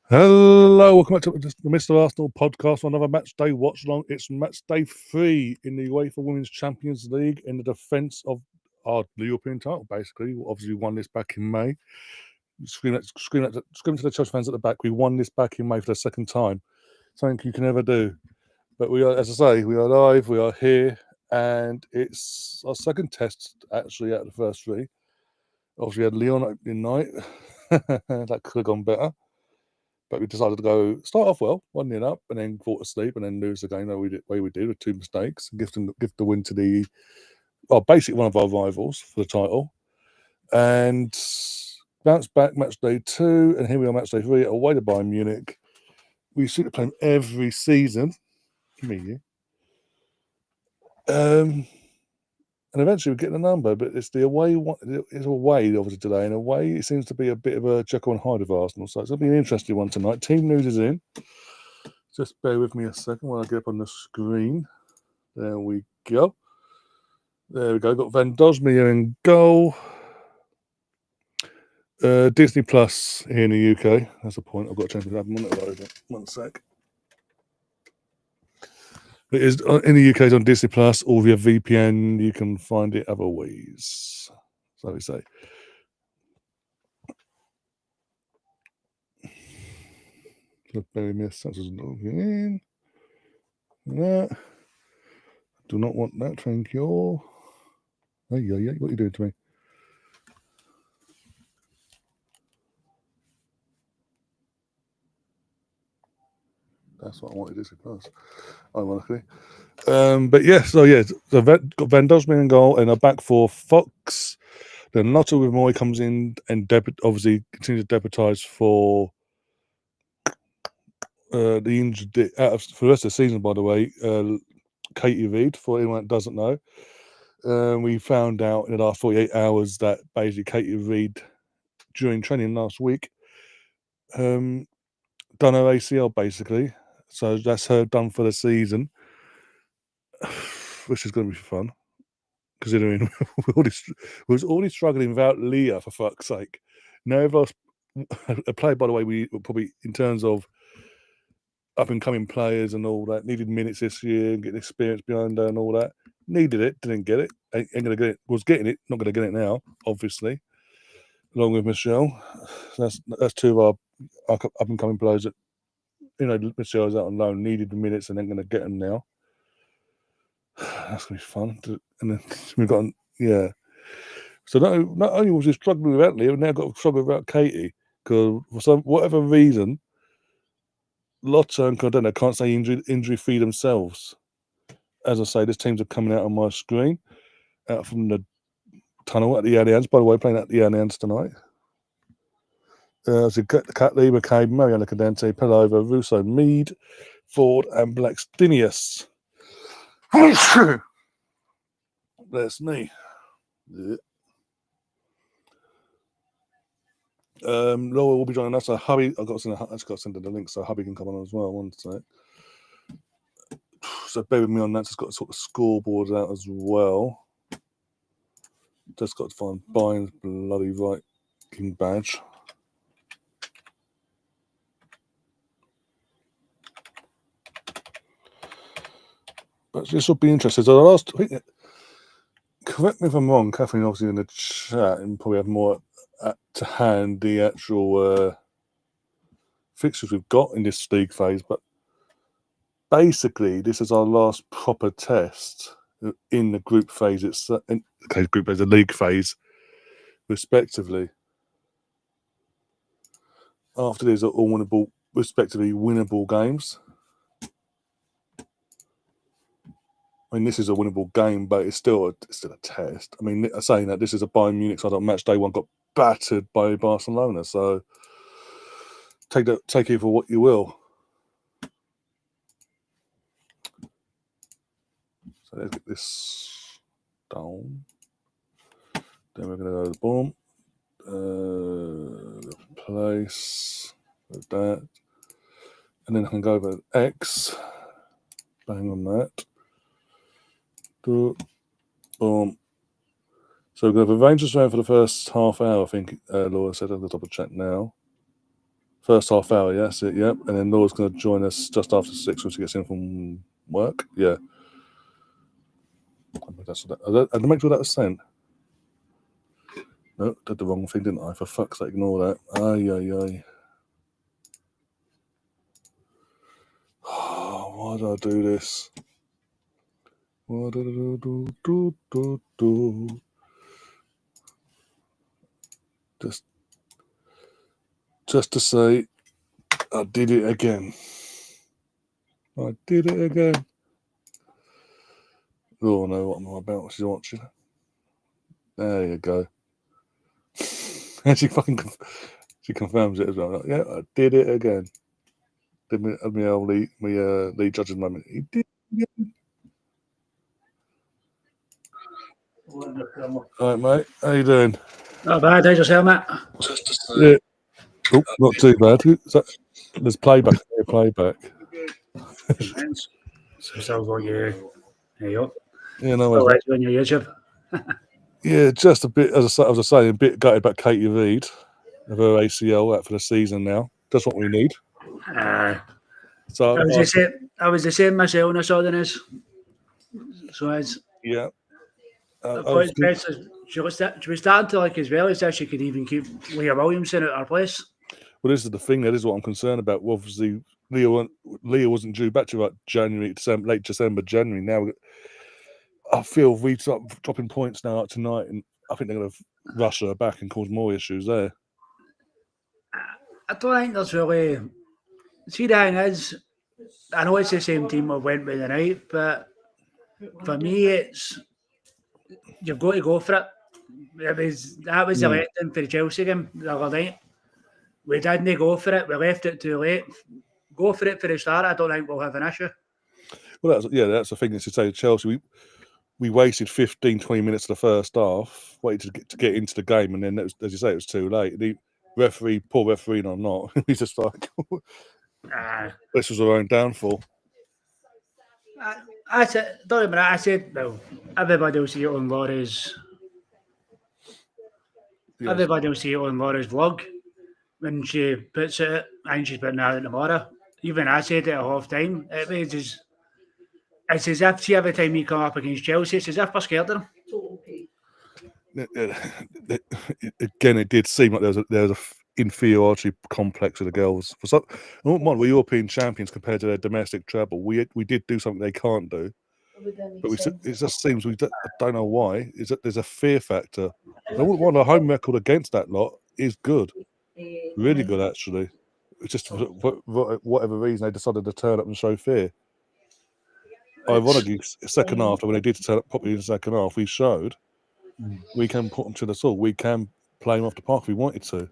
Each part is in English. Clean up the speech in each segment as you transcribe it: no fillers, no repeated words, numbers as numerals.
Hello, welcome back to the Mr. Arsenal podcast for another match day watch along. It's match day 3 in the Uefa Women's Champions League in the defence of our European title, basically. We obviously won this back in May. Scream to the Chelsea fans at the back. We won this back in May for the second time. Something you can never do. But we are, as I say, we are live, we are here, and it's our second test, actually, out of the first 3. Obviously, we had Lyon opening night. That could have gone better. But we decided to start off well, 1-0 up, and then fall asleep, and then lose the game the way we did with 2 mistakes, and give the win to basically one of our rivals for the title, and bounce back match day 2, and here we are match day 3 away to Bayern Munich. We seem to play them every season, and eventually we get the number, but it's the away one. It's away obviously today, and away it seems to be a bit of a Jekyll and Hyde of Arsenal. So it's going to be an interesting one tonight. Team news is in. Just bear with me a second while I get up on the screen. There we go. Got Van Dosmere in goal. Disney Plus here in the UK. That's a point. I've got to change the monitor over. 1 sec. It is in the UK. It's on Disney Plus or via VPN. You can find it other ways. So we say. Just bear with me a second. In. No. Do not want that. Thank you. Hey, yeah. What are you doing to me? That's what I wanted. Disney Plus, ironically. But yeah, so got Van Dosmere in goal, and a back for Fox. Then Lotta with Moy comes in and obviously continues to deputise for the injured for the rest of the season. By the way, Katie Reid, for anyone that doesn't know, we found out in the last 48 hours that basically Katie Reid, during training last week, done her ACL basically. So that's her done for the season, which is going to be fun, considering we was already struggling without Leah, for fuck's sake. Now we've lost a player, by the way, we probably, in terms of up-and-coming players and all that, needed minutes this year and getting experience behind her and all that. Needed it, didn't get it. Ain't going to get it. Was getting it, not going to get it now, obviously, along with Michelle. So that's 2 of our up-and-coming players that, Michelle's out on loan, needed the minutes and ain't going to get them now. That's going to be fun. And then we've got, So not only was we struggling without Leah, we've now got to struggle without Katie, because for whatever reason, Lotta and Cardena can't stay injury-free themselves. As I say, these teams are coming out on my screen, out from the tunnel at the Allianz. By the way, playing at the Allianz tonight. So Catley, McCabe, Mariana Cadente, Pelova, Russo, Mead, Ford, and Blackstenius. That's me. Yeah. Laura will be joining us. So Hubby, I've got to send her the link so Hubby can come on as well. 1 sec. So bear with me on that. Just got to sort the scoreboards out as well. Just got to find Bayern's bloody Viking badge. But this will be interesting. So correct me if I'm wrong, Kathleen, obviously in the chat, and probably have more to hand the actual fixtures we've got in this league phase. But basically, this is our last proper test in the group phase. It's in the group phase, the league phase, respectively. After these are all respectively winnable games. I mean, this is a winnable game, but it's still a test. I mean, saying that, this is a Bayern Munich side on match day 1 got battered by Barcelona. So take it for what you will. So let's get this down. Then we're going to go to boom. Place with that. And then I can go over X. Bang on that. Boom. So we're going to have a Rangers round for the first half hour, I think Laura said. I'll double check now. First half hour, yeah, that's it, yep. And then Laura's going to join us just after 6 when she gets in from work. Yeah. I'd make sure that was sent. No, did the wrong thing, didn't I? For fuck's sake, ignore that. Aye. Oh, why did I do this? Why did I do? Just to say, I did it again. Oh, no, what am I about? She's watching. There you go. And she confirms it as well. Yeah, I did it again. Did me lead judge's moment. He did it again. All right, mate. How you doing? Not bad. How's yourself, Matt? Yeah. Oh, not too bad. There's playback. So still got you. There you go. Yeah, no Still worries. on your YouTube. Yeah, just a bit. As I was saying, a bit gutted about Katie Reid of her ACL out for the season now. That's what we need. So I was the same myself when I saw the news. So it's yeah. She was starting to like as well as that she could even keep Leah Williamson at her place. Well, this is the thing. That is what I'm concerned about. Well, obviously, Leah wasn't due back to late December, January. Now, I feel if we start dropping points now like tonight, and I think they're going to rush her back and cause more issues there. I don't think there's really. See, the thing is, I know it's the same team we went with tonight, but for me, it's you've got to go for it. That was the letdown for the Chelsea game the other night. We didn't go for it. We left it too late. Go for it for the start. I don't think we'll have an issue. Well, that's the thing. As you say, Chelsea, we wasted 15, 20 minutes of the first half, waiting to get into the game, and then, as you say, it was too late. The referee, poor referee or not, he's just like, this was our own downfall. I said, well, everybody will see it on Laura's. Yes. Everybody will see it on Laura's vlog when she puts it. I think she's putting it out tomorrow. Even I said it at half time. It's as if, see, every time we come up against Chelsea, it's as if we're scared of them. Again, it did seem like there was a inferiority complex of the girls. We're European champions compared to their domestic treble. We did do something they can't do, but it just seems I don't know why. There's a fear factor. I wouldn't want a home record against that lot is good, really good actually. It's just for whatever reason they decided to turn up and show fear. Ironically, second half, when they did turn up properly in the second half, we showed we can put them to the sword. We can play them off the park if we wanted to.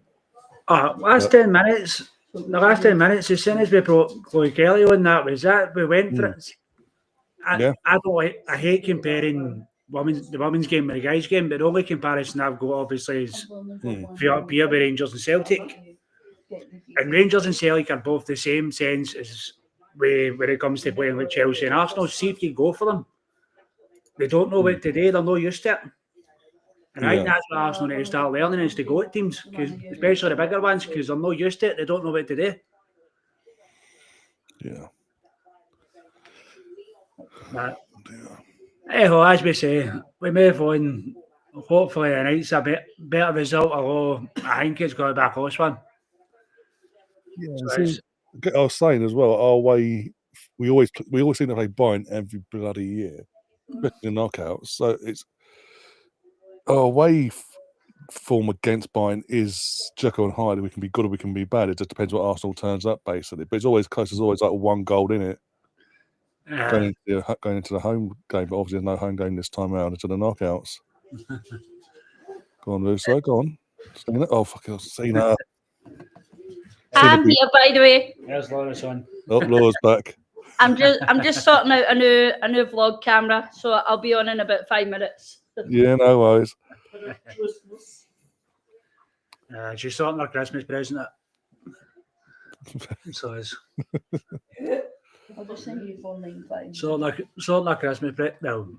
Last 10 minutes, as soon as we brought Chloe Kelly on, that was that. We went for it. I hate comparing the women's game with the guys' game, but the only comparison I've got obviously is VRP with Rangers and Celtic. And Rangers and Celtic are both the same sense as when it comes to playing with Chelsea and Arsenal. See if you go for them. They don't know what to do, they're not used to it. And I think that's what Arsenal need to start learning is to go at teams, especially the bigger ones, because they're not used to it, they don't know what to do. Yeah. But, anyhow, as we say, we move on. Hopefully tonight's a better result, although I think it's going to be a close one. Yeah, I was saying as well, our way, we always seem to play Bayern every bloody year, especially in knockouts. So it's our away form against Bayern is Jekyll and Hyde. We can be good or we can be bad. It just depends what Arsenal turns up, basically. But it's always close. There's always like one goal in it going into the home game. But obviously, there's no home game this time around into the knockouts. Go on, Russo. Go on. Oh, fuck! I've seen her. I'm here, by the way. There's Laura's on. Oh, Laura's back. I'm just sorting out a new vlog camera, so I'll be on in about 5 minutes. Yeah, no worries. She's sorting her Christmas present. So is. I'll just send you 495. Sorting her Christmas present. Well,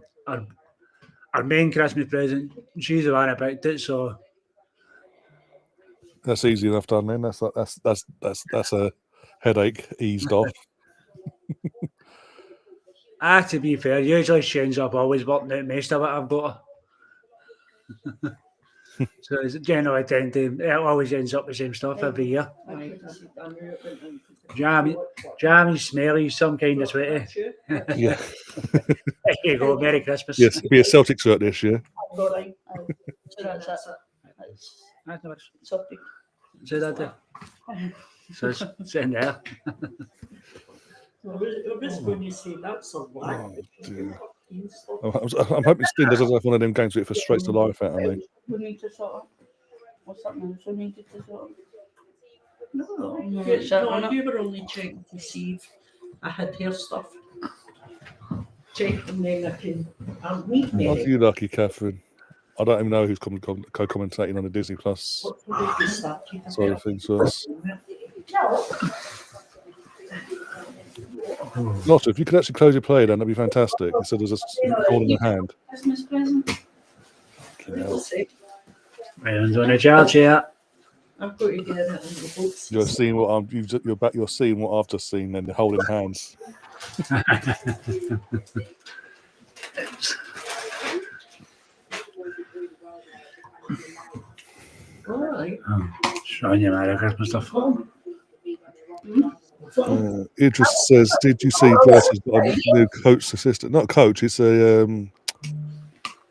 our main Christmas present. She's the one about it, so. That's easy enough done. Then that's a headache eased off. To be fair, usually Shane's up always working out most of it I've got. So it's generally it always ends up the same stuff every year. Jammy, smelly, some kind of sweaty. Yeah. There you go, Merry Christmas. Yes, it'll be a Celtic shirt this year. So that there. So it's sitting there. I was going to say that's a black. I'm hoping Stin doesn't have one of them games where it frustrates the life out of me. We need to sort of. What's happening? So we need to sort of. No, you were only checking to see if I had hair stuff. Check and then I can. I'll meet me. Aren't you lucky, Catherine? I don't even know who's co-commentating on the Disney Plus side of things for us. Lotta, if you could actually close your play, then that'd be fantastic. Instead of just holding your hand. Christmas present. Ryan's on the charge here. I've got to get it in the books. You're seeing what you're seeing what I've just seen, and holding hands. All right. Showing you Merry Christmas stuff. Idris says, "Did you see Glasses got a new coach assistant? Not coach. It's a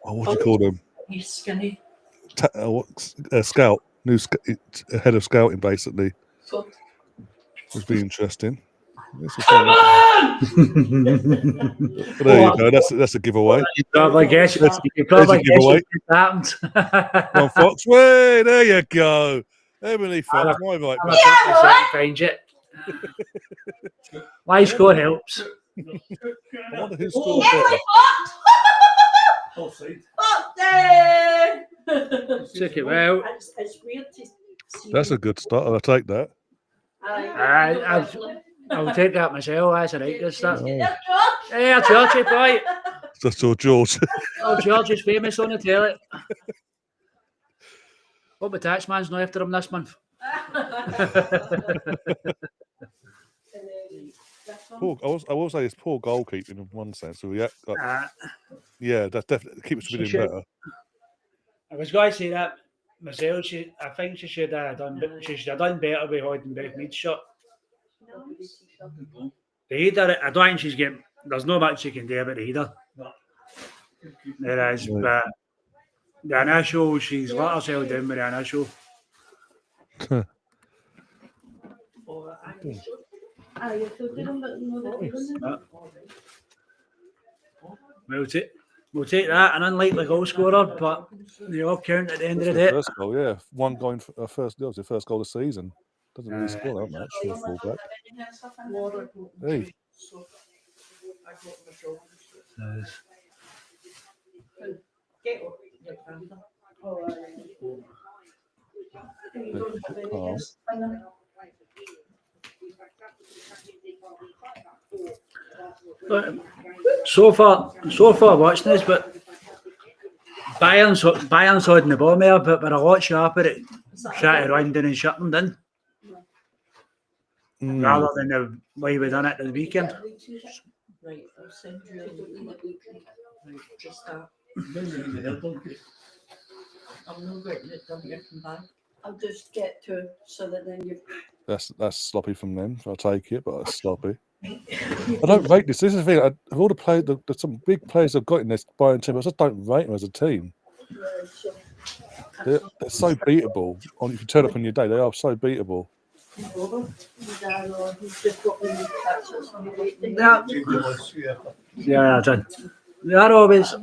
what do you call them? He's skinny. Scout. New head of scouting, basically. So, Would be interesting. There you go. That's a giveaway. You probably guess There's a it giveaway. happened. On Fox Way, there you go. Emily Fox, my right. Find it. Live score helps. I wonder who scored offside. Check it out. It's weird to see. That's a good start. I'll take that. I'll take that myself. That's a right good start. Oh. Hey, Georgie boy. That's all George. Oh, George is famous on the telly. What the taxman's not after him this month? I will say it's poor goalkeeping in one sense. So yeah, that definitely keeps us doing better. I was going to say that myself. I think she should have done. She should have done better with holding Beth Mead's shot. The header, I don't think she's getting. There's no much she can do about the header. There is, but the initial, she's let herself down with the initial. We'll take that, an unlikely goal scorer, but they all count at the end of the day. First goal, yeah. One going for first goal, the first goal of the season. Doesn't really score that much for a fullback. Hey. So far watching this, but Bayern's holding the ball there, but we're a lot sharper at trying to run down and shut them down. Rather than the way we done it at the weekend. Right, I'll send you a link. Right, just that. I'm not getting it done here from back. I'll just get to so that then you. That's sloppy from them. I'll take it, but it's sloppy. I don't rate this. This is the thing. Of all the players, there's some big players I've got in this Bayern team. I just don't rate them as a team. They're so beatable. If you turn up on your day, they are so beatable. Yeah, they're always.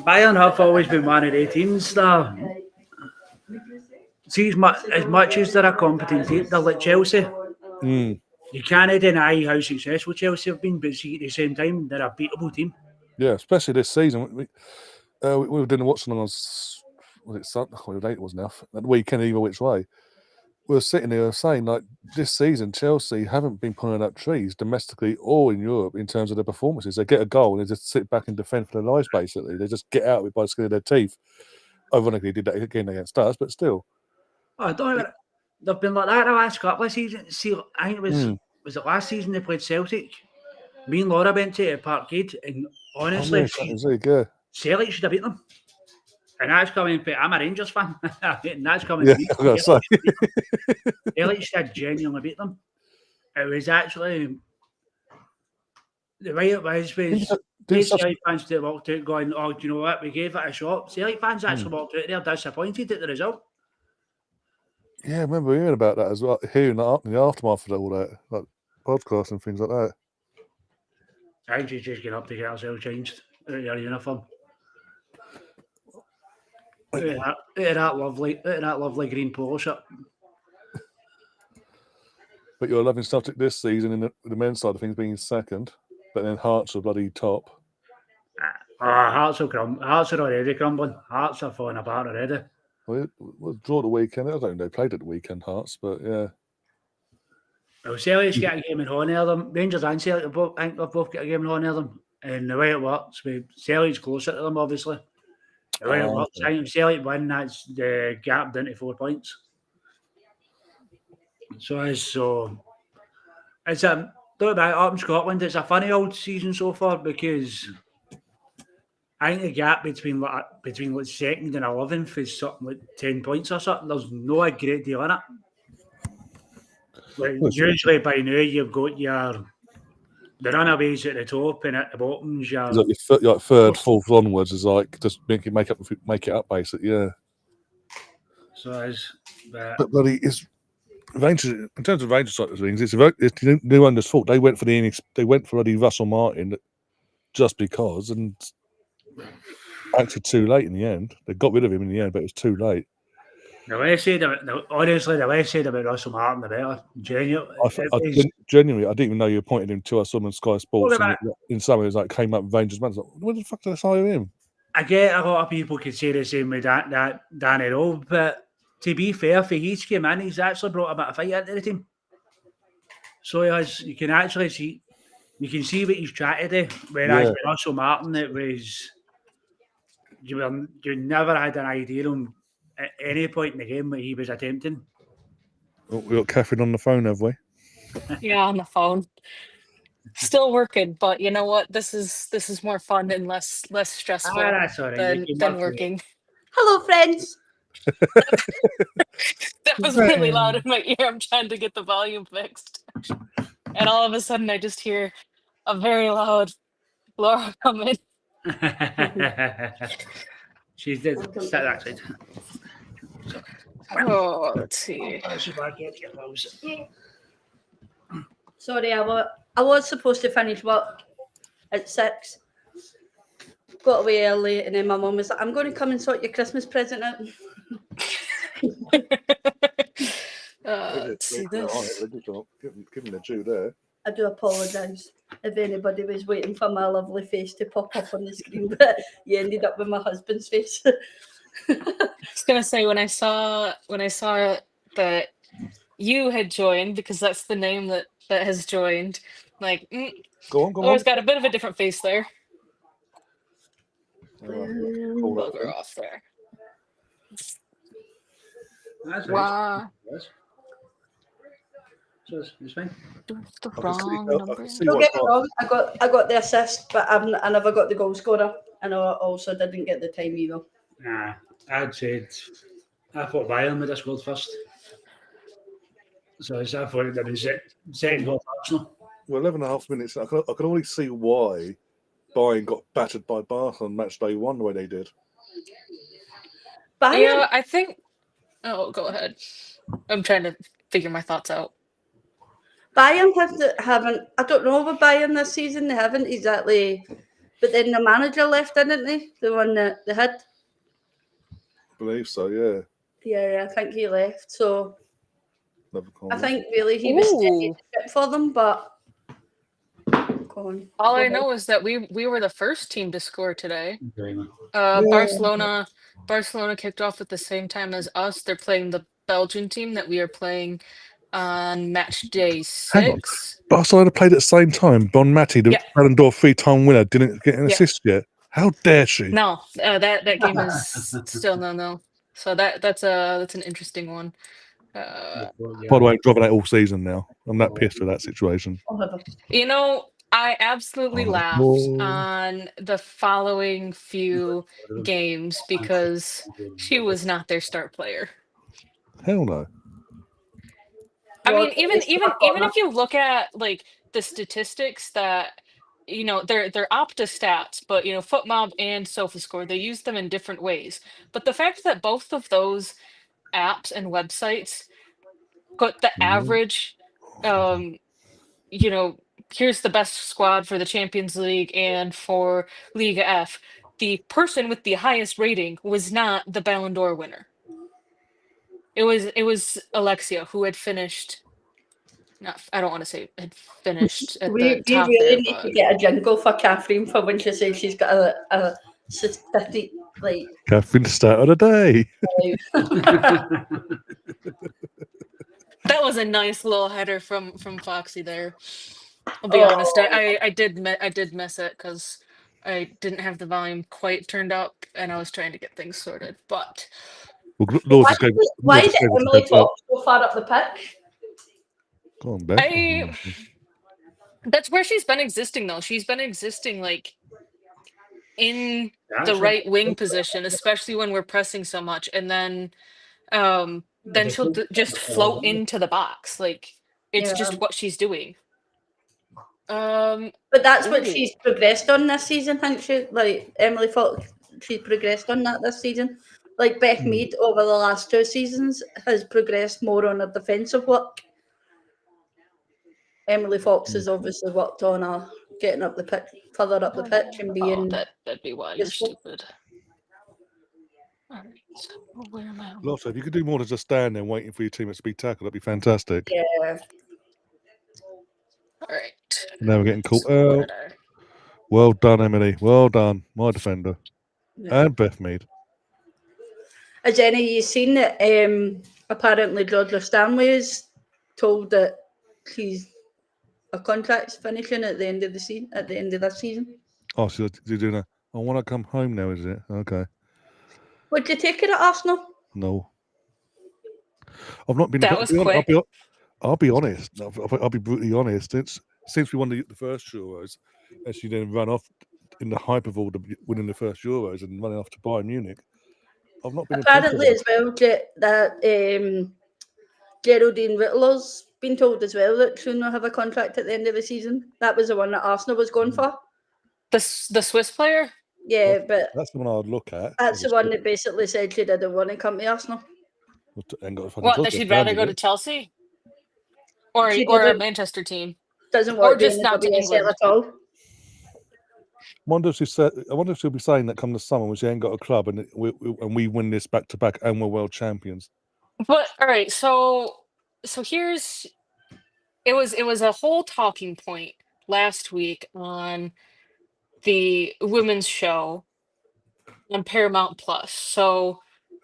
Bayern have always been one of the teams that. See, as much as they're a competent team, they're like Chelsea. You can't deny how successful Chelsea have been, but see, at the same time, they're a beatable team. Yeah, especially this season. We were doing watching on was it Sunday? What date it was now? At the weekend, either which way. We were sitting there saying, like, this season, Chelsea haven't been pulling up trees domestically or in Europe in terms of their performances. They get a goal and they just sit back and defend for their lives, basically. They just get out of it by the skin of their teeth. Ironically, did that again against us, but still. Oh, don't it. They've been like that the last couple of seasons. See, I think was it last season they played Celtic? Me and Laura went to Parkgate, and honestly, Celtic should have beat them. And that's coming. I'm a Rangers fan, and that's coming. Yeah, I gotta say. Celtic should have genuinely beat them. It was actually the way it was. Celtic fans that walked out going, "Oh, do you know what? We gave it a shot." Celtic fans actually walked out there disappointed at the result. Yeah, I remember hearing about that as well, hearing that in the aftermath of all that, like podcasts and things like that. I think she's just getting up to get herself changed out of her uniform. Out of that lovely green polo shirt. But you're loving Celtic this season in the men's side of things being second, but then Hearts are bloody top. Hearts are already crumbling. Hearts are falling apart already. Well, draw the weekend. I don't know they played at the weekend, Hearts, but yeah. Well, Celtic's got a game in honour of them. Rangers and Celtic they've both got a game in honour of them. And the way it works, Celtic's closer to them, obviously. The way it works, I think if Celtic win, that's the gap down to 4 points. So it's talk about up in Scotland, it's a funny old season so far because I think the gap between second and 11th is something like 10 points or something. There's no a great deal in it. Like, usually by now you've got the runaways at the top and at the bottoms. Like third, fourth onwards is like just make it up basically. Yeah. So it's but bloody it's Rangers in terms of Rangers side of things. It's no one's fault. They went for bloody Russell Martin just because, and actually too late in the end. They got rid of him in the end, but it was too late. The less said about Russell Martin, the better. Genuinely, I didn't even know you pointed him to us on Sky Sports. In some ways, like came up with Rangers man. Like, what the fuck did I hire him? I get a lot of people could say the same with that Danny Rowe, but to be fair, for he's came in, he's actually brought a bit of fight into the team. So he has. You can actually see what he's trying to do. Whereas with Russell Martin, it was you never had an idea on at any point in the game what he was attempting. Oh, we got Catherine on the phone, have we? Yeah, on the phone. Still working, but you know what? This is more fun and less stressful than working. Hello, friends. That was really loud in my ear. I'm trying to get the volume fixed, and all of a sudden I just hear a very loud Laura come in. She's dead. Start that side. Oh, let's see. Sorry, I was supposed to finish work at 6. Got away early, and then my mum was like, "I'm going to come and sort your Christmas present out." Let's see this. Give him the due there. I do apologise if anybody was waiting for my lovely face to pop up on the screen, but you ended up with my husband's face. I was gonna say when I saw that you had joined, because that's the name that has joined. Like, go on. Laura's got a bit of a different face there. Bugger off there. Wow. So it's fine. The wrong number. Don't get me wrong, I got the assist, but I never got the goal scorer, and I also didn't get the time either. Nah, I thought Bayern would have scored first. So I thought it would be second goal for Arsenal. Well, 11.5 minutes. I can already see why Bayern got battered by Bath on match day 1 the way they did. Bayern? Yeah, I think. Oh, go ahead. I'm trying to figure my thoughts out. Bayern haven't. I don't know about Bayern this season. They haven't exactly. But then the manager left, didn't they? The one that they had. I believe so. Yeah. Yeah, I think he left. So I think really he was steady for them, but. All I know is that we were the first team to score today. Barcelona kicked off at the same time as us. They're playing the Belgian team that we are playing on match day 6. Barcelona played at the same time. Bon Mati, the Ballon d'Or 3-time winner, didn't get an assist yet. How dare she? No, that game is still no. So that's an interesting one. By the way, I'm driving out all season now. I'm that pissed with that situation. You know, I absolutely Oh, laughed boy. on the following few games because she was not their start player. Hell no. I mean, even if you look at like the statistics that they're Opta stats, but FootMob and SofaScore, they use them in different ways. But the fact that both of those apps and websites put the average, here's the best squad for the Champions League and for Liga F. The person with the highest rating was not the Ballon d'Or winner. It was Alexia, who had finished. I don't want to say had finished at the top really there, need but to get a jingle for Catherine for when she says she's got a statistic like. Catherine, start of the day. that was a nice little header from Foxy there. I'll be honest, I did miss it because I didn't have the volume quite turned up and I was trying to get things sorted. But Well, why did Emily Fox so far up the pitch? Go on, Beth. That's where she's been existing, though. She's been existing like in the right wing position, especially when we're pressing so much, and then she'll just float into the box. Like it's just what she's doing. But that's what she's progressed on this season, hasn't she? Like Emily Fox, she's progressed on that this season. Like Beth Mead over the last 2 seasons has progressed more on her defensive work. Emily Fox has obviously worked on her getting up the pitch, further up the pitch, and being. That'd be why you're stupid. All right. Where am I? Lotta, if you could do more than just stand there waiting for your teammates to be tackled, that'd be fantastic. Yeah. All right. Now we're getting caught out. Well done, Emily. Well done, my defender. Yeah. And Beth Mead. Has any of you seen that apparently Georgia Stanley is told that her contract's finishing at the end of the season, at the end of this season? Oh, so you're doing I want to come home now, is it? Okay. Would you take it at Arsenal? No. I've not been. That was quick. I'll be honest. I'll be brutally honest. Since we won the first Euros, and she then ran off in the hype of all the winning the first Euros and running off to Bayern Munich. I've not been. Apparently, as well, that Geraldine Rittler's been told as well that she'll not have a contract at the end of the season. That was the one that Arsenal was going for. The Swiss player? Yeah, but that's the one I'd look at. That's the one that basically said she didn't want to come to Arsenal. What, that she'd rather go to Chelsea? Or a Manchester team? Doesn't want or just not to England at all. I wonder if she'll be saying that come the summer when she ain't got a club and we win this back to back and we're world champions. But all right, so here's it was a whole talking point last week on the women's show on Paramount Plus. So,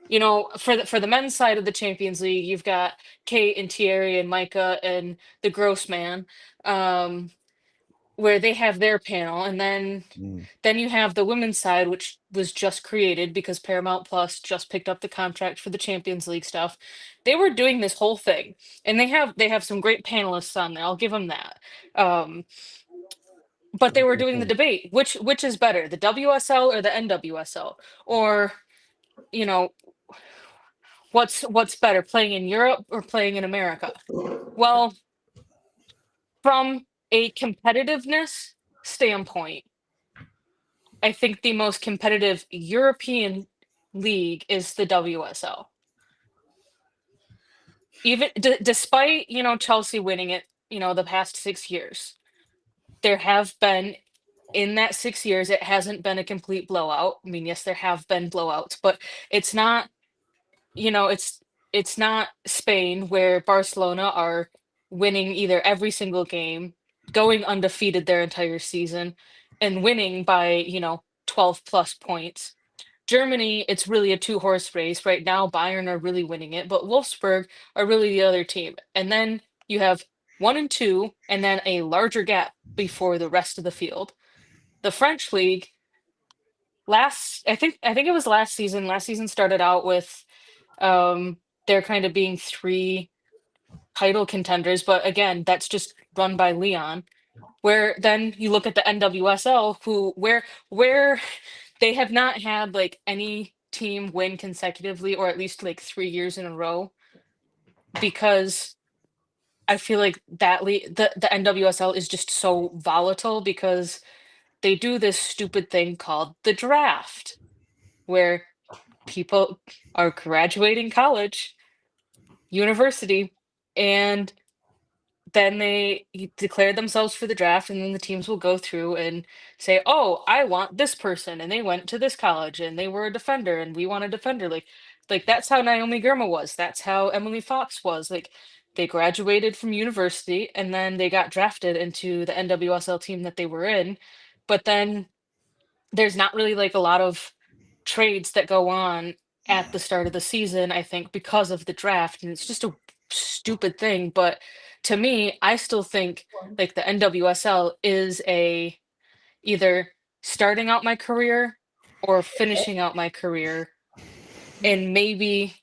for the men's side of the Champions League, you've got Kate and Thierry and Micah and the Grossman, where they have their panel, and then you have the women's side, which was just created because Paramount Plus just picked up the contract for the Champions League stuff. They were doing this whole thing, and they have some great panelists on there. I'll give them that. But they were doing the debate, which is better, the WSL or the NWSL, or what's better, playing in Europe or playing in America? Well, from a competitiveness standpoint, I think the most competitive European league is the WSL. Even despite Chelsea winning it, the past 6 years, there have been, in that 6 years, it hasn't been a complete blowout. I mean, yes, there have been blowouts, but it's not, it's not Spain where Barcelona are winning either every single game, going undefeated their entire season, and winning by 12 plus points. Germany, it's really a 2-horse race right now. Bayern are really winning it, but Wolfsburg are really the other team. And then you have 1 and 2, and then a larger gap before the rest of the field. The French league, I think it was last season. Last season started out with They're kind of being 3 title contenders, but again, that's just run by Leon. Where then you look at the NWSL, where they have not had like any team win consecutively, or at least like 3 years in a row, because I feel like the NWSL is just so volatile because they do this stupid thing called the draft, where people are graduating college, university, and then they declare themselves for the draft, and then the teams will go through and say, "Oh, I want this person, and they went to this college, and they were a defender, and we want a defender." Like that's how Naomi Girma was. That's how Emily Fox was. Like they graduated from university, and then they got drafted into the NWSL team that they were in. But then there's not really like a lot of trades that go on at the start of the season, I think, because of the draft, and it's just a stupid thing. But to me, I still think like the NWSL is a either starting out my career or finishing out my career, and maybe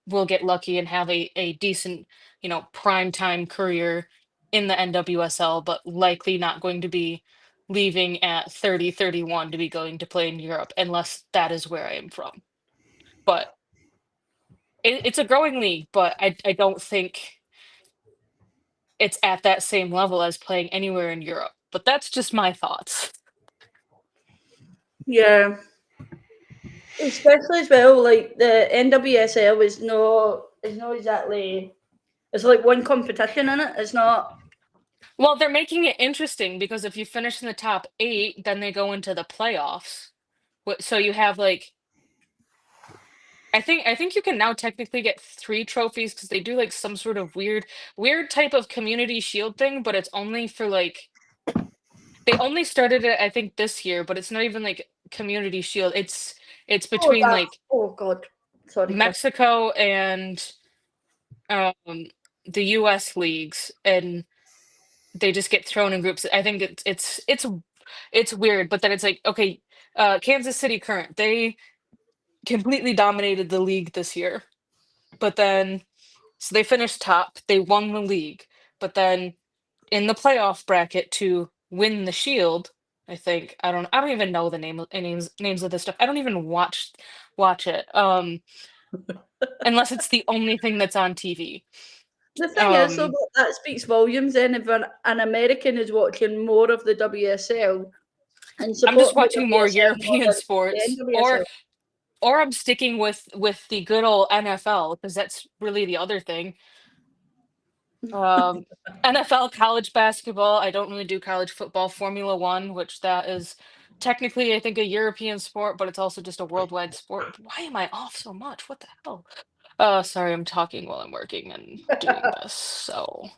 we'll get lucky and have a decent, prime time career in the NWSL, but likely not going to be leaving at 30, 31 to be going to play in Europe, unless that is where I am from. But it's a growing league, but I don't think it's at that same level as playing anywhere in Europe. But that's just my thoughts. Yeah. Especially as well, like the NWSL is not exactly, it's like one competition in it. It's not. Well, they're making it interesting because if you finish in the top 8, then they go into the playoffs. So you have like, I think you can now technically get 3 trophies because they do like some sort of weird type of community shield thing, but it's only for like, they only started it I think this year, but it's not even like community shield. It's between like Oh God, sorry. Mexico and the US leagues, and they just get thrown in groups. I think it's weird, but then it's like, okay, Kansas City Current, they completely dominated the league this year. But then so they finished top, they won the league, but then in the playoff bracket to win the shield, I think I don't even know the names of this stuff. I don't even watch it. Unless it's the only thing that's on TV. The thing is, though, that speaks volumes. Then, if an American is watching more of the WSL, and I'm just watching the more WSL European than sports, the NWSL. or I'm sticking with the good old NFL because that's really the other thing. NFL, college basketball. I don't really do college football, Formula One, which that is technically I think a European sport, but it's also just a worldwide sport. Why am I off so much? What the hell? Sorry, I'm talking while I'm working and doing this. So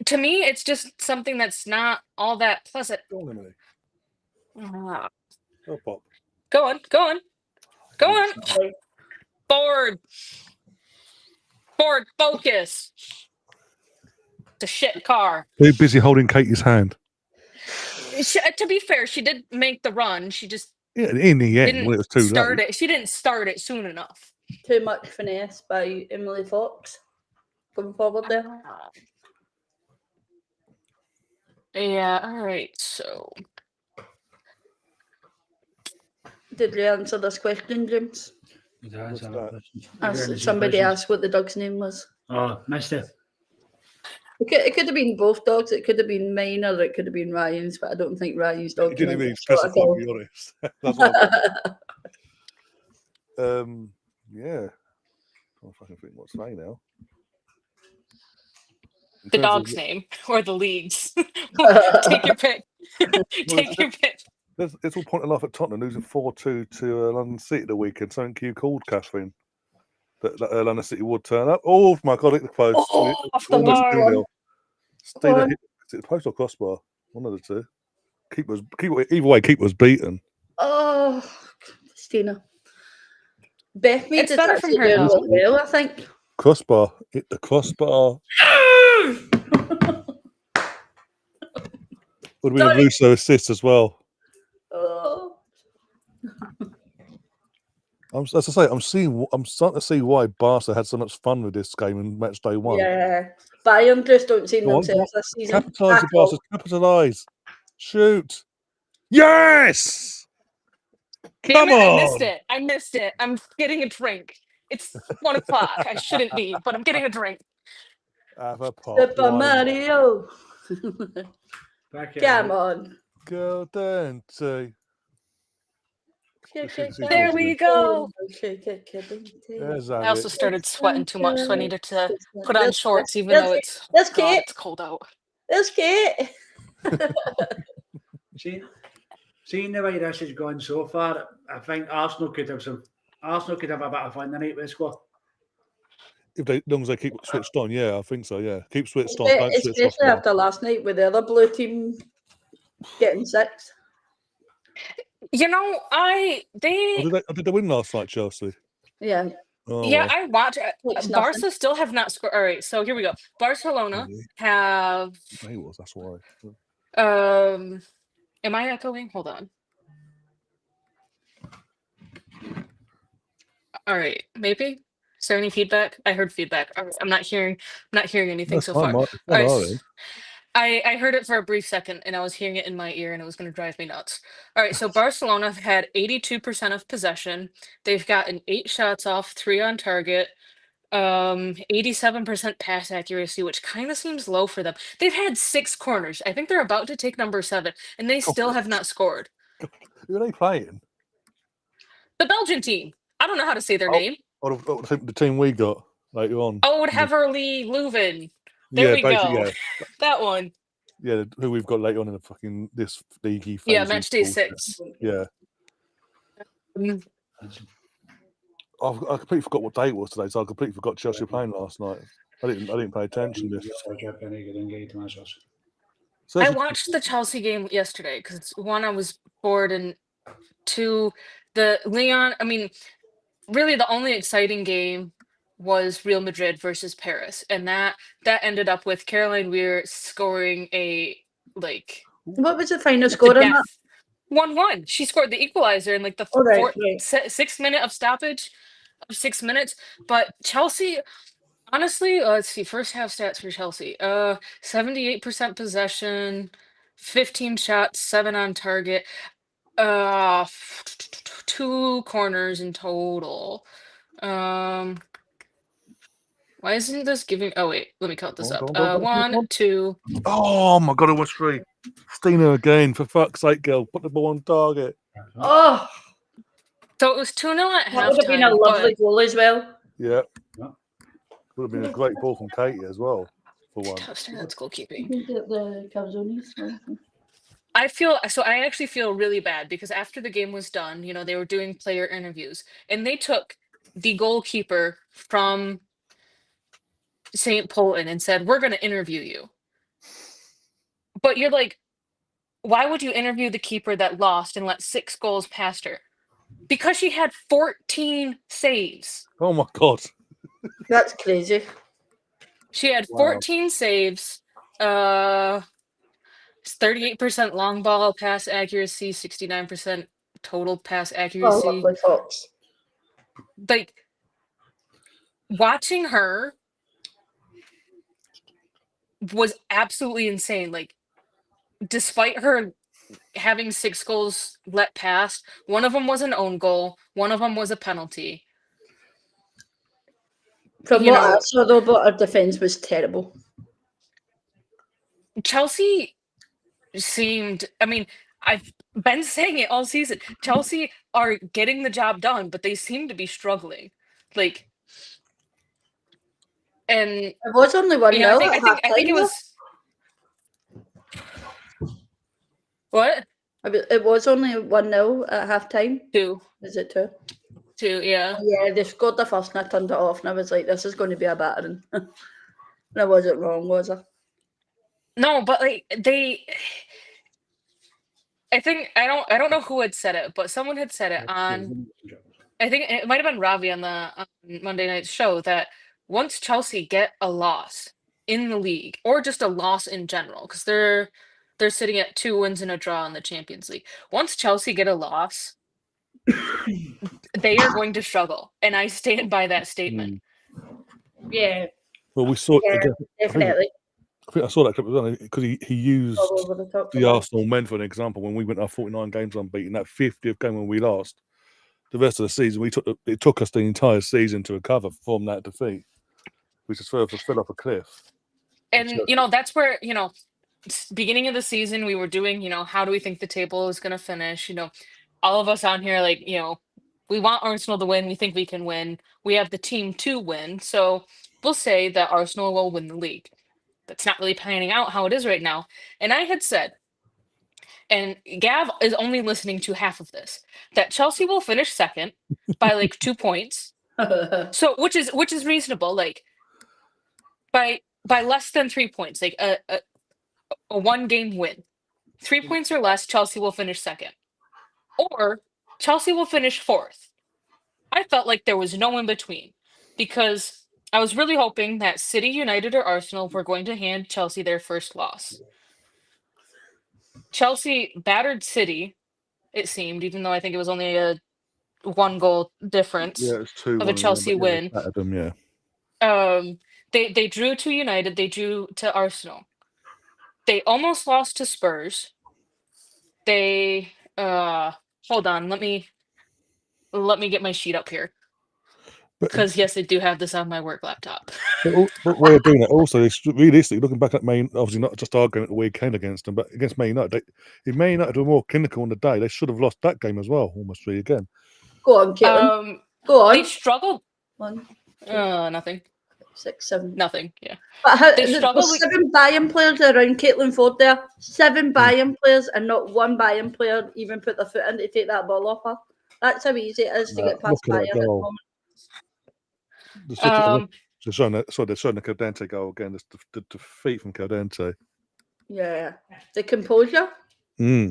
to me, it's just something that's not all that pleasant. Go on, Emily. Ah. Oh, Pop. Go on. Board, focus. It's a shit car. Too busy holding Katie's hand. To be fair, she did make the run. She just in the end, when it was too late. She didn't start it soon enough. Too much finesse by Emily Fox going forward there. Yeah, all right, so. Did you answer this question, James? Somebody asked what the dog's name was. Oh, missed it. It could have been both dogs. It could have been mine or it could have been Ryan's, but I don't think Ryan's dog. You didn't even specify, to be honest. That's what yeah. I'm fucking think what to say now. The dog's name or the leagues. Take your pick. Take your pick. It's all pointing off at Tottenham losing 4-2 to London City the weekend. Something you called, Catherine, that London City would turn up. Oh my God! Hit the post. Off the bar. Steiner hit the post or crossbar. One of the two. Keeper. Either way, keeper's beaten. Oh, Christina. Beth made it's better from her though. Well, I think. Crossbar. Hit the crossbar. Would have been a Russo assist as well. Oh. As I say, I'm starting to see why Barca had so much fun with this game in match day 1. Yeah, Bayern just don't see Go on, themselves this season. Capitalise, Barca. Capitalise. Shoot. Yes. Damn Come it, on. I missed it. I'm getting a drink. It's 1 o'clock. I shouldn't be, but I'm getting a drink. Have a pop. Super Mario. Come on. Go down to. There we go. There's I also started sweating too much, so I needed to put on shorts, even though it's Kate. it's cold out. There's Kate. Seeing the way this has gone so far, I think Arsenal could have a bit of fun tonight with the score. As long as they keep switched on, yeah, I think so. Yeah, keep switched on. Especially after last night with the other blue team getting 6. You know, did they win last night, Chelsea? Yeah. Oh, yeah, well. I watched. Nothing. Barca still have not scored. All right, so here we go. Barcelona have. That's why. Am I echoing? Hold on. All right, maybe. Is there any feedback? I heard feedback. All right, I'm not hearing anything so far. All right, I heard it for a brief second, and I was hearing it in my ear, and it was going to drive me nuts. All right, so Barcelona have had 82% of possession. They've gotten 8 shots off, 3 on target, 87% pass accuracy, which kind of seems low for them. They've had 6 corners. I think they're about to take number 7, and they still have not scored. Who are they playing? The Belgian team. I don't know how to say their name. The team we got later on. Oud Heverly Leuven. There we go. Yeah. That one. Yeah, who we've got later on in the fucking this leaguey phase. Yeah, match day 6. Yeah. I completely forgot what day it was today, so I completely forgot Chelsea were playing last night. I didn't pay attention to this. I watched the Chelsea game yesterday because 1, I was bored, and 2, the Lyon. I mean, really, the only exciting game was Real Madrid versus Paris, and that ended up with Caroline Weir scoring a What was the final score on that? 1-1. She scored the equalizer in the 6th minute of stoppage of 6 minutes. But Chelsea, honestly, let's see. First half stats for Chelsea: 78% possession, 15 shots, 7 on target, 2 corners in total. Why isn't this giving? Oh wait, let me count this up. 1, 2. Oh my god, it was 3. Stina again, for fuck's sake, girl. Put the ball on target. Oh, so it was 2-0 at halftime. that would have been a lovely goal as well. Yeah. Would have been a great ball from Katie as well, for one. That's goalkeeping. You can get the calzones. I actually feel really bad because after the game was done, they were doing player interviews, and they took the goalkeeper from St. Polten and said, "We're going to interview you." But you're like, why would you interview the keeper that lost and let 6 goals past her? Because she had 14 saves. Oh my god. That's crazy. She had 14 saves, 38% long ball pass accuracy, 69% total pass accuracy. Oh, lovely Fox. Watching her was absolutely insane. Despite her having 6 goals let past, one of them was an own goal, one of them was a penalty. From what I saw, though, but our defence was terrible. Chelsea seemed, I've been saying it all season. Chelsea are getting the job done, but they seem to be struggling. And it was only 1-0. I think it was. What? It was only 1-0 at half time. 2. Is it 2? 2, yeah. Yeah, they scored the first and I turned it off, and I was like, this is going to be a battering. And I wasn't wrong, was I? No, but I think I don't know who had said it, but someone had said it on. I think it might have been Ravi on the Monday night show that once Chelsea get a loss in the league, or just a loss in general, because they're sitting at 2 wins and a draw in the Champions League. Once Chelsea get a loss, they are going to struggle, and I stand by that statement. Yeah. Well, we saw. Yeah, Again, definitely. I think I saw that clip as well because he used All over the top. the Arsenal men for an example. When we went our 49 games unbeaten, that 50th game when we lost, the rest of the season it took us the entire season to recover from that defeat. We just fell off a cliff. And that's where beginning of the season we were doing. How do we think the table is going to finish? All of us on here, like we want Arsenal to win. We think we can win. We have the team to win. So we'll say that Arsenal will win the league. That's not really panning out how it is right now. And I had said, and Gav is only listening to half of this, that Chelsea will finish second by like 2 points. So which is reasonable, like by less than 3 points, like a 1-game win. 3 points or less, Chelsea will finish second. Or Chelsea will finish fourth. I felt like there was no in between because I was really hoping that City, United, or Arsenal were going to hand Chelsea their first loss. Chelsea battered City, it seemed, even though I think it was only a 1-goal difference It's 2-1 of a Chelsea win. Them, yeah. They drew to United, they drew to Arsenal. They almost lost to Spurs. They hold on, let me get my sheet up here. Because yes, I do have this on my work laptop. But way of doing it also is realistically looking back at obviously not just arguing at the weekend against them, but against Man United. If Man United were more clinical on the day, they should have lost that game as well, almost 3 again. Go on, Caitlin. Go on. They struggled. 1, 2, nothing. 6, 7. Nothing. Yeah. But They struggled. There's 7 Bayern players around Caitlin Ford there. 7 Bayern players, and not one Bayern player even put their foot in to take that ball off her. That's how easy it is to get past Bayern at the moment. They're showing the Caldente goal again. The defeat from Caldente. Yeah, the composure. Yeah,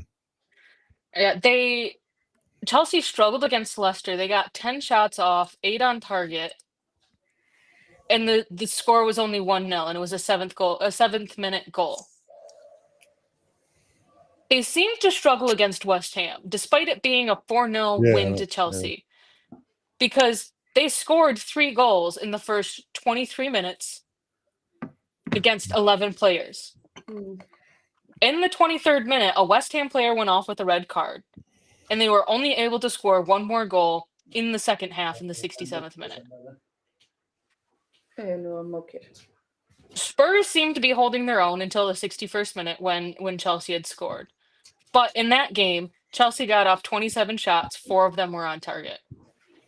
Chelsea struggled against Leicester. They got 10 shots off, 8 on target, and the score was only 1-0, and it was a 7th-minute goal. They seemed to struggle against West Ham, despite it being a 4-0 win to Chelsea, because they scored 3 goals in the first 23 minutes against 11 players. In the 23rd minute, a West Ham player went off with a red card, and they were only able to score 1 more goal in the second half in the 67th minute. No, I'm okay. Spurs seemed to be holding their own until the 61st minute when Chelsea had scored. But in that game, Chelsea got off 27 shots, 4 of them were on target.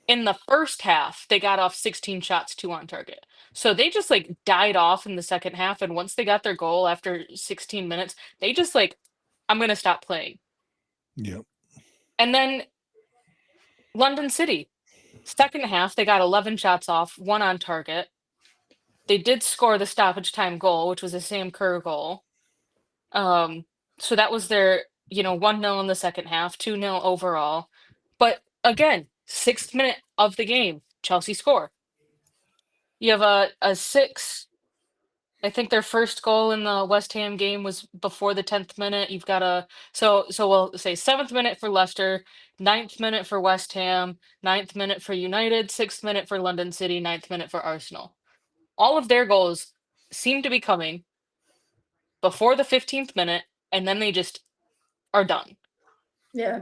In the first half, they got off 16 shots, 2 on target. So they just died off in the second half, and once they got their goal after 16 minutes, they just I'm going to stop playing. Yeah. And then London City, second half, they got 11 shots off, 1 on target. They did score the stoppage time goal, which was a Sam Kerr goal. So that was their 1-0 in the second half, 2-0 overall. But again, 6th minute of the game, Chelsea score. You have a 6. I think their first goal in the West Ham game was before the 10th minute. You've got so we'll say 7th minute for Leicester, 9th minute for West Ham, 9th minute for United, 6th minute for London City, 9th minute for Arsenal. All of their goals seem to be coming before the 15th minute, and then they just are done. Yeah.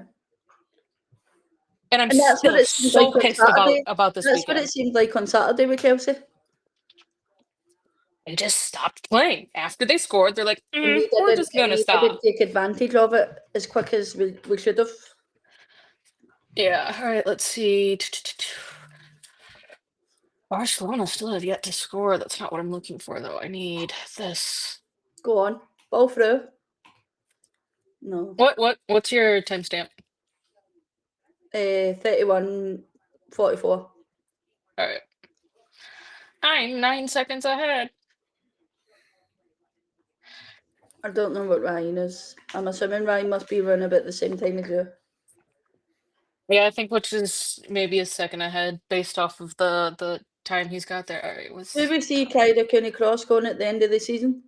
And I'm still so pissed about this weekend. That's what it seemed like on Saturday with Chelsea. They just stopped playing. After they scored, they're like, we're just going to stop. We didn't take advantage of it as quick as we should have. Yeah. All right, let's see. Barcelona still have yet to score. That's not what I'm looking for, though. I need this. Go on. Ball through. No. What's your timestamp? 31:44. All right. I'm 9 seconds ahead. I don't know what Ryan is. I'm assuming Ryan must be running about the same time as you. Yeah, I think which is maybe a second ahead based off of the time he's got there. All right. Who we see Kyra County Cross going at the end of the season?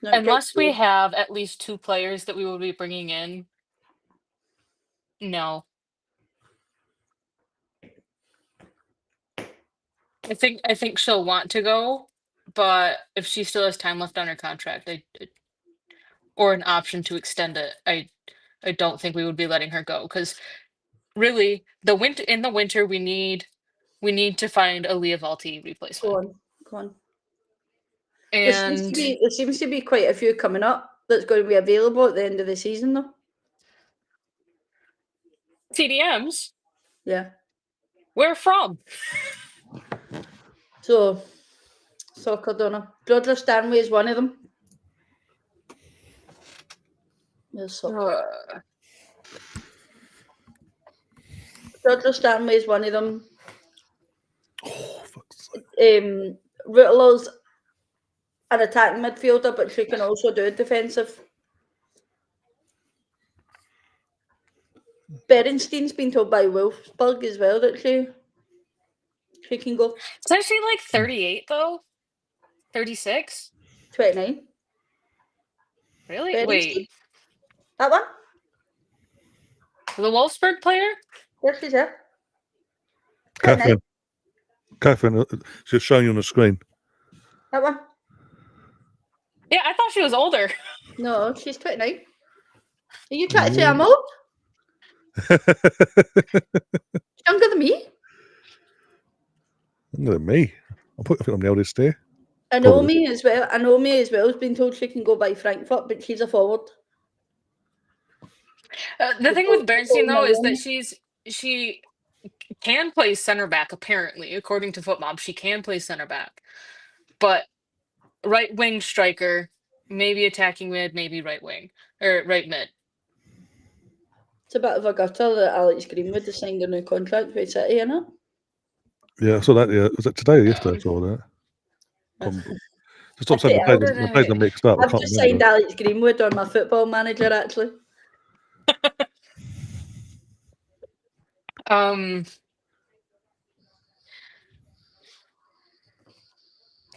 Unless we have at least 2 players that we will be bringing in. No. I think she'll want to go, but if she still has time left on her contract, or an option to extend it, I don't think we would be letting her go, because really in the winter we need to find a Leah Valti replacement. Go on. And there seems to be quite a few coming up that's going to be available at the end of the season, though. CDMs? Yeah. Where from? So, soccer, don't know. Georgia Stanley is one of them. There's soccer. Georgia Stanley is one of them. Oh, fuck's sake. Rittler's an attacking midfielder, but she can also do defensive. Berenstein's been told by Wolfsburg as well that she can go. Isn't she like 38 though? 36? 29. Really? Berenstein? Wait. That one? The Wolfsburg player? Yes, she's here. Catherine, she's showing you on the screen. That one? Yeah, I thought she was older. No, she's 29. Are you trying to say I'm old? Younger than me? Younger than me. I think I'm the oldest here. I know me as well has been told she can go by Frankfurt, but she's a forward. The thing with Bernstein though is that she can play center back, apparently, according to FootMob. She can play center back. But right wing striker, maybe attacking mid, maybe right wing. Or right mid. It's a bit of a gutter that Alex Greenwood has signed a new contract with City, innit? Yeah, I saw that. Yeah, was it today or yesterday? I saw that. Just stop saying the plays are mixed up. I've just signed Alex Greenwood on my football manager, actually.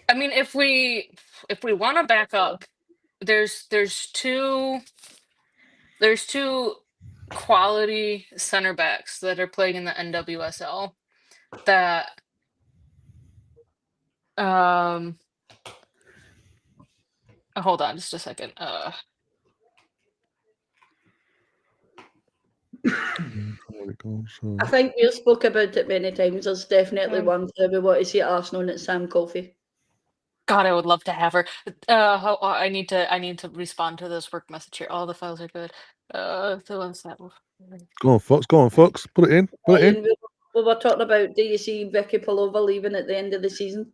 I mean, if we want to back up, there's two quality center backs that are playing in the NWSL that hold on just a second. I think we spoke about it many times. There's definitely one that we want to see at Arsenal, and it's Sam Coffey. God, I would love to have her. I need to respond to this work message here. All the files are good. The ones that Go on, Fox. Put it in. We were talking about, do you see Vicky Palova leaving at the end of the season?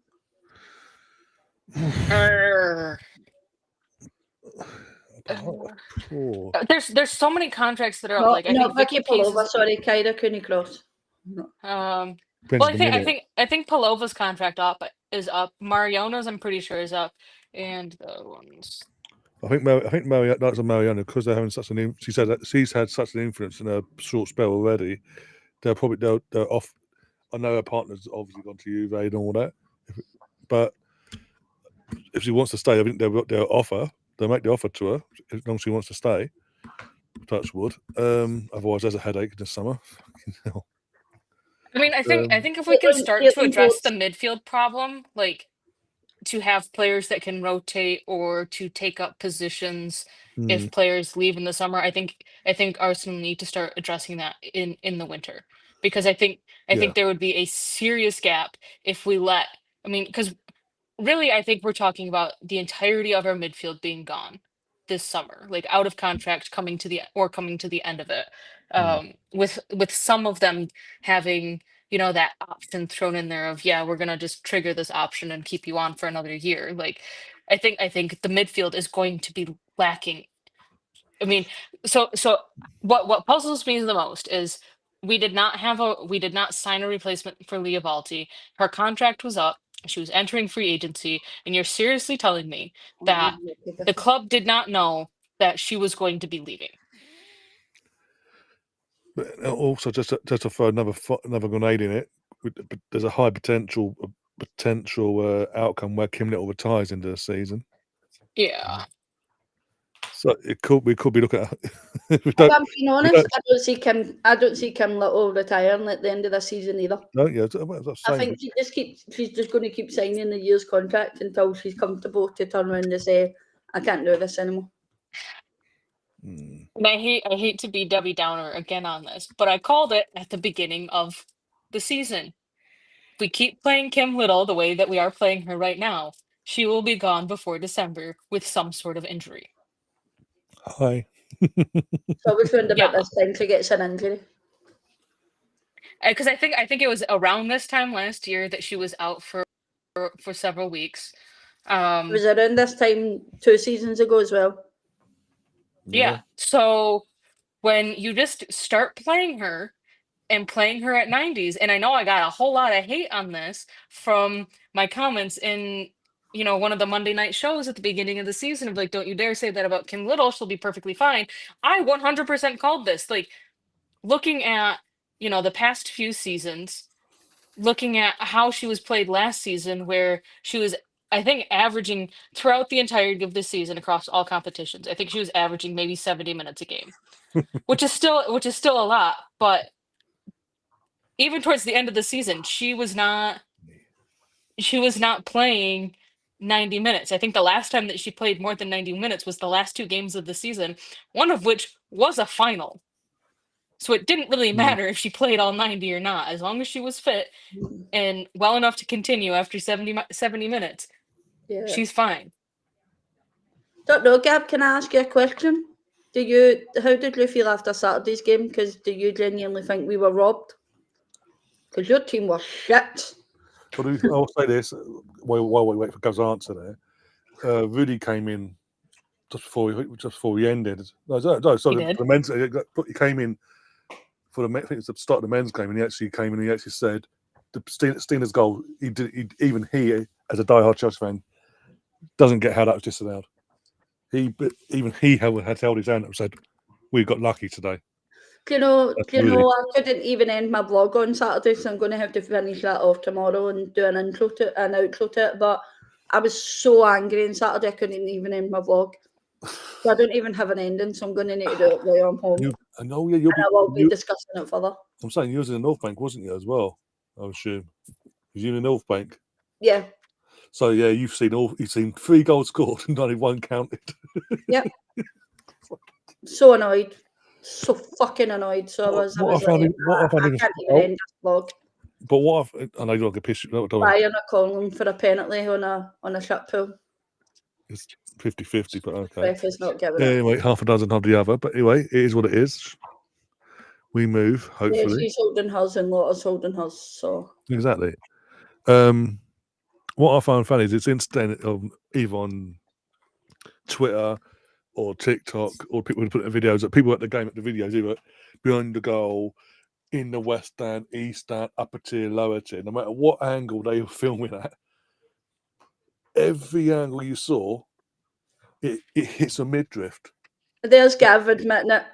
There's so many contracts that are up. I think Vicky Palova. Sorry, Kyra Cooney-Cross. Well, I think Palova's contract is up. Mariona's, I'm pretty sure, is up, and the ones. I think that's a Mariana, because they're having such an. She said that she's had such an influence in a short spell already. They're off. I know her partner's obviously gone to Juve and all that, but if she wants to stay, I think they'll make the offer to her as long as she wants to stay. Touch wood. Otherwise, there's a headache this summer. I mean, I think if we can start to address the midfield problem, like to have players that can rotate or to take up positions if players leave in the summer, I think Arsenal need to start addressing that in the winter, because I think there would be a serious gap if we because really I think we're talking about the entirety of our midfield being gone this summer, like out of contract, coming to the end of it, with some of them having that option thrown in there of, we're gonna just trigger this option and keep you on for another year. Like I think the midfield is going to be lacking. I mean, so what puzzles me the most is we did not sign a replacement for Leah Valti. Her contract was up. She was entering free agency, and you're seriously telling me that the club did not know that she was going to be leaving? But also, just to throw another grenade in it, there's a high potential outcome where Kim Little retires into the season. Yeah. So we could be looking at. If I'm being honest, I don't see Kim Little retiring at the end of the season either. No, yeah, I think she's just going to keep signing the year's contract until she's comfortable to turn around and say, I can't do this anymore. And I hate to be Debbie Downer again on this, but I called it at the beginning of the season. If we keep playing Kim Little the way that we are playing her right now, she will be gone before December with some sort of injury. Hi. So which one about this time she gets an injury? Because I think it was around this time last year that she was out for several weeks. It was around this time 2 seasons ago as well. Yeah. So when you just start playing her and playing her at 90s, and I know I got a whole lot of hate on this from my comments in one of the Monday night shows at the beginning of the season of like, don't you dare say that about Kim Little, she'll be perfectly fine. I 100% called this. Like, looking at the past few seasons, looking at how she was played last season, where she was, I think, averaging throughout the entirety of this season across all competitions, I think she was averaging maybe 70 minutes a game, which is still a lot. But even towards the end of the season, she was not playing 90 minutes. I think the last time that she played more than 90 minutes was the last 2 games of the season, one of which was a final. So it didn't really matter if she played all 90 or not, as long as she was fit and well enough to continue after 70 minutes. Yeah. She's fine. Don't know, Gab, can I ask you a question? How did you feel after Saturday's game? Because do you genuinely think we were robbed? Because your team was shit. I'll say this while we wait for Gav's answer there. Rudy came in just before we ended. No, sorry, the men's. He came in for I think it's the start of the men's game, and he actually came in and he actually said the Steener's goal. Even he, as a diehard Chelsea fan, doesn't get how that was disallowed. Even he had held his hand up and said, "We got lucky today." Do you know, I couldn't even end my vlog on Saturday, so I'm going to have to finish that off tomorrow and do an outro to it. But I was so angry on Saturday, I couldn't even end my vlog. So I don't even have an ending, so I'm going to need to do it while I'm home. I know, yeah, I will be discussing it further. I'm saying you was in the North Bank, wasn't you, as well? I assume. Was you in the North Bank? Yeah. So yeah, you've seen 3 goals scored and only 1 counted. Yep. So annoyed. So fucking annoyed. So I can't even end this vlog. But I know you're not gonna piss you. Bayern are calling for a penalty on a shot pool. It's 50-50, but okay. Ref is not giving it. Anyway, half a dozen of the other. But anyway, it is what it is. We move, hopefully. Yeah, she's holding hers and Lotta's holding hers. So exactly. What I found funny is it's instant either on Twitter or TikTok, or people would put videos of people at the game at the videos, either behind the goal, in the west stand, east stand, upper tier, lower tier. No matter what angle they were filming at, every angle you saw, it hits a midriff. There's Gav admitting it.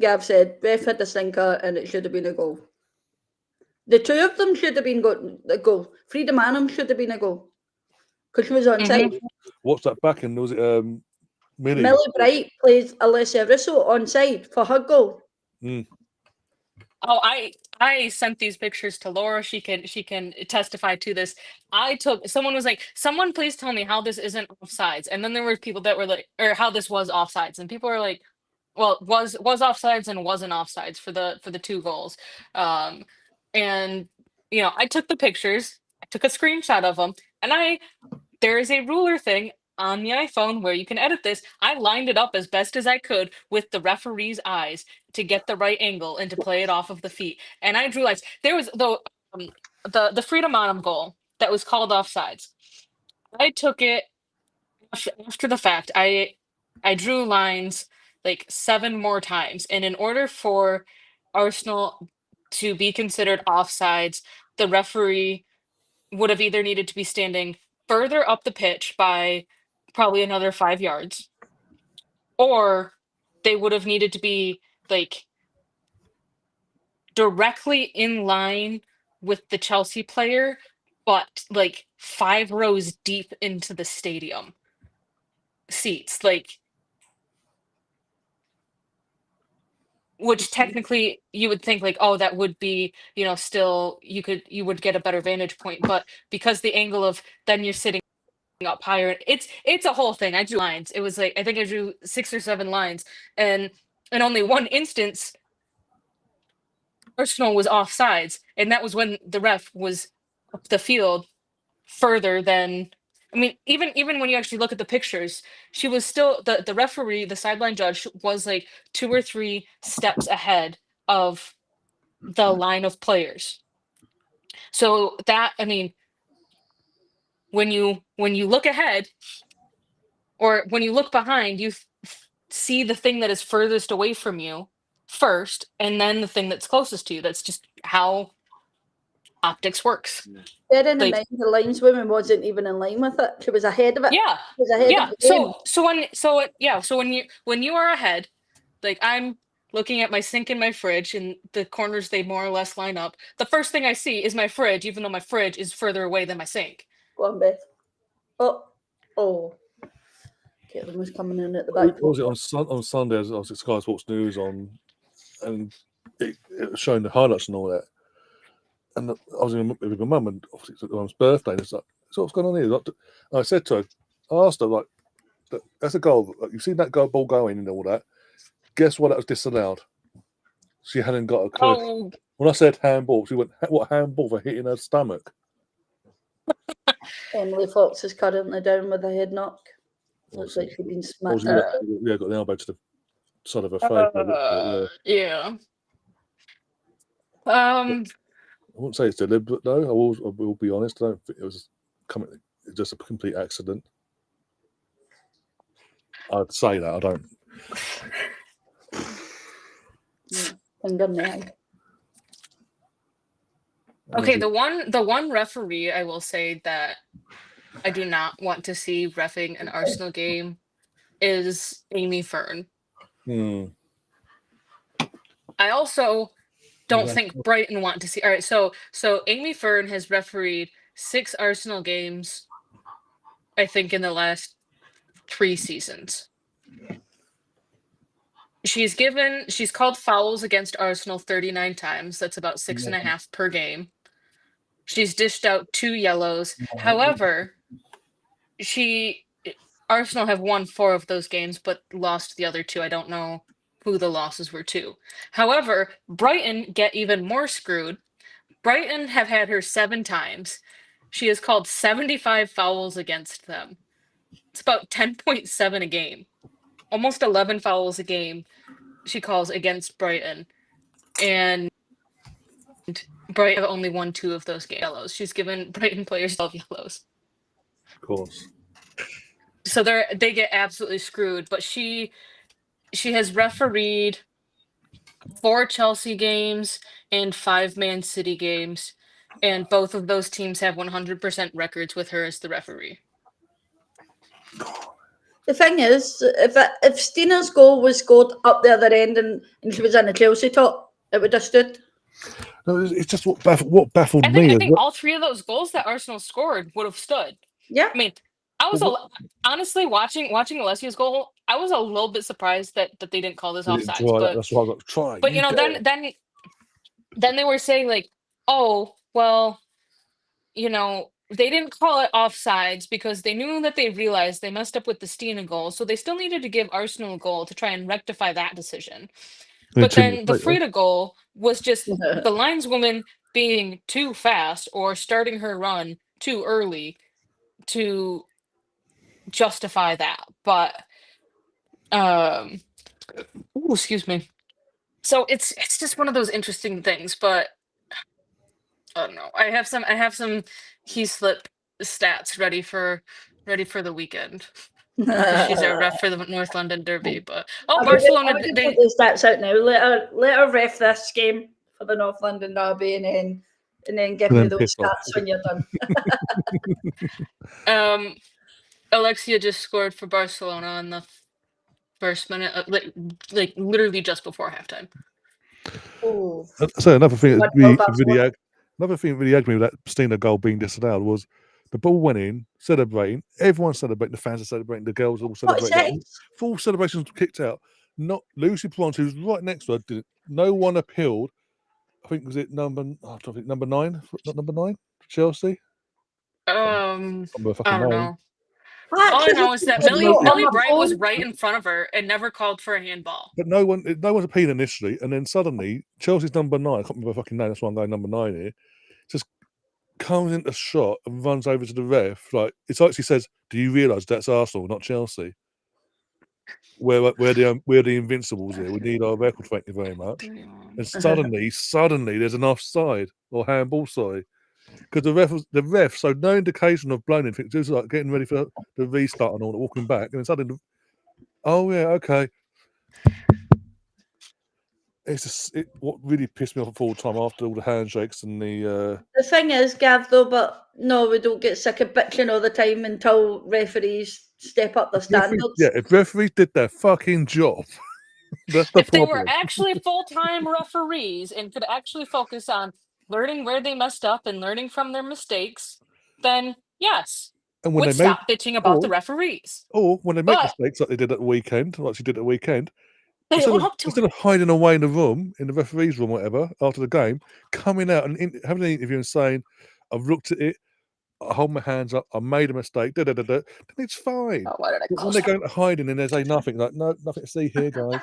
Gav said, ref had the stinker and it should have been a goal. The 2 of them should have been a goal. Frida Manham should have been a goal. Because she was onside. What's that back in? Was it Millie Bright plays Alessia Russo onside for her goal. Oh, I sent these pictures to Laura. She can testify to this. Someone was like, someone please tell me how this isn't offsides. And then there were people that were like, or how this was offsides. And people were like, well, was offsides and wasn't offsides for the 2 goals. And I took the pictures, I took a screenshot of them, and there is a ruler thing on the iPhone where you can edit this. I lined it up as best as I could with the referee's eyes to get the right angle and to play it off of the feet. And I drew lines. There was the Freedom Autumn goal that was called offsides. I took it after the fact. I drew lines like 7 more times. And in order for Arsenal to be considered offsides, the referee would have either needed to be standing further up the pitch by probably another 5 yards, or they would have needed to be like directly in line with the Chelsea player, but like 5 rows deep into the stadium seats. Like, which technically you would think like, oh, that would be, still you would get a better vantage point, but because the angle of then you're sitting up higher, it's a whole thing. I drew lines. It was like I think I drew 6 or 7 lines, and in only one instance, Arsenal was offsides, and that was when the ref was up the field further than. I mean, even when you actually look at the pictures, she was still the referee, the sideline judge was like 2 or 3 steps ahead of the line of players. So that, I mean, when you look ahead or when you look behind, you see the thing that is furthest away from you first, and then the thing that's closest to you. That's just how optics works. Bearing in mind the lineswoman wasn't even in line with it. She was ahead of it. Yeah. She was ahead of the game. When you are ahead, like I'm looking at my sink and my fridge and the corners, they more or less line up. The first thing I see is my fridge, even though my fridge is further away than my sink. Go on, Beth. Oh. Caitlin was coming in at the back. What was it on Sunday? I was at Sky Sports News and it was showing the highlights and all that. And I was with my mum, and obviously it's my mum's birthday. And it's like, so what's going on here? Like, I said to her, I asked her, like, that's a goal. Like, you've seen that ball going and all that. Guess what? That was disallowed. She hadn't got a clue. Oh. When I said handball, she went, "What handball for hitting her stomach?" Emily Fox is currently down with a head knock. Looks like she's been smacked. Got the elbow to the side of her face. Yeah. I wouldn't say it's deliberate though. I will be honest. I don't think it was just a complete accident. I'd say that. I don't. Okay, the one referee I will say that I do not want to see reffing an Arsenal game is Amy Fern. I also don't think Brighton want to see. All right, so Amy Fern has refereed 6 Arsenal games, I think, in the last 3 seasons. She's called fouls against Arsenal 39 times. That's about 6.5 per game. She's dished out 2 yellows. However, Arsenal have won 4 of those games, but lost the other 2. I don't know who the losses were to. However, Brighton get even more screwed. Brighton have had her 7 times. She has called 75 fouls against them. It's about 10.7 a game. Almost 11 fouls a game she calls against Brighton. And Brighton have only won 2 of those yellows. She's given Brighton players 12 yellows. Of course. So they get absolutely screwed. But she has refereed 4 Chelsea games and 5 Man City games. And both of those teams have 100% records with her as the referee. The thing is, if Stina's goal was scored up the other end and she was in a Chelsea top, it would have stood. No, it's just what baffled me. I think all 3 of those goals that Arsenal scored would have stood. Yeah. I mean, I was honestly watching Alessia's goal. I was a little bit surprised that they didn't call this offside. That's why I got to try. But then they were saying like, oh well, they didn't call it offsides because they knew that they realized they messed up with the Stina goal, so they still needed to give Arsenal a goal to try and rectify that decision. But then the Frida goal was just the lineswoman being too fast or starting her run too early to justify that. But excuse me. So it's just one of those interesting things, but I don't know. I have some Heaslip stats ready for the weekend. She's our ref for the North London Derby, but Barcelona. Put the stats out now. Let her ref this game for the North London Derby, and then give me those stats when you're done. Alexia just scored for Barcelona in the first minute, like literally just before halftime. Oh. So another thing that really aggravated me with that Stina goal being disallowed was the ball went in, celebrating. Everyone celebrating. The fans are celebrating. The girls all celebrating. Full celebrations kicked out. Not Lucy Pons, who's right next to her, did it. No one appealed. I think was it number 9, not number 9, Chelsea. I don't know. What? All I know is that Because Millie on my Bright was phone- right in front of her and never called for a handball. But no one's appealing initially, and then suddenly Chelsea's number 9, I can't remember her fucking name, that's why I'm going number 9 here, just comes into shot and runs over to the ref. Like, it's like she says, "Do you realise that's Arsenal, not Chelsea? We're the invincibles here. We need our record, thank you very much." And suddenly there's an offside or handball, sorry. Because the ref, so no indication of blown anything, just like getting ready for the restart and all that, walking back, and then suddenly, oh yeah, okay. It's just what really pissed me off at full time after all the handshakes and the. The thing is, Gav, though, but no, we don't get sick of bitching all the time until referees step up their standards. Yeah, if referees did their fucking job, that's the If they problem. were actually full-time referees and could actually focus on learning where they messed up and learning from their mistakes, then yes, And when would they stop bitching about the referees. or when they make But- mistakes like they did at the weekend, like she did at the weekend, They instead own up to of it. hiding away in the room, in the referee's room, whatever, after the game, coming out and having an interview and saying, "I've looked at it, I hold my hands up, I made a mistake," then it's fine. Oh, why did I But when they go into hiding and they say nothing, like, no, nothing to see here, guys.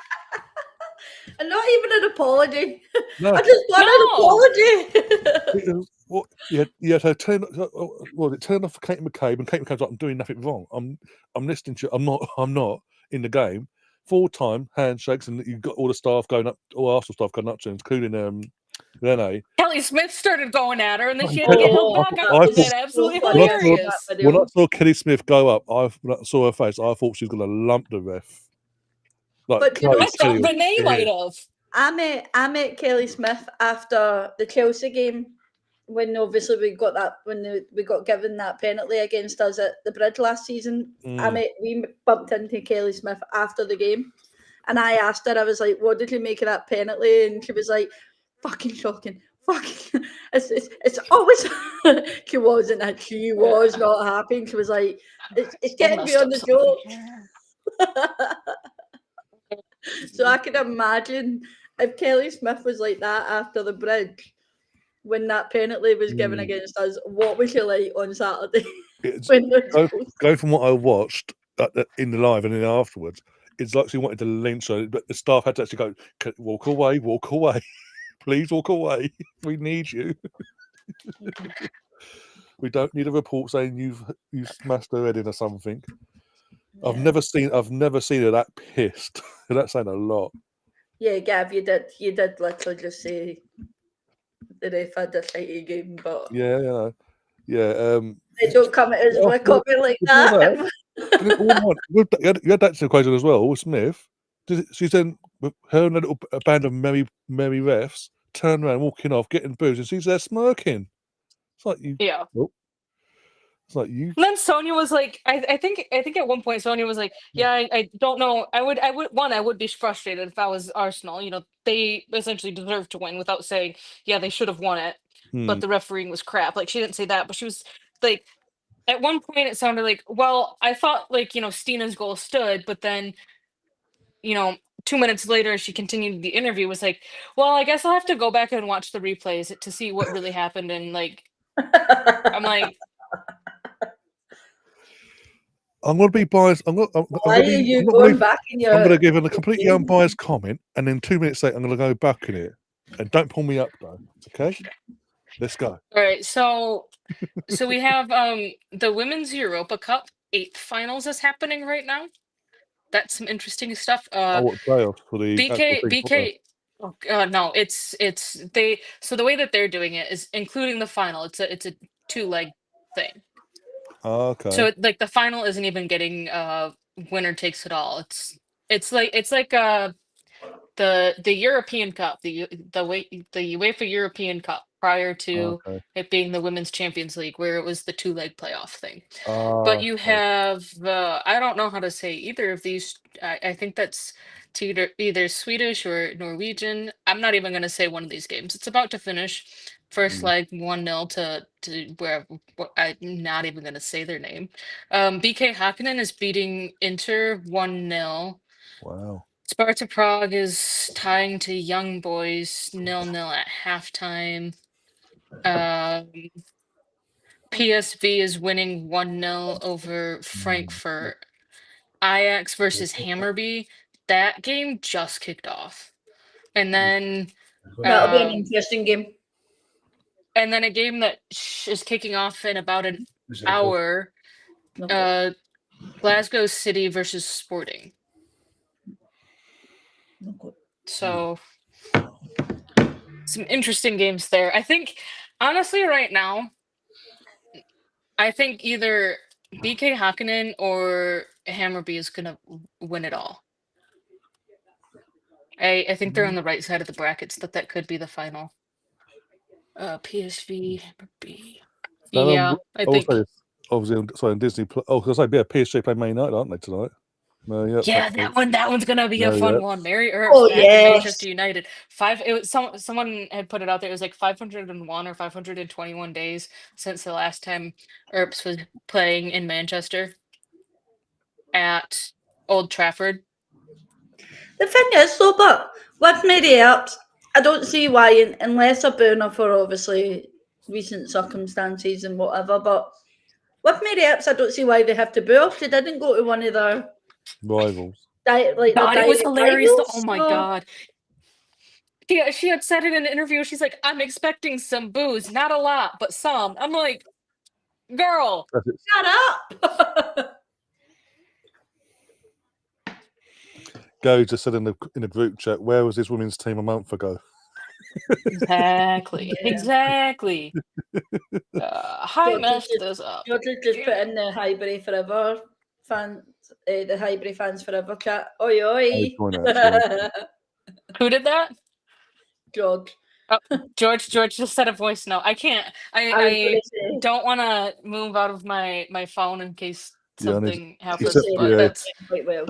And not even an apology. No. I just want an apology. What? Yeah. So turn off for Kate McCabe, and Kate McCabe's like, "I'm doing nothing wrong. I'm listening to you. I'm not in the game." Full-time handshakes, and you've got all the staff going up, all Arsenal staff going up to him, including Rene. Kelly Smith started going at her, and then she had to get held back I up. thought- That's absolutely When I saw- hilarious. When I saw Kelly Smith go up, when I saw her face, I thought she was going to lump the ref. Like, But you know, I thought Kelly was- Renee might have. I met Kelly Smith after the Chelsea game, when obviously we got given that penalty against us at the Bridge last season. We bumped into Kelly Smith after the game, and I asked her, I was like, "What did you make of that penalty?" And she was like, "Fucking shocking. Fucking, it's always." She wasn't. She was not happy. And she was like, "It's getting me on the joke." So I can imagine if Kelly Smith was like that after the Bridge, when that penalty was given against us, what was she like on Saturday? Go from what I watched in the live and then afterwards, it's like she wanted to lynch her, but the staff had to actually go, walk away, please walk away. We need you. We don't need a report saying you've smashed her head in or something. Yeah. I've never seen her that pissed. That's saying a lot. Yeah, Gav, you did literally just say the ref had a shitty game, but yeah. They don't come at us with a comment like that. You had that equation as well with Smith. She's then with her and a band of merry refs turn around, walking off, getting booze, and she's there smirking. It's like you. Yeah. Oh. It's like you. And then Sonia was like, I think at one point Sonia was like, "Yeah, I don't know. I would be frustrated if I was Arsenal. You know, they essentially deserved to win without saying, yeah, they should have won it, but the refereeing was crap." Like, she didn't say that, but she was like, at one point it sounded like, well, I thought, like, you know, Stina's goal stood, but then, you know, 2 minutes later she continued the interview, was like, well, I guess I'll have to go back and watch the replays to see what really happened. And like, I'm like, I'm going to be biased. I'm going to give a completely unbiased comment, and then 2 minutes later, I'm going to go back in it. And don't pull me up, though. Okay, let's go. All right, so we have the Women's Europa Cup 8th finals is happening right now. That's some interesting stuff. Playoffs for the BK. No, it's they. So the way that they're doing it is including the final. It's a 2-leg thing. Okay. So like the final isn't even getting winner takes it all. It's like the European Cup, the UEFA European Cup prior to it being the Women's Champions League, where it was the 2-leg playoff thing. But you have I don't know how to say either of these. I think that's to either Swedish or Norwegian. I'm not even going to say one of these games. It's about to finish. First leg 1-0 to where I'm not even going to say their name. BK Hakkinen is beating Inter 1-0. Wow. Sparta Prague is tying to Young Boys 0-0 at halftime. PSV is winning 1-0 over Frankfurt. Ajax versus Hammarby. That game just kicked off. And then That'll be an interesting game. And then a game that is kicking off in about an hour. Glasgow City versus Sporting. So some interesting games there. I think, honestly, right now, I think either BK Hakkinen or Hammarby is going to win it all. I think they're on the right side of the brackets, that could be the final. PSV, Hammarby. Yeah, I think. Obviously, sorry, on Disney. Because PSG play Man United, aren't they, tonight? Yeah, that one's gonna be a fun one. Mary Earps back in Manchester United. It was someone had put it out there. It was like 501 or 521 days since the last time Earps was playing in Manchester at Old Trafford. The thing is, though, but with Mary Earps, I don't see why, unless a booner for obviously recent circumstances and whatever. But with Mary Earps, I don't see why they have to boo her. She didn't go to one of their rivals. God, it was hilarious. Oh my God. Yeah, she had said in an interview, she's like, I'm expecting some boos, not a lot, but some. I'm like, girl, shut up. Gary just said in the group chat, where was this women's team a month ago? Exactly. Hi, messed this up. George just put in the Highbury Forever fans, the Highbury fans forever chat. Oi, oi. Who did that? George. Oh, George just said a voice note. I can't. I don't want to move out of my phone in case something happens. But that's quite well.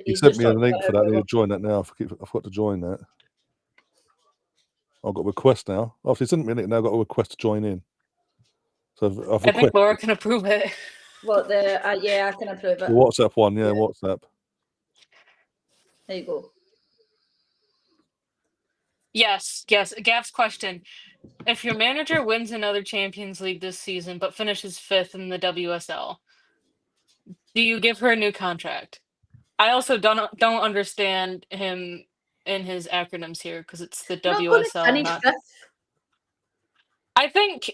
He sent me a link for that. I need to join that now. I forgot to join that. I've got a request now. After he sent me a link, now I've got a request to join in. So I think Laura can approve it. What yeah, I can approve it. The WhatsApp one, yeah, WhatsApp. There you go. Yes. Gav's question. If your manager wins another Champions League this season but finishes 5th in the WSL, do you give her a new contract? I also don't understand him and his acronyms here because it's the WSL. I think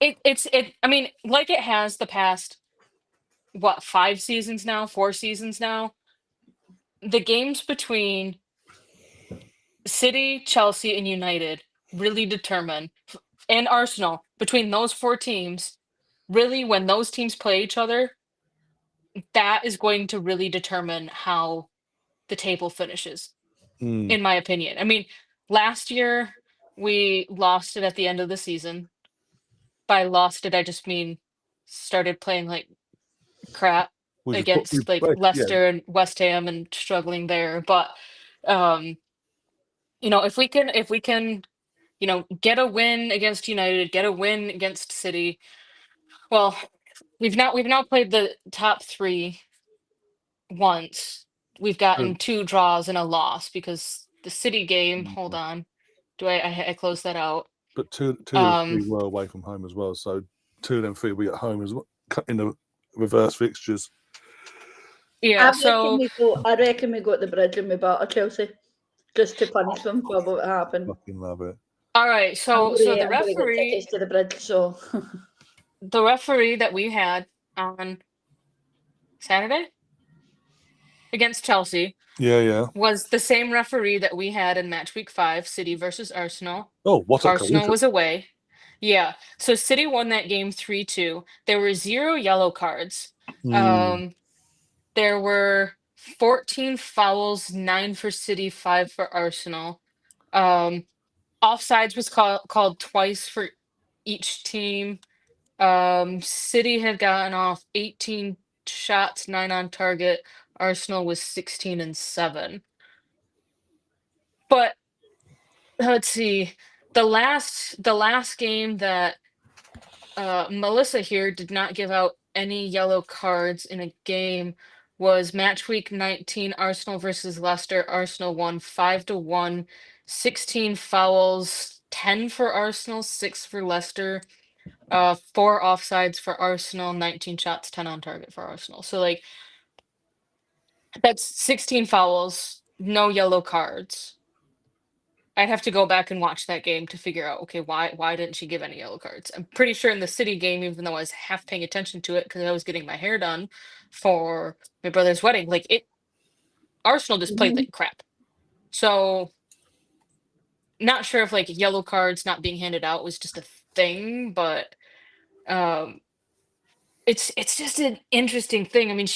it's I mean, like it has the past 4 seasons now. The games between City, Chelsea, and United really determine, and Arsenal, between those 4 teams, really when those teams play each other, that is going to really determine how the table finishes, in my opinion. I mean, last year we lost it at the end of the season. By lost it, I just mean started playing like crap against Leicester and West Ham and struggling there. But if we can, get a win against United, get a win against City. Well, we've now played the top 3 once. We've gotten 2 draws and a loss because the City game. Hold on, I closed that out? But two of the 3 were away from home as well. So 2 of them 3 we at home as well in the reverse fixtures. Yeah, I reckon we go to the bridge and we batter Chelsea just to punish them for what happened. Fucking love it. All right, so the referee to the bridge. So the referee that we had on Saturday against Chelsea, was the same referee that we had in match week 5, City versus Arsenal. Oh, what's Arsenal was away. Yeah, so City won that game 3-2. There were 0 yellow cards. There were 14 fouls, 9 for City, 5 for Arsenal. Offsides was called twice for each team. City had gotten off 18 shots, 9 on target. Arsenal was 16 and 7. But let's see. The last game that Melissa here did not give out any yellow cards in a game was match week 19, Arsenal versus Leicester. Arsenal won 5-1, 16 fouls, 10 for Arsenal, 6 for Leicester, 4 offsides for Arsenal, 19 shots, 10 on target for Arsenal. So like that's 16 fouls, no yellow cards. I'd have to go back and watch that game to figure out, okay, why didn't she give any yellow cards? I'm pretty sure in the City game, even though I was half paying attention to it because I was getting my hair done for my brother's wedding, like Arsenal just played like crap. So not sure if like yellow cards not being handed out was just a thing, but it's just an interesting thing. I mean,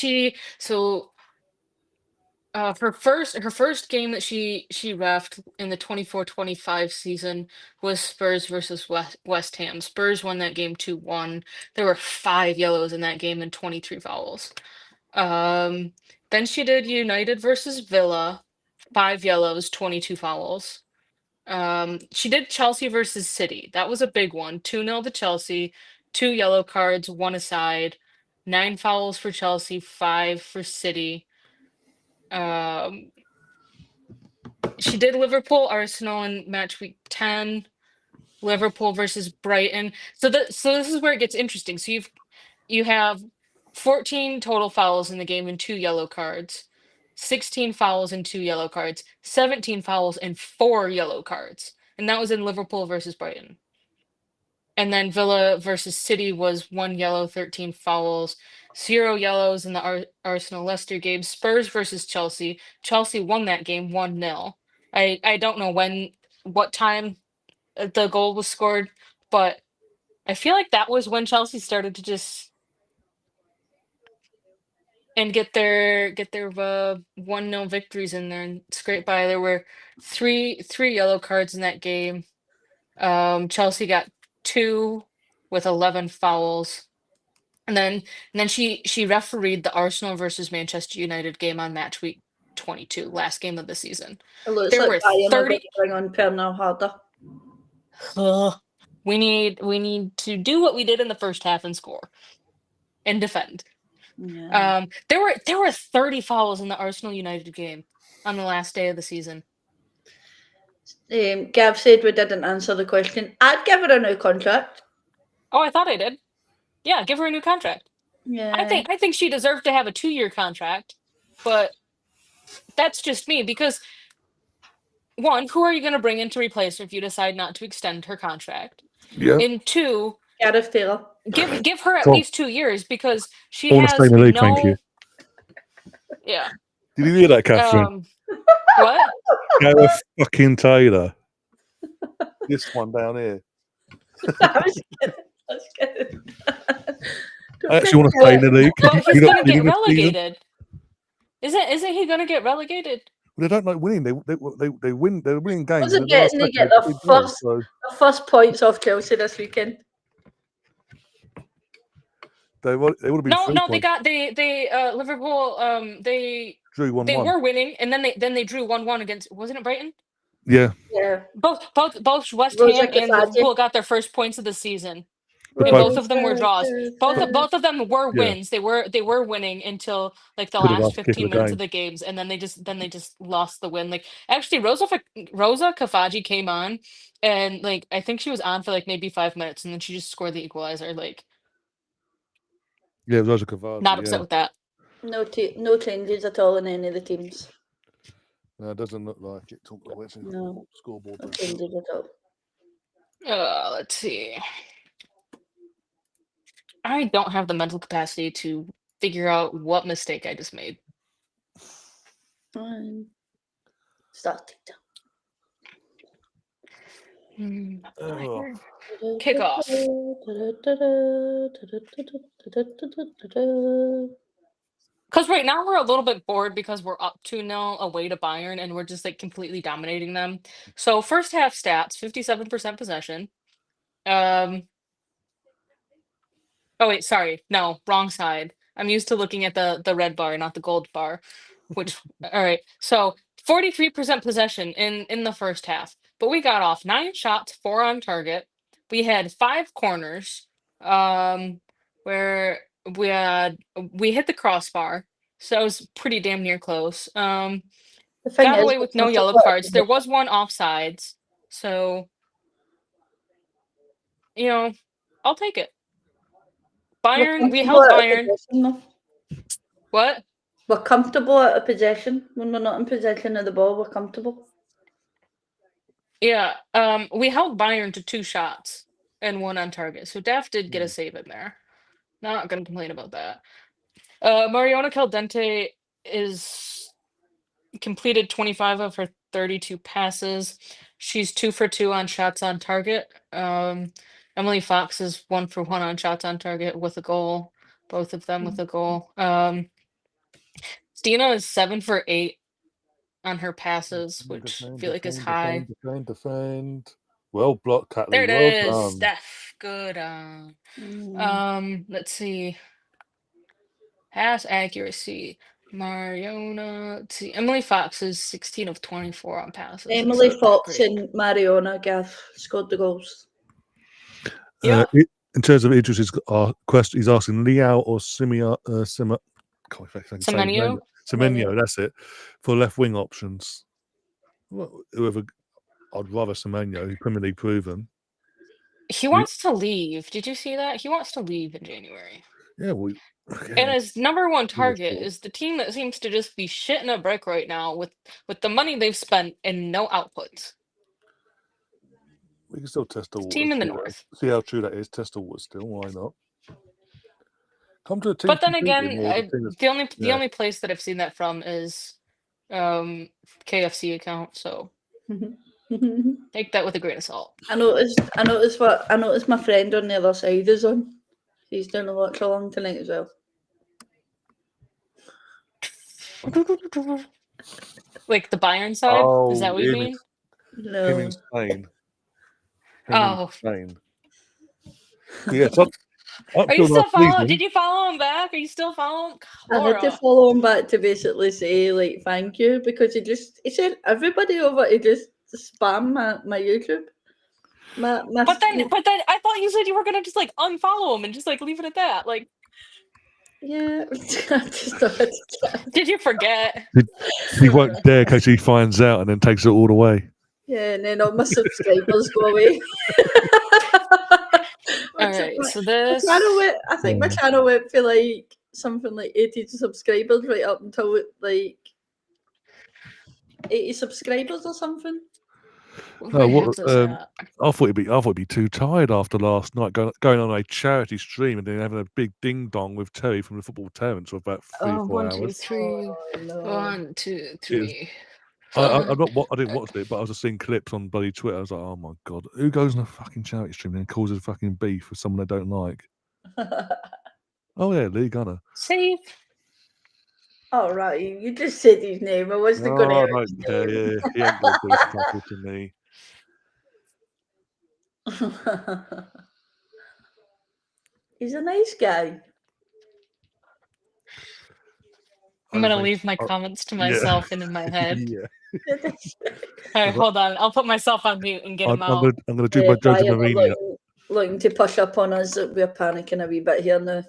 her first game that she reffed in the 24-25 season was Spurs versus West Ham. Spurs won that game 2-1. There were 5 yellows in that game and 23 fouls. Then she did United versus Villa, 5 yellows, 22 fouls. She did Chelsea versus City. That was a big one. 2-0 to Chelsea, 2 yellow cards, 1 aside, 9 fouls for Chelsea, 5 for City. She did Liverpool Arsenal in match week 10, Liverpool versus Brighton. So this is where it gets interesting. So you have 14 total fouls in the game and 2 yellow cards, 16 fouls and 2 yellow cards, 17 fouls and 4 yellow cards. And that was in Liverpool versus Brighton. And then Villa versus City was 1 yellow, 13 fouls, 0 yellows in the Arsenal Leicester game. Spurs versus Chelsea. Chelsea won that game 1-0. I don't know what time the goal was scored, but I feel like that was when Chelsea started to just and get their 1-0 victories in there and scrape by. There were three yellow cards in that game. Chelsea got 2 with 11 fouls. And then she refereed the Arsenal versus Manchester United game on match week 22, last game of the season. It looks There like were Bayern are 30 going to bring on Pernell Harder. we need to do what we did in the first half and score and defend. Yeah. There were 30 fouls in the Arsenal United game on the last day of the season. Gav said we didn't answer the question. I'd give her a new contract. Oh, I thought I did. Yeah, give her a new contract. Yeah. I think she deserved to have a 2-year contract, but that's just me because one, who are you going to bring in to replace her if you decide not to extend her contract? Yeah. And 2, Gareth Taylor. give her at Cool. least 2 years because she I wanna has stay in the league, thank you. Yeah. Did you hear that, Catherine? What? Gareth fucking Taylor. This one down here. I was kidding. I actually want to stay in the league. But he's You going not to get winning this season? relegated. Isn't he going to get relegated? Well, they don't like winning. They win. They're winning games. Wasn't getting to get the first points off Chelsea this weekend. They would have been. No. They Liverpool. They drew 1-1. They were winning, and then they drew 1-1 against. Wasn't it Brighton? Yeah. Yeah. Both West Ham and Liverpool got their first points of the season. And both of them were draws. Both of them were wins. They were winning until like the last 15 minutes of the games, and then they just lost the win. Like actually, Rosa Kafaji came on, and like I think she was on for like maybe 5 minutes, and then she just scored the equalizer. Like, yeah, Rosa Kafaji. Not upset with that. No changes at all in any of the teams. No, it doesn't look like it. No scoreboard. No changes at all. Let's see. I don't have the mental capacity to figure out what mistake I just made. Starting. Kickoff. Because right now we're a little bit bored because we're up 2-0 away to Bayern and we're just like completely dominating them. So first half stats, 57% possession. Oh wait, sorry. No, wrong side. I'm used to looking at the red bar, not the gold bar. Which all right. So 43% possession in the first half. But we got off 9 shots, 4 on target. We had 5 corners. Where we hit the crossbar. So I was pretty damn near close. The thing Got is, away with no yellow cards. There was one offsides. So, I'll take it. Bayern, we held Bayern. What? We're comfortable out of possession. When we're not in possession of the ball, we're comfortable. Yeah, we held Bayern to 2 shots and 1 on target. So Def did get a save in there. Not gonna complain about that. Mariona Caldente is completed 25 of her 32 passes. She's 2 for 2 on shots on target. Emily Fox is 1 for 1 on shots on target with a goal. Both of them with a goal. Stina is 7 for 8 on her passes, which I feel like is high. Defend. Well blocked, Catley. There it Well is, done. Steph. Good. Let's see. Pass accuracy. Mariona. Let's see. Emily Fox is 16 of 24 on passes. Emily Fox and Mariona Gaff scored the goals. Yeah. In terms of Idris's question, he's asking Liao or Semenyo, that's it, for left wing options. Well, whoever, I'd rather Semenyo, who's Premier League proven. He wants to leave. Did you see that? He wants to leave in January. Yeah, and his number one target is the team that seems to just be shitting a brick right now with the money they've spent and no outputs. We can still test the water. Team in the north. See how true that is. Test the water still. Why not? Come to a team. But then again, the only place that I've seen that from is KFC account. So take that with a grain of salt. I noticed my friend on the other side is on. He's doing a watch along tonight as well. Like the Bayern side? Is that what you mean? No. Him in Spain. Spain. Yeah, are you still following? Did you follow him back? Are you still following? I had to follow him back to basically say like thank you, because he said everybody over to just spam my YouTube. But then I thought you said you were gonna just like unfollow him and just like leave it at that. Like, yeah, I just thought did you forget? He won't dare in case he finds out and then takes it all away. Yeah, and then all my subscribers go away. All right, so this I think my channel went for like something like 80 subscribers right up until like 80 subscribers or something. I thought he'd be too tired after last night going on a charity stream and then having a big ding dong with Terry from the Football Terrence for about 4 hours. 1, 2, 3. 1, 2, 3. I didn't watch it, but I was just seeing clips on bloody Twitter. I was like, oh my god, who goes on a fucking charity stream and causes fucking beef with someone they don't like? Oh yeah, Lee Gunner. Save. Oh right, you just said his name. I wasn't going to. I don't care. Yeah, he ain't got to do stuff to me. He's a nice guy. I'm going to leave my comments to myself and in my head. Yeah. All right, hold on. I'll put myself on mute and get him out. I'm going to do my Jose Mourinho. Looking to push up on us. We're panicking a wee bit here now.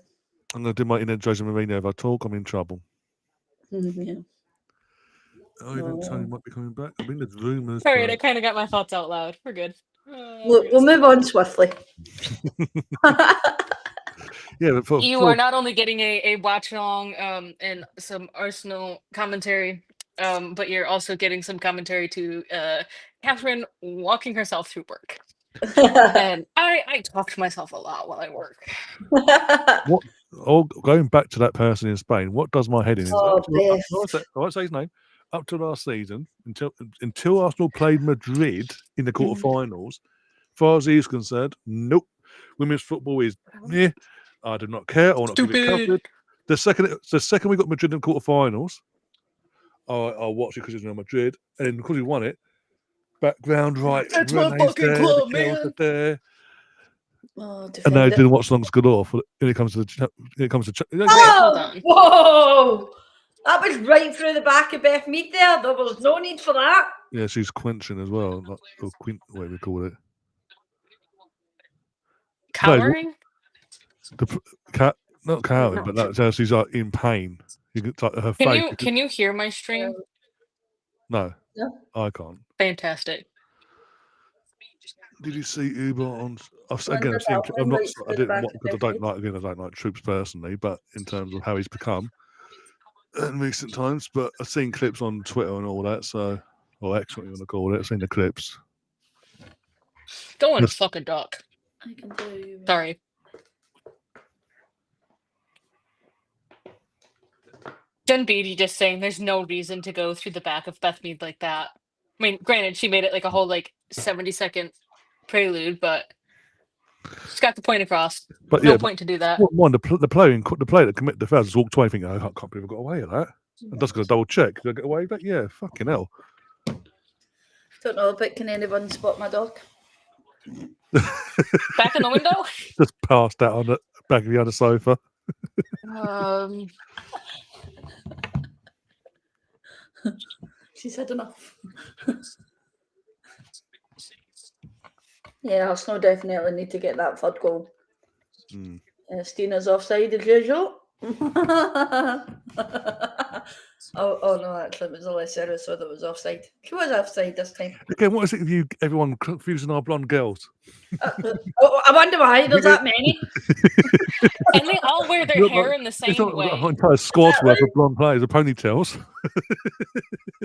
I'm going to do my inner Jose Mourinho. If I talk, I'm in trouble. Yeah. Even Tony might be coming back. I mean, there's rumours. All right, I kind of got my thoughts out loud. We're good. We'll move on swiftly. Yeah, but you are not only getting a watch along and some Arsenal commentary, but you're also getting some commentary to Catherine walking herself through work. And I talk to myself a lot while I work. Going back to that person in Spain, what does my head in? I won't say his name. Up to last season, until Arsenal played Madrid in the quarterfinals, as far as he is concerned, nope. Women's football is I do not care. I want to give it covered. The second we got Madrid in quarterfinals, I'll watch it because it's Real Madrid, and because we won it, background right. That's my fucking club, man. There. And now I didn't watch Long's Good Off when it comes to hold on. Whoa! That was right through the back of Beth Mead there. There was no need for that. Yeah, she's quenching as well. Or whatever we call it. Cowering? Not cowering, but that's how she's in pain. You could type her face. Can you hear my stream? No, No. I can't. Fantastic. Did you see Uber on? Wonder I've seen. about I'm not. invites I to didn't back want because I of don't like. Again, I don't like Troops personally, but in terms of how he's become in recent times. But I've seen clips on Twitter and all that. So, or X, what you want to call it. I've seen the clips. Go and Yes. fuck a duck. I can tell you. Sorry. Jen Beatty just saying there's no reason to go through the back of Beth Mead like that. I mean, granted, she made it like a whole like 70-second prelude, but she's got the point across. But No yeah, point to do that. one the player that committed the foul just walked away thinking, "Oh, I can't believe I got away with that." And just going to double check. Did I get away with that? Yeah, fucking hell. Don't know, but can anyone spot my dog? Back in the window? Just passed out on the back of the other sofa. She's had enough. Yeah, Arsenal definitely need to get that third goal. Stina's offside as usual. oh no, actually it was Alessandro so that was offside. She was offside this time. Again, what is it with you, everyone confusing our blonde girls? I wonder why there's that many. And they all wear their hair in the same way. Our entire squad's worth of blonde players with ponytails.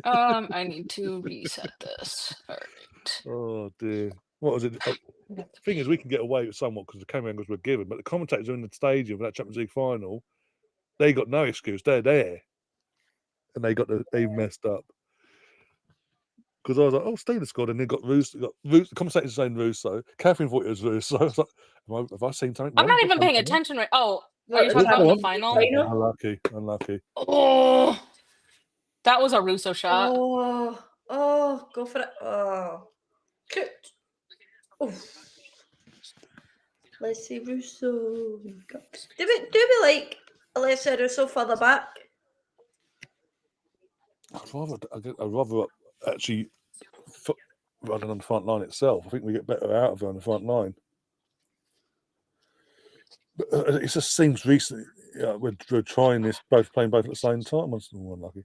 I need to reset this. All right. Oh dear. What was it? The thing is, we can get away with somewhat because the camera angles were given, but the commentators are in the stadium for that Champions League final. They got no excuse. They're there, and they messed up. Because I was like, "Oh, Steelers scored," and they got Russo. The commentators saying Russo. Catherine thought it was Russo. I was like, "Have I seen something?" I'm not even paying attention right. Oh, are you talking about the final? Unlucky. Oh, that was a Russo shot. Oh, go for it. Oh, good. Let's see, Russo. Do we like Alessia Russo further back? I'd rather actually rather than on the front line itself. I think we get better out of her on the front line. But it just seems recently we're trying this, playing both at the same time. I'm unlucky.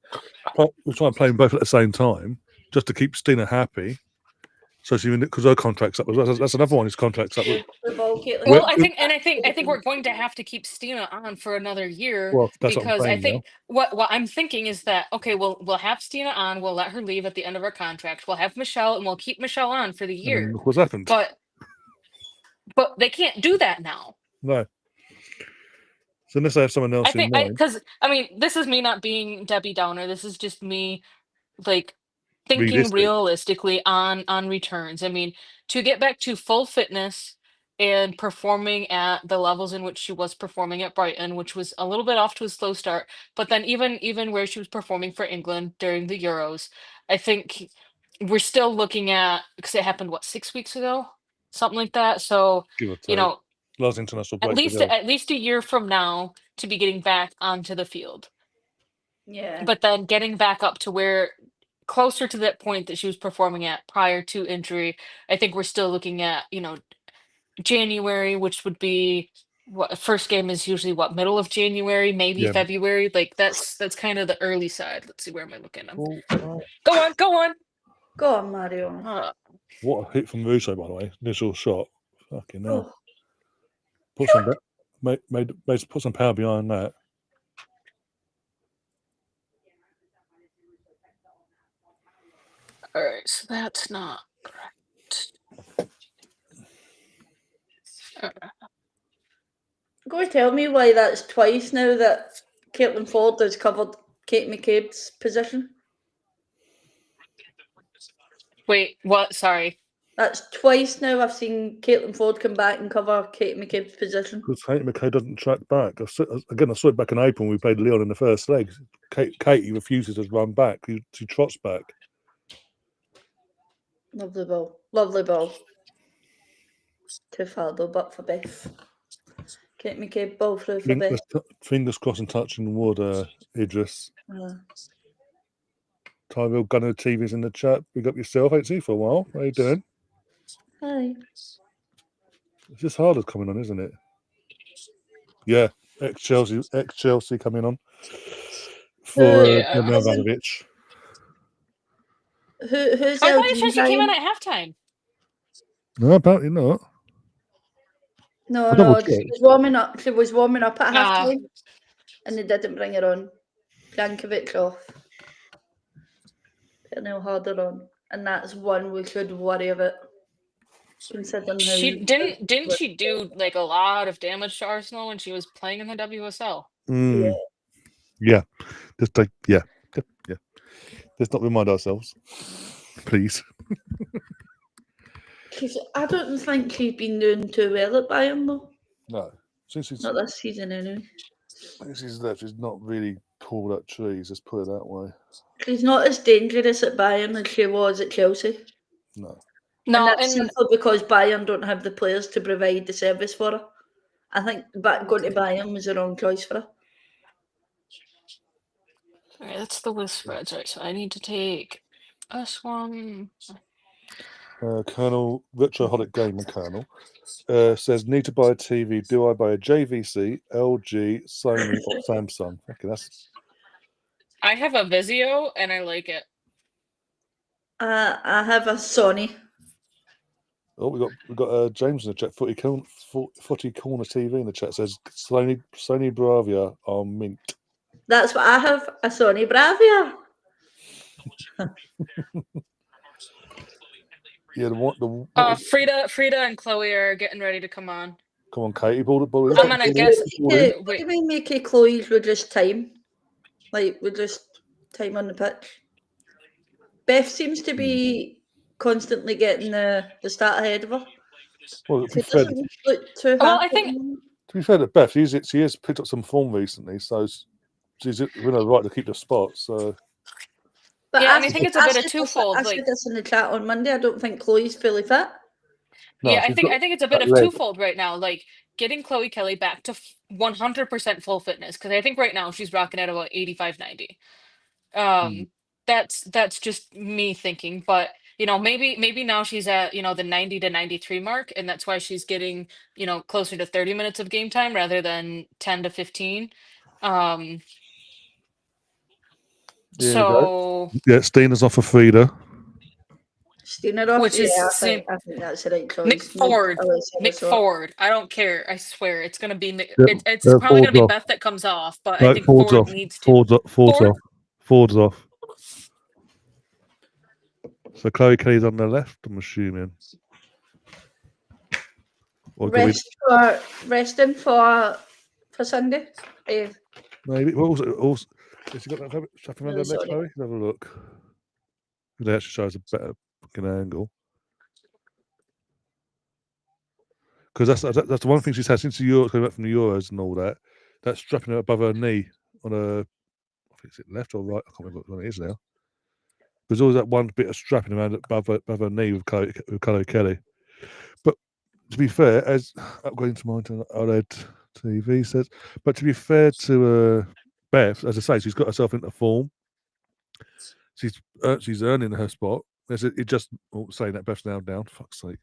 We're trying to play both at the same time just to keep Stina happy. So because her contract's up, that's another one. His contract's up. Well, I think we're going to have to keep Stina on for another year. Well, that's because what I'm saying, I think what I'm thinking is that okay, we'll have Stina on. We'll let her leave at the end of her contract. We'll have Michelle, and we'll keep Michelle on for the year. Look what's happened. But they can't do that now. No. So unless I have someone else in mind. Because I mean, this is me not being Debbie Downer. This is just me, like, thinking realistically on returns. I mean, to get back to full fitness and performing at the levels in which she was performing at Brighton, which was a little bit off to a slow start, but then even where she was performing for England during the Euros, I think we're still looking at, because it happened 6 weeks ago, something like that. So last international break, at least a year from now to be getting back onto the field. Yeah. But then getting back up to where closer to that point that she was performing at prior to injury, I think we're still looking at, January, which would be first game is usually middle of January, maybe February. Like that's kind of the early side. Let's see, where am I looking? Go on, Mario. What a hit from Russo, by the way. Initial shot. Fucking hell. Put some power behind that. All right, so that's not correct. Go and tell me why that's twice now that Caitlin Ford has covered Kate McCabe's position. Wait, what? Sorry. That's twice now I've seen Caitlin Ford come back and cover Kate McCabe's position. Because Kate McCabe doesn't track back. I saw it back in April when we played Leon in the first leg. Katie refuses to run back. She trots back. Lovely ball. Lovely ball. Too far though, but for Beth. Kate McCabe ball through for Beth. Fingers crossed and touching wood, Idris. Tyrell Gunner TV's in the chat. Big up yourself. Ain't seen you for a while. How you doing? Hi. It's just harder coming on, isn't it? Yeah. Ex-Chelsea coming on. for Yeah. Milanovic. Who's I thought you LG said she came in Ryan? at halftime. No, apparently not. No, I'll double no, check. she was warming up. She was warming up at Ah. halftime, and they didn't bring her on. Jankovic off. Pernil Harder on, and that's one we should worry about. Considering She didn't she do like a lot of damage to Arsenal when she was playing in the WSL? Yeah. Just like yeah. Let's not remind ourselves, please. I don't think she's been doing too well at Bayern though. No, since she's Not this season anyway. left, she's not really pulled up trees. Let's put it that way. She's not as dangerous at Bayern as she was at Chelsea. No. And that's simply because Bayern don't have the players to provide the service for her. I think going to Bayern was the wrong choice for her. Okay, that's the list spreads, right? So I need to take this one. Colonel Retroholic Gamer Colonel says, need to buy a TV. Do I buy a JVC, LG, Sony, or Samsung? Okay, that's. I have a Vizio and I like it. I have a Sony. Oh, we got James in the chat. Footy Corner TV in the chat says Sony Bravia are mint. That's what I have, a Sony Bravia. Yeah, Frida and Chloe are getting ready to come on. Come on, Katie, ball I'm gonna guess. What do you mean make Chloe's with just time? Like with just time on the pitch? Beth seems to be constantly getting the start ahead of her. Well, It doesn't look too Well, I happy. think to be fair to Beth, she has picked up some form recently, so she's within her right to keep the spot. So, but yeah, and I think it's a bit of twofold. I said this in the chat on Monday. I don't think Chloe's fully fit. no, yeah, I think it's a bit of twofold right now. Like getting Chloe Kelly back to 100% full fitness, because I think right now she's rocking at about 85, 90. That's just me thinking, but maybe now she's at the 90 to 93 mark, and that's why she's getting closer to 30 minutes of game time rather than 10 to 15. So yeah, Stina's off for Frida. Stina off, which is I think that's the right choice. Nick Ford. I don't care. I swear it's gonna be. It's Yeah, probably gonna be off. Beth that comes off, but No, I think Ford's Ford off. needs to. Ford's off. So Chloe Kelly's on the left, I'm assuming. Resting for Sunday. Maybe. Also, has she got that stuff around Really there, Chloe? Let's have a look. It actually shows a better fucking angle. Because that's the one thing she's had since the Euros, coming back from the Euros and all that. That's strapping her above her knee on her. I think it's left or right. I can't remember what it is now. There's always that one bit of strapping around above her knee with Chloe Kelly. But to be fair, as upgrading to mine OLED TV says, but to be fair to Beth, as I say, she's got herself into form. She's earning her spot. It just saying that Beth's now down. Fuck's sake.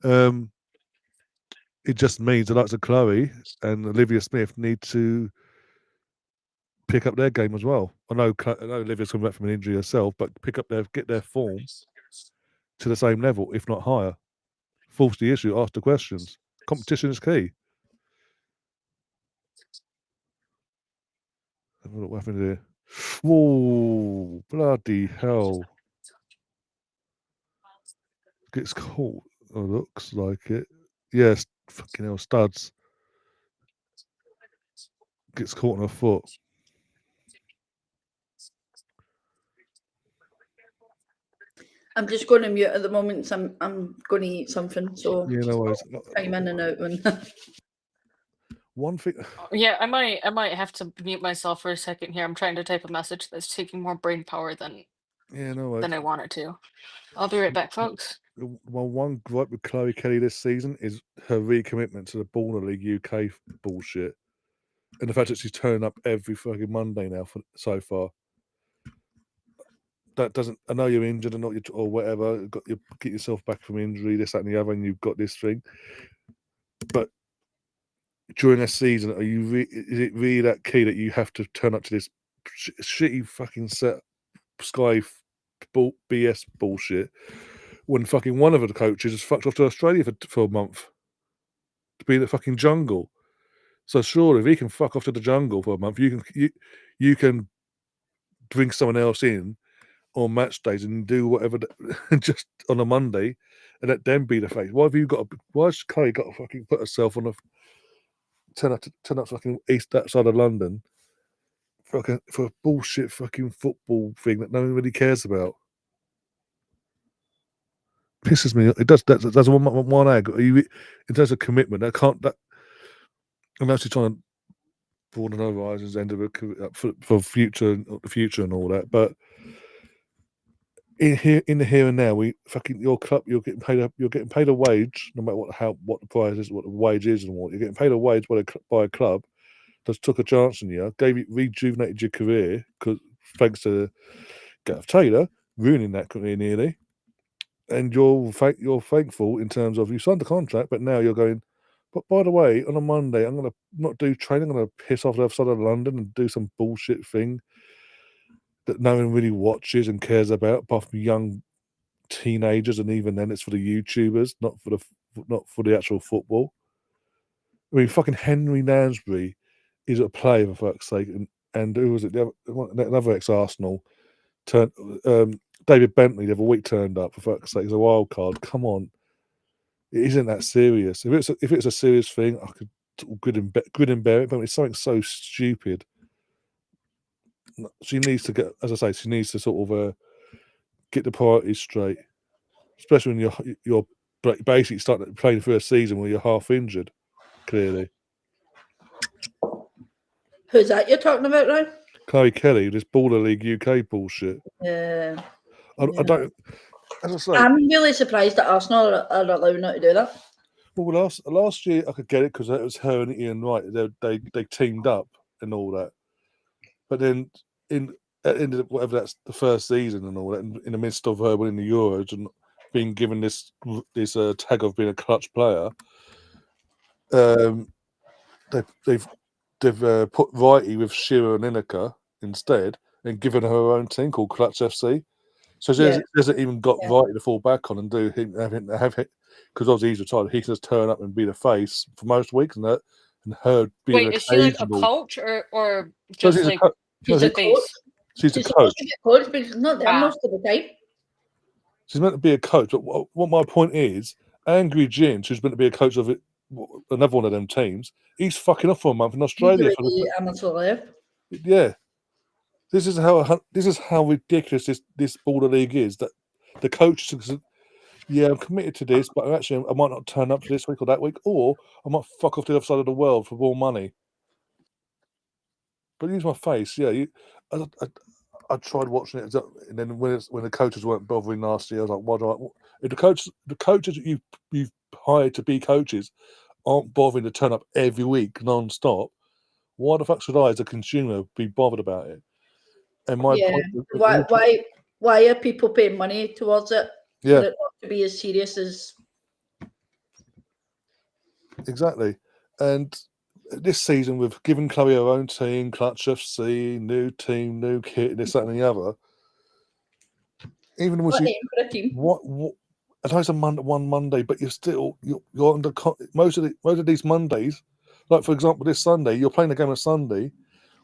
It just means the likes of Chloe and Olivia Smith need to pick up their game as well. I know Olivia's coming back from an injury herself, but get their form to the same level, if not higher. Force the issue, ask the questions. Competition is key. Have a look what happened here. Whoa, bloody hell. Gets caught. Oh, looks like it. Yes, fucking hell, studs. Gets caught on her foot. I'm just going to mute at the moment. So I'm going to eat something. So yeah, no worries. Time in and out when. One thing. Yeah, I might have to mute myself for a second here. I'm trying to type a message that's taking more brain power than I want it to. I'll be right back, folks. Well, one gripe with Chloe Kelly this season is her recommitment to the Baller League UK bullshit, and the fact that she's turning up every fucking Monday now so far. That doesn't. I know you're injured or whatever. You get yourself back from injury, this, that, and the other, and you've got this thing. But during a season, is it really that key that you have to turn up to this shitty fucking set Sky BS bullshit when fucking one of the coaches has fucked off to Australia for a month to be in the fucking jungle. So surely if he can fuck off to the jungle for a month, you can bring someone else in on match days and do whatever just on a Monday and let them be the face. Why has Chloe got to fucking put herself on a turn up fucking that side of London for a bullshit fucking football thing that no one really cares about? Pisses me. It does. That's one egg. In terms of commitment, I'm actually trying to broaden horizons, end of for future and all that. But in the here and now, your club, you're getting paid a wage, no matter what the price is, what the wage is, and what you're getting paid a wage by a club that's took a chance on you, rejuvenated your career thanks to Gareth Taylor ruining that career nearly. And you're thankful in terms of you signed the contract, but now you're going. But by the way, on a Monday, I'm going to not do training. I'm going to piss off the other side of London and do some bullshit thing that no one really watches and cares about, apart from young teenagers, and even then, it's for the YouTubers, not for the actual football. I mean, fucking Henry Lansbury is a player for fuck's sake, and who was it? Another ex-Arsenal David Bentley the other week turned up for fuck's sake as a wild card. Come on, it isn't that serious. If it's a serious thing, I could good and bear it. But it's something so stupid. She needs to get, as I say, she needs to sort of get the priorities straight, especially when you're basically starting playing for a season where you're half injured. Clearly, Who's that you're talking about, Ryan? Chloe Kelly, this Baller League UK bullshit. Yeah. I don't. As I say, I'm really surprised that Arsenal are allowing her to do that. Well, last year I could get it because it was her and Ian Wright. They teamed up and all that. But then at the end of whatever that's the first season and all that, in the midst of her winning the Euros and being given this tag of being a clutch player, they've put Wrighty with Shearer and Lineker instead and given her own team called Clutch FC. So she hasn't even got Wrighty to fall back on and do him have it because obviously he's retired. He can just turn up and be the face for most weeks and her being. Wait, is she like a coach or just she's like she's a coach? She's a coach because she's not there most of the time. She's meant to be a coach, but what my point is, Angry Jim, who's meant to be a coach of another one of them teams, he's fucking off for a month in Australia. Yeah. This is how ridiculous this Baller League is. That the coach says, "Yeah, I'm committed to this, but actually I might not turn up for this week or that week, or I might fuck off to the other side of the world for more money." But use my face, yeah. I tried watching it, and then when the coaches weren't bothering last year, I was like, "Why do I?" If the coaches that you've hired to be coaches aren't bothering to turn up every week non-stop, why the fuck should I, as a consumer, be bothered about it? And my point, why are people paying money towards it? Yeah, for it not to be as serious as exactly. And this season, we've given Chloe her own team, Clutch FC, new team, new kit, this, that, and the other. Even when what? I know it's one Monday, but you're under most of these Mondays. Like for example, this Sunday, you're playing a game on Sunday.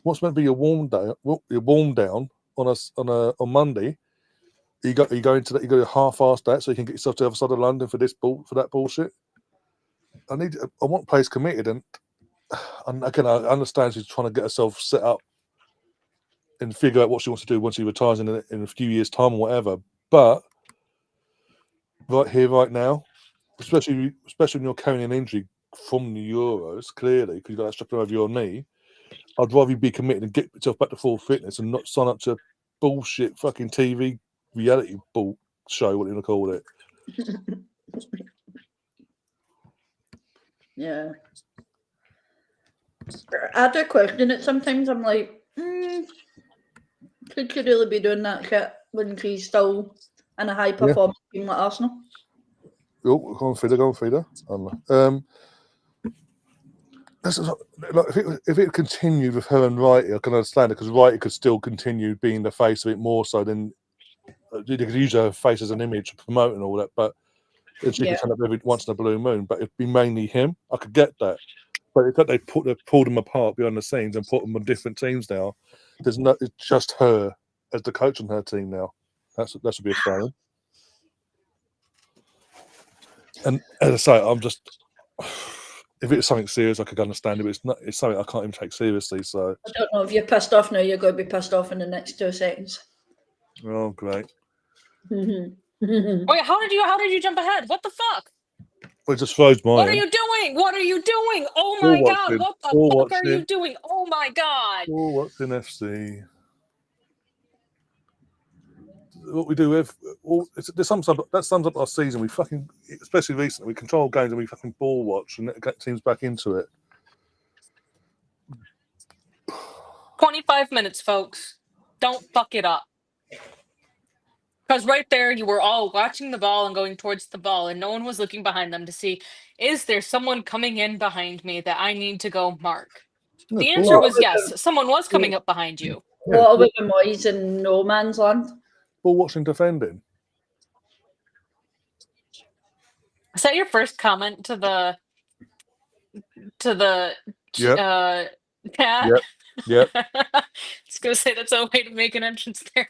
What's meant to be your warm down on Monday? You go into that. You go half-assed that so you can get yourself to the other side of London for that bullshit. I want players committed, and again, I understand she's trying to get herself set up and figure out what she wants to do once she retires in a few years' time or whatever. But right here, right now, especially when you're carrying an injury from the Euros, clearly because you've got that strap over your knee, I'd rather you be committed and get yourself back to full fitness and not sign up to bullshit fucking TV reality bull show, what you want to call it. Yeah. I do question it sometimes. I'm like, could you really be doing that shit when she's still in a high performance team like Arsenal? Oh, go on, feeder. if it continued with her and Wrighty, I can understand it because Wrighty could still continue being the face of it more so than they could use her face as an image for promoting all that. But she could turn up every once in a blue moon. But it'd be mainly him. I could get that. But they pulled them apart behind the scenes and put them on different teams now. It's just her as the coach on her team now. That should be a fail. And as I say, I'm just. If it's something serious, I could understand it. But it's something I can't even take seriously. So I don't know if you're pissed off now. You're going to be pissed off in the next 2 seconds. Oh, great! Wait, how did you jump ahead? What the fuck? Well, it just froze mine. What are you doing? What are you doing? Oh my god! What the fuck are you doing? Oh my god! Oh, what's in FC? What we do with that sums up our season. We fucking, especially recently, we control games and we fucking ball watch and get teams back into it. 25 minutes, folks. Don't fuck it up. Because right there, you were all watching the ball and going towards the ball, and no one was looking behind them to see, is there someone coming in behind me that I need to go mark? The answer was yes. Someone was coming up behind you. What about the Moyes in no man's land? Ball watching, defending. Is that your first comment to the cat? Yep. I was gonna say that's a way to make an entrance there.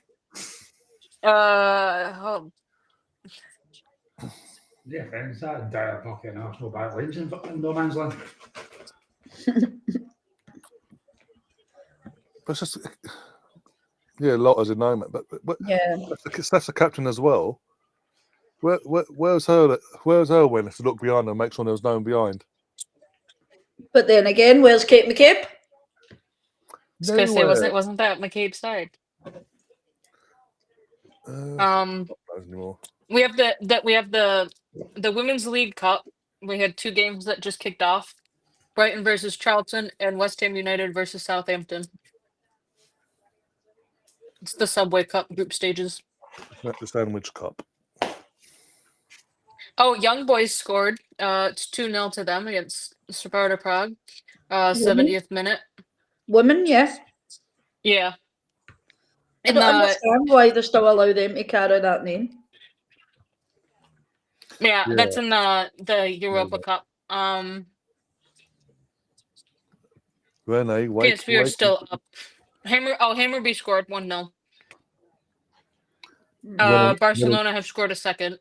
Yeah, friends, that dire pocket Arsenal back lanes in no man's land. It's just, a lot as a no man, but that's the captain as well. Where's her awareness to look behind her and make sure there was no one behind? But then again, where's Kate McCabe? I was gonna say, wasn't that McCabe's side? We have the Women's League Cup. We had 2 games that just kicked off: Brighton versus Charlton and West Ham United versus Southampton. It's the Subway Cup group stages. Not the Sandwich Cup. Oh, Young Boys scored. It's 2-0 to them against Sparta Prague. 70th minute. Women, yes. Yeah. I don't understand why they still allow them to carry that name. Yeah, that's in the Europa Cup. Renee, PSV are still up. Hammerby scored 1-0. Barcelona have scored a second.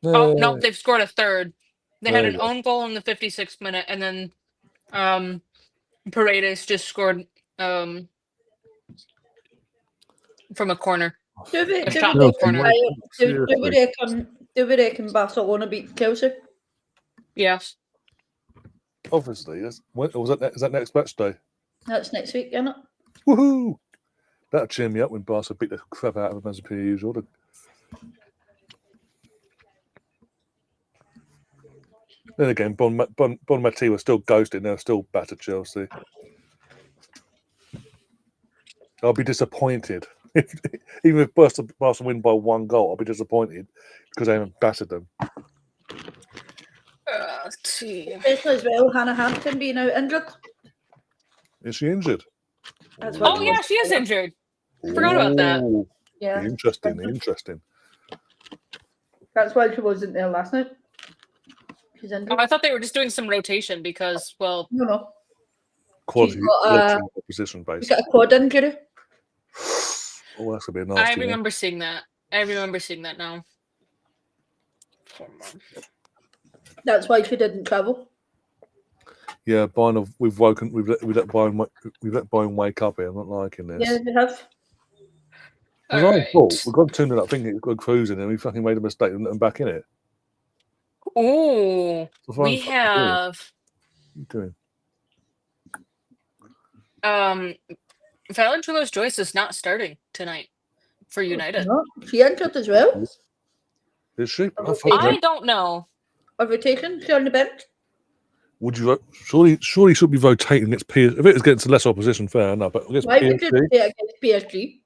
Oh no, they've scored a third. They had an own goal in the 56th minute, and then Paredes just scored from a corner. Do we reckon Barcelona beat Chelsea? Yes. Obviously. Is that next match day? That's next week, isn't it? Woohoo! That'll cheer me up when Barca beat the crap out of them as per usual. Then again, Bon Mati was still ghosted. They're still battered Chelsea. I'll be disappointed. Even if Barca win by 1 goal, I'll be disappointed because they haven't battered them. Especially as well, Hannah Hampton being out injured. Is she injured? Oh yeah, she is injured. Forgot about that. Yeah. Interesting. That's why she wasn't there last night. She's injured. Oh, I thought they were just doing some rotation because, well, no. Quality position based. She's got a quad injury. Oh, that's gonna be a nasty. I remember seeing that. Now. That's why she didn't travel. Yeah, Bayern. We've let Bayern wake up here. I'm not liking this. Yeah, we have. We've gone 2-0 up thinking we're cruising, and we fucking made a mistake and let them back in it. Oh, we have. What are you doing? Valentino's Joyce is not starting tonight for United. No, she entered as well. Is she? I don't know. A rotation? She on the bench? Would you surely should be rotating against PSG? If it was getting to less opposition, fair enough. But against why would you do it against PSG?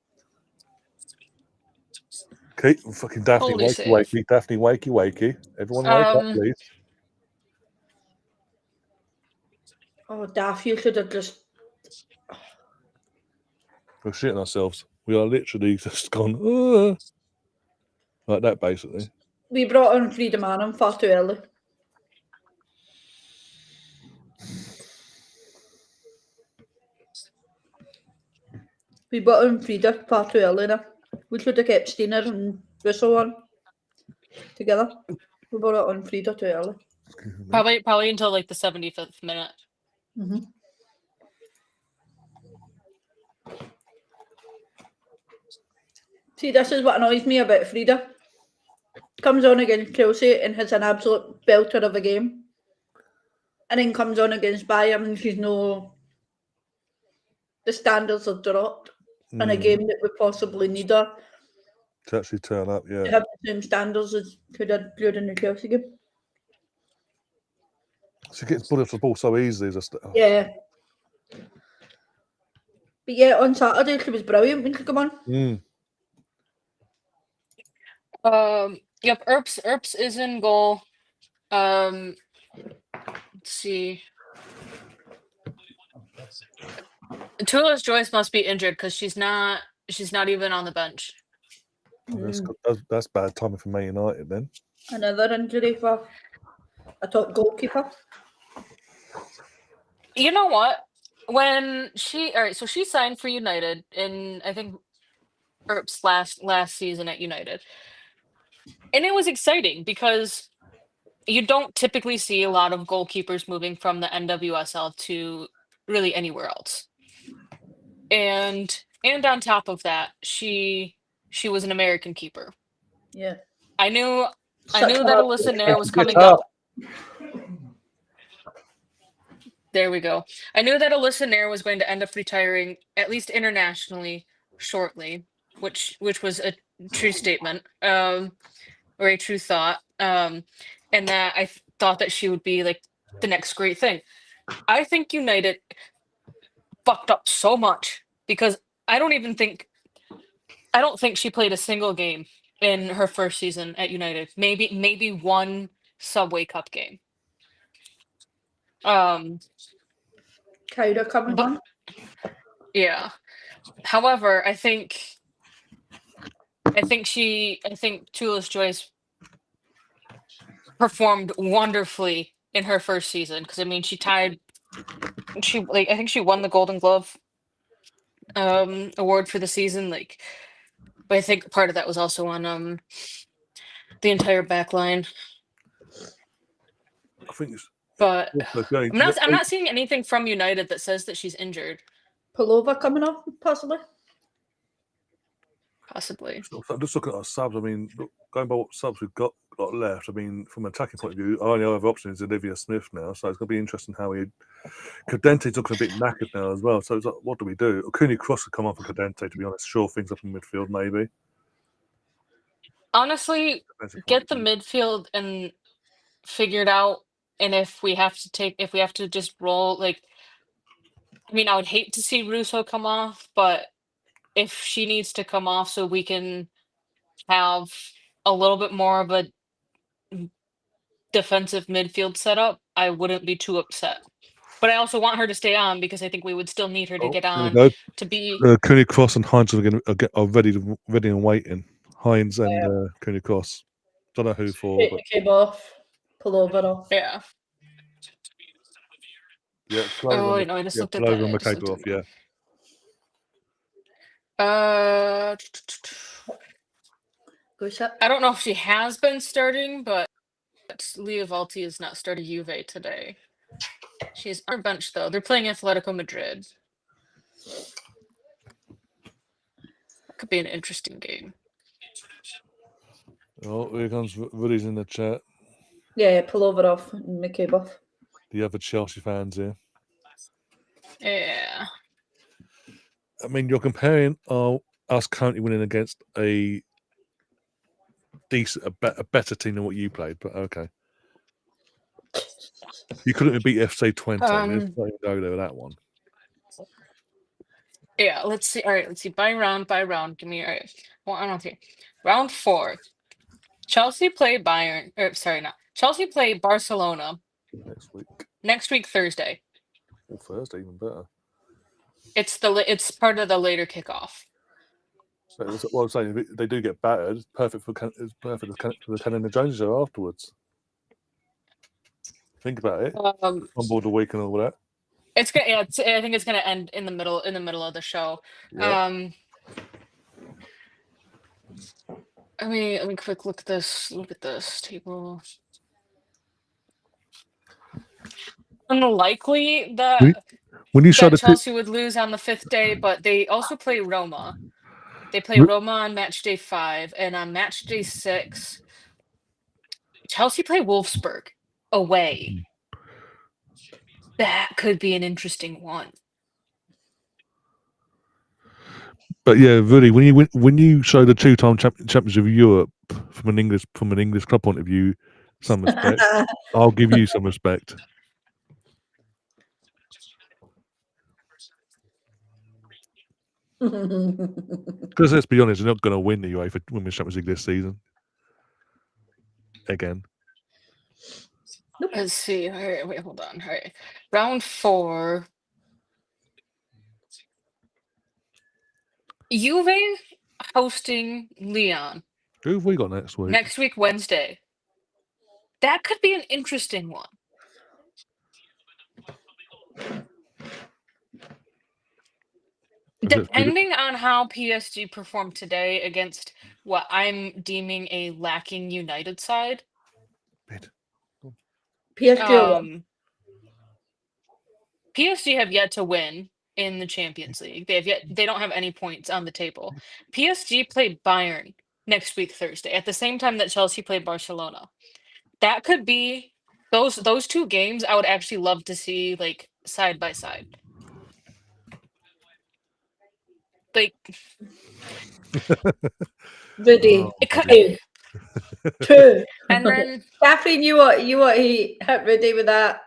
Okay, fucking Daphne, wakey. Daphne, wakey. Everyone wake up, please. Oh, Daff, you should have just... We're shitting ourselves. We are literally just gone, like that, basically. We brought on Freedom Annan far too early. We brought on Frida far too early now. We should have kept Steiner and Russell on together. We brought on Frida too early. Probably until like the 75th minute. Mm-hmm. See, this is what annoys me about Frida. Comes on against Chelsea and has an absolute belter of a game. And then comes on against Bayern and she's no... The standards are dropped in a game that we possibly need her To actually turn up, yeah. to have the same standards as she did during the Chelsea game. She gets bullied for the ball so easily. Just, Yeah. But yeah, on Saturday she was brilliant when she came on. Yep, Earps is in goal. Let's see. Toulouse Joyce must be injured because she's not even on the bench. That's bad timing for Man United then. Another injury for a top goalkeeper. You know what? When she so she signed for United in, I think, Earps last season at United. And it was exciting because you don't typically see a lot of goalkeepers moving from the NWSL to really anywhere else. And on top of that, she was an American keeper. Yeah. I knew that hard- Alyssa Nair was coming up. There we go. I knew that Alyssa Nair was going to end up retiring, at least internationally, shortly, which was a true statement, or a true thought, and that I thought that she would be like the next great thing. I think United fucked up so much because I don't think she played a single game in her first season at United. Maybe one Subway Cup game. Kyra coming on. Yeah. However, I think Toulouse Joyce performed wonderfully in her first season because I mean I think she won the Golden Glove award for the season, like, but I think part of that was also on the entire back line. I think it's, but I'm not seeing anything from United that says that she's injured. Pullover coming off, possibly. I'm just looking at our subs. I mean, going by what subs we've got left, I mean, from an attacking point of view, our only other option is Olivia Smith now. So it's going to be interesting how Cadente's looking a bit knackered now as well. So it's like, what do we do? Cooney Cross could come off for Cadente, to be honest. Shore things up in midfield, maybe. Honestly, get the midfield and figure it out. And if we have to just roll, like, I mean, I would hate to see Russo come off, but if she needs to come off so we can have a little bit more of a defensive midfield setup, I wouldn't be too upset. But I also want her to stay on because I think we would still need her to get on to be. Cooney Cross and Hines are ready and waiting. Hines and Cooney Cross. Don't know who for. Take the cable off. Pullover off. Yeah. Yeah. Oh, wait, no, I just looked at that. On the cable off, yeah. I don't know if she has been starting, but Leah Valti is not starting Juve today. She's on her bench, though. They're playing Atletico Madrid. That could be an interesting game. Oh, here comes Woody's in the chat. Yeah, pullover off and make cable off. The other Chelsea fans here. Yeah. I mean, you're comparing us currently winning against a better team than what you played, but okay. You couldn't have beat FC Twente. Let's not even go there with that one. Yeah, let's see. All right, let's see. By round. Give me, all right. Well, I don't see. Round 4. Chelsea play Bayern. Chelsea play Barcelona next week. Thursday. Or Thursday, even better. It's part of the later kickoff. So that's what I'm saying. If they do get battered, it's perfect for the Canada Jones show afterwards. Think about it. On board the week and all that. It's gonna. Yeah, I think it's gonna end in the middle of the show. Yeah. Let me quick look at this. Look at this table. Unlikely that when you show Chelsea would lose on the 5th day, but they also play Roma. They play Roma on match day 5, and on match day 6, Chelsea play Wolfsburg away. That could be an interesting one. But yeah, really, when you show the 2-time champions of Europe from an English club point of view, some respect, I'll give you some respect. Because let's be honest, they're not going to win the UEFA Women's Champions League this season. Again. Let's see. All right, wait, hold on. All right. Round 4. Juve hosting Lyon. Who have we got next week? Next week, Wednesday. That could be an interesting one. Depending on how PSG performed today against what I'm deeming a lacking United side. PSG have yet to win in the Champions League. They don't have any points on the table. PSG played Bayern next week Thursday at the same time that Chelsea played Barcelona. That could be those two games I would actually love to see like side by side. Like Rudy. It could, True. and then Catherine, you what he hit Rudy with that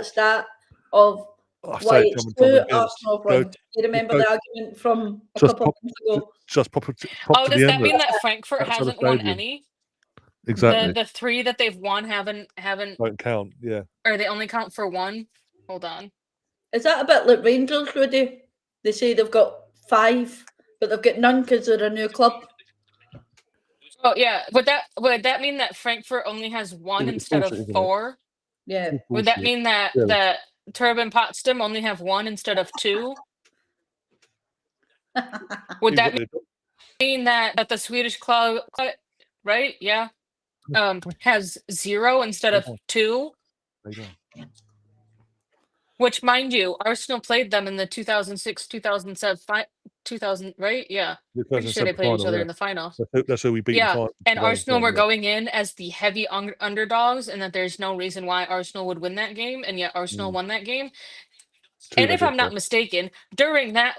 stat of why it's 2 Arsenal won. You remember the argument from a couple of months ago? Just pop does that mean that Frankfurt hasn't won any? Exactly. The 3 that they've won haven't don't count, yeah. Or they only count for 1? Hold on. Is that a bit like Rangers, Rudy? They say they've got 5, but they've got none because they're a new club. Oh yeah, would that mean that Frankfurt only has 1 instead of 4? Yeah. Would that mean that that Turbine Potsdam only have 1 instead of 2? Would that mean that the Swedish club, right? Yeah, has 0 instead of 2? Which, mind you, Arsenal played them in the 2006, 2000, right? Yeah. Pretty sure they played each other in the final. That's who we beat. Yeah, and Arsenal were going in as the heavy underdogs, and that there's no reason why Arsenal would win that game, and yet Arsenal won that game. And if I'm not mistaken, during that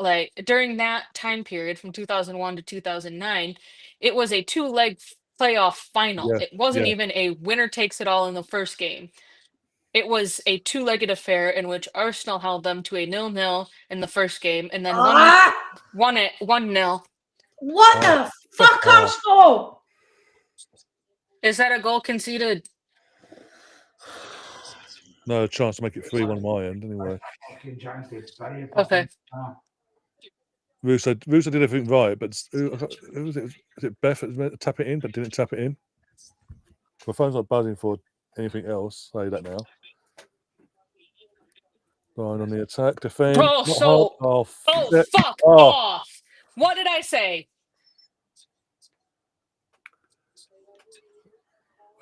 time period from 2001 to 2009, it was a 2-leg playoff final. It wasn't even a winner takes it all in the first game. It was a 2-legged affair in which Arsenal held them to a 0-0 in the first game and then won it 1-0. What the fuck, Arsenal? Is that a goal conceded? No chance to make it 3-1 my end, anyway. Okay. Russo did everything right, but who was it? Was it Beth that was meant to tap it in but didn't tap it in? My phone's not buzzing for anything else. Say that now. Brian on the attack, defend. Bro, fuck off! What did I say?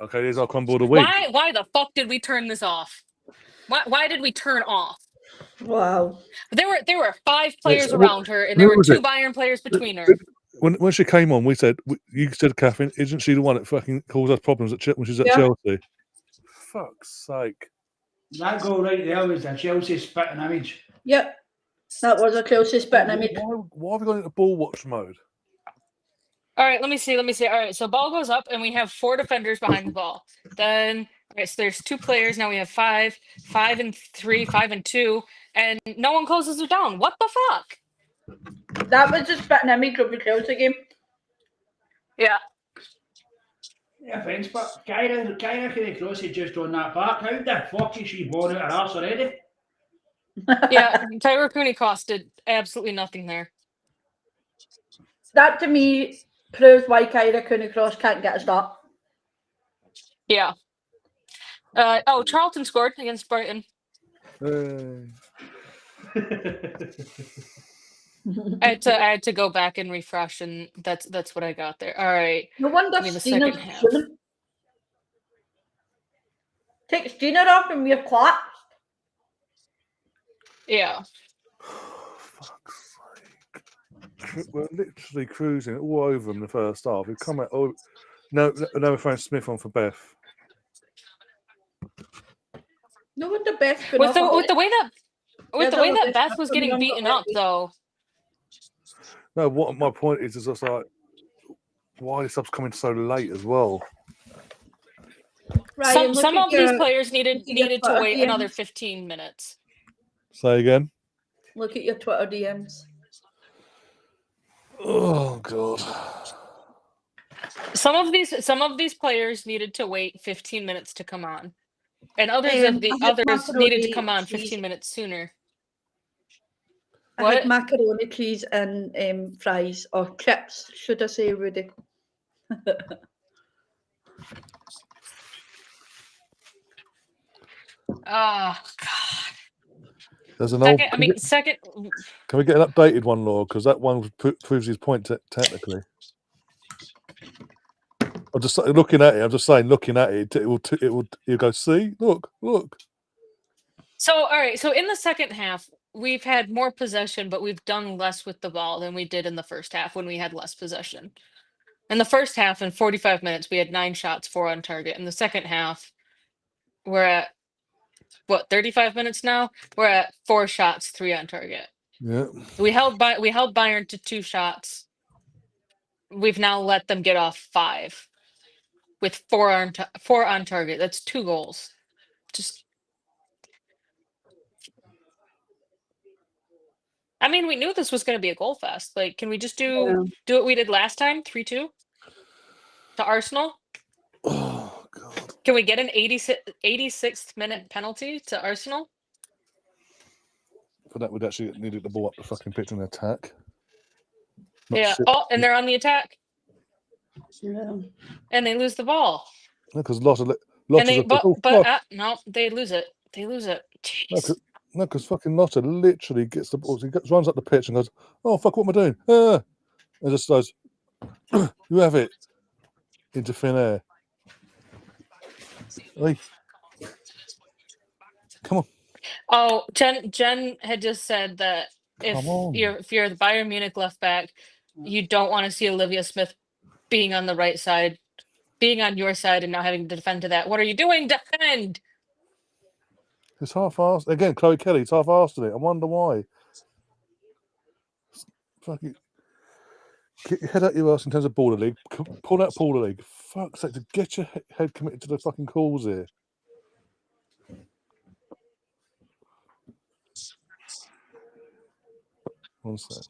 Okay, there's our combo of the week. Why the fuck did we turn this off? Why did we turn off? Wow. There were 5 players around her, and there were 2 Bayern players between her. When she came on, we said, you said, Catherine, isn't she the one that fucking caused us problems when she's at Chelsea? Fuck's sake. That goal right there was a Chelsea spitting image. Yep. That was a Chelsea spitting image. Why have we gone into ball watch mode? All right, let me see. All right, so ball goes up, and we have 4 defenders behind the ball. Then, all right, so there's 2 players. Now we have 5 and 3, 5 and 2, and no one closes it down. What the fuck? That was just spitting image of the Chelsea game. Yeah. Yeah, thanks, but Kyra could have crossed it just on that back. How the fuck is she born out her arse already? Yeah, Tyler Cooney costed absolutely nothing there. That to me proves why Kyra Cooney Cross can't get a start. Yeah. Charlton scored against Brighton. I had to go back and refresh, and that's what I got there. All right. No wonder Give me the second Steener's half. fuming. Take Steener off and we're collapsed. Yeah. Fuck's sake. We're literally cruising all over them in the first half. We've come out. Oh, no, we're throwing Smith on for Beth. No wonder Beth could With the way that Beth Beth was getting beaten up, though. No, what my point is just like, why are the subs coming so late as well? Ryan, Some of these players needed to wait DMs. another 15 minutes. Say again. Look at your Twitter DMs. Oh god. Some of these players needed to wait 15 minutes to come on, and others needed to come on 15 minutes sooner. I had macaroni, cheese, and fries, or chips, should I say, Rudy? Oh God. There's an old. Second. Can we get an updated one, Laura? Because that one proves his point technically. I'm just looking at it. I'm just saying, looking at it, it will go. See, look. So all right. So in the second half, we've had more possession, but we've done less with the ball than we did in the first half when we had less possession. In the first half, in 45 minutes, we had 9 shots, 4 on target. In the second half, we're at 35 minutes now? We're at 4 shots, 3 on target. Yeah. We held Bayern to 2 shots. We've now let them get off 5 with 4 on target. That's 2 goals. Just, I mean, we knew this was going to be a goal fest. Like, can we just do what we did last time, 3-2 to Arsenal? Oh god. Can we get an 86th minute penalty to Arsenal? For that, we'd actually needed the ball up the fucking pitch and attack. Yeah. Oh, and they're on the attack. Yeah. And they lose the ball. Because no, they lose it. They lose it. Jeez. No, because fucking Lotta literally gets the ball. He runs up the pitch and goes, "Oh fuck, what am I doing?" And just goes, "You have it," into thin air. Hey. Come on. Oh, Jen had just said that if you're the Bayern Munich left back, you don't want to see Olivia Smith being on the right side, being on your side, and now having to defend to that. What are you doing? Defend! It's half-assed. Again, Chloe Kelly, it's half-assed in it. I wonder why. Fucking get your head out your ass in terms of Border League. Pull out Border League. Fuck's sake, to get your head committed to the fucking calls here. One sec.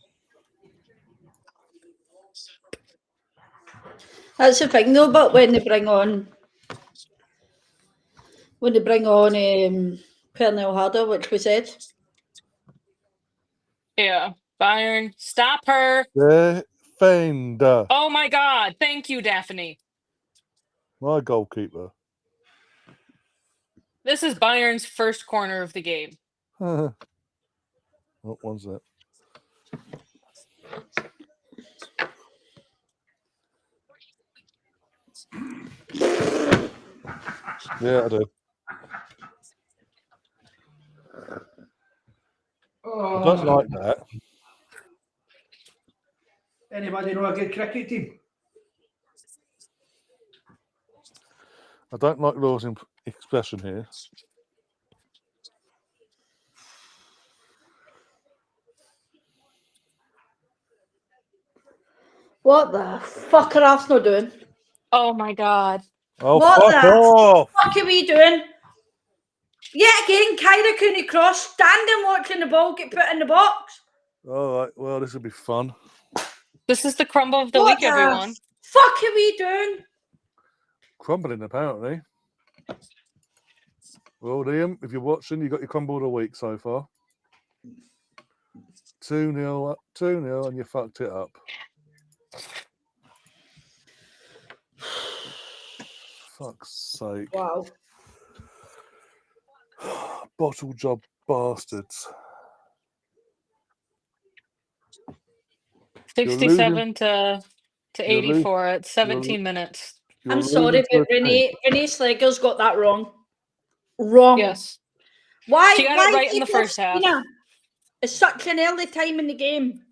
That's the thing, though. But when they bring on Pernell Harder, which we said, yeah, Bayern, stop her! Defender. Oh my God! Thank you, Daphne. My goalkeeper. This is Bayern's first corner of the game. Oh, one sec. Yeah, I do. I don't like that. Anybody know a good cricket team? I don't like Law's expression here. what the fuck are Arsenal doing? Oh my God! Oh, what fuck the off! fuck are we doing? Yet again, Kyra Cooney Cross standing watching the ball get put in the box. All right, well, this will be fun. This is the crumble of the week, everyone. Fuck are we doing? Crumbling, apparently. Well, Liam, if you're watching, you got your crumble of the week so far. 2-0, and you fucked it up. Fuck's sake. Wow. Bottle job bastards. 67 to 84 at 17 minutes. I'm sorry, but Renee Slager's got that wrong. Wrong. Yes. Why? She got why it right in the first half. It's such an early time in the game.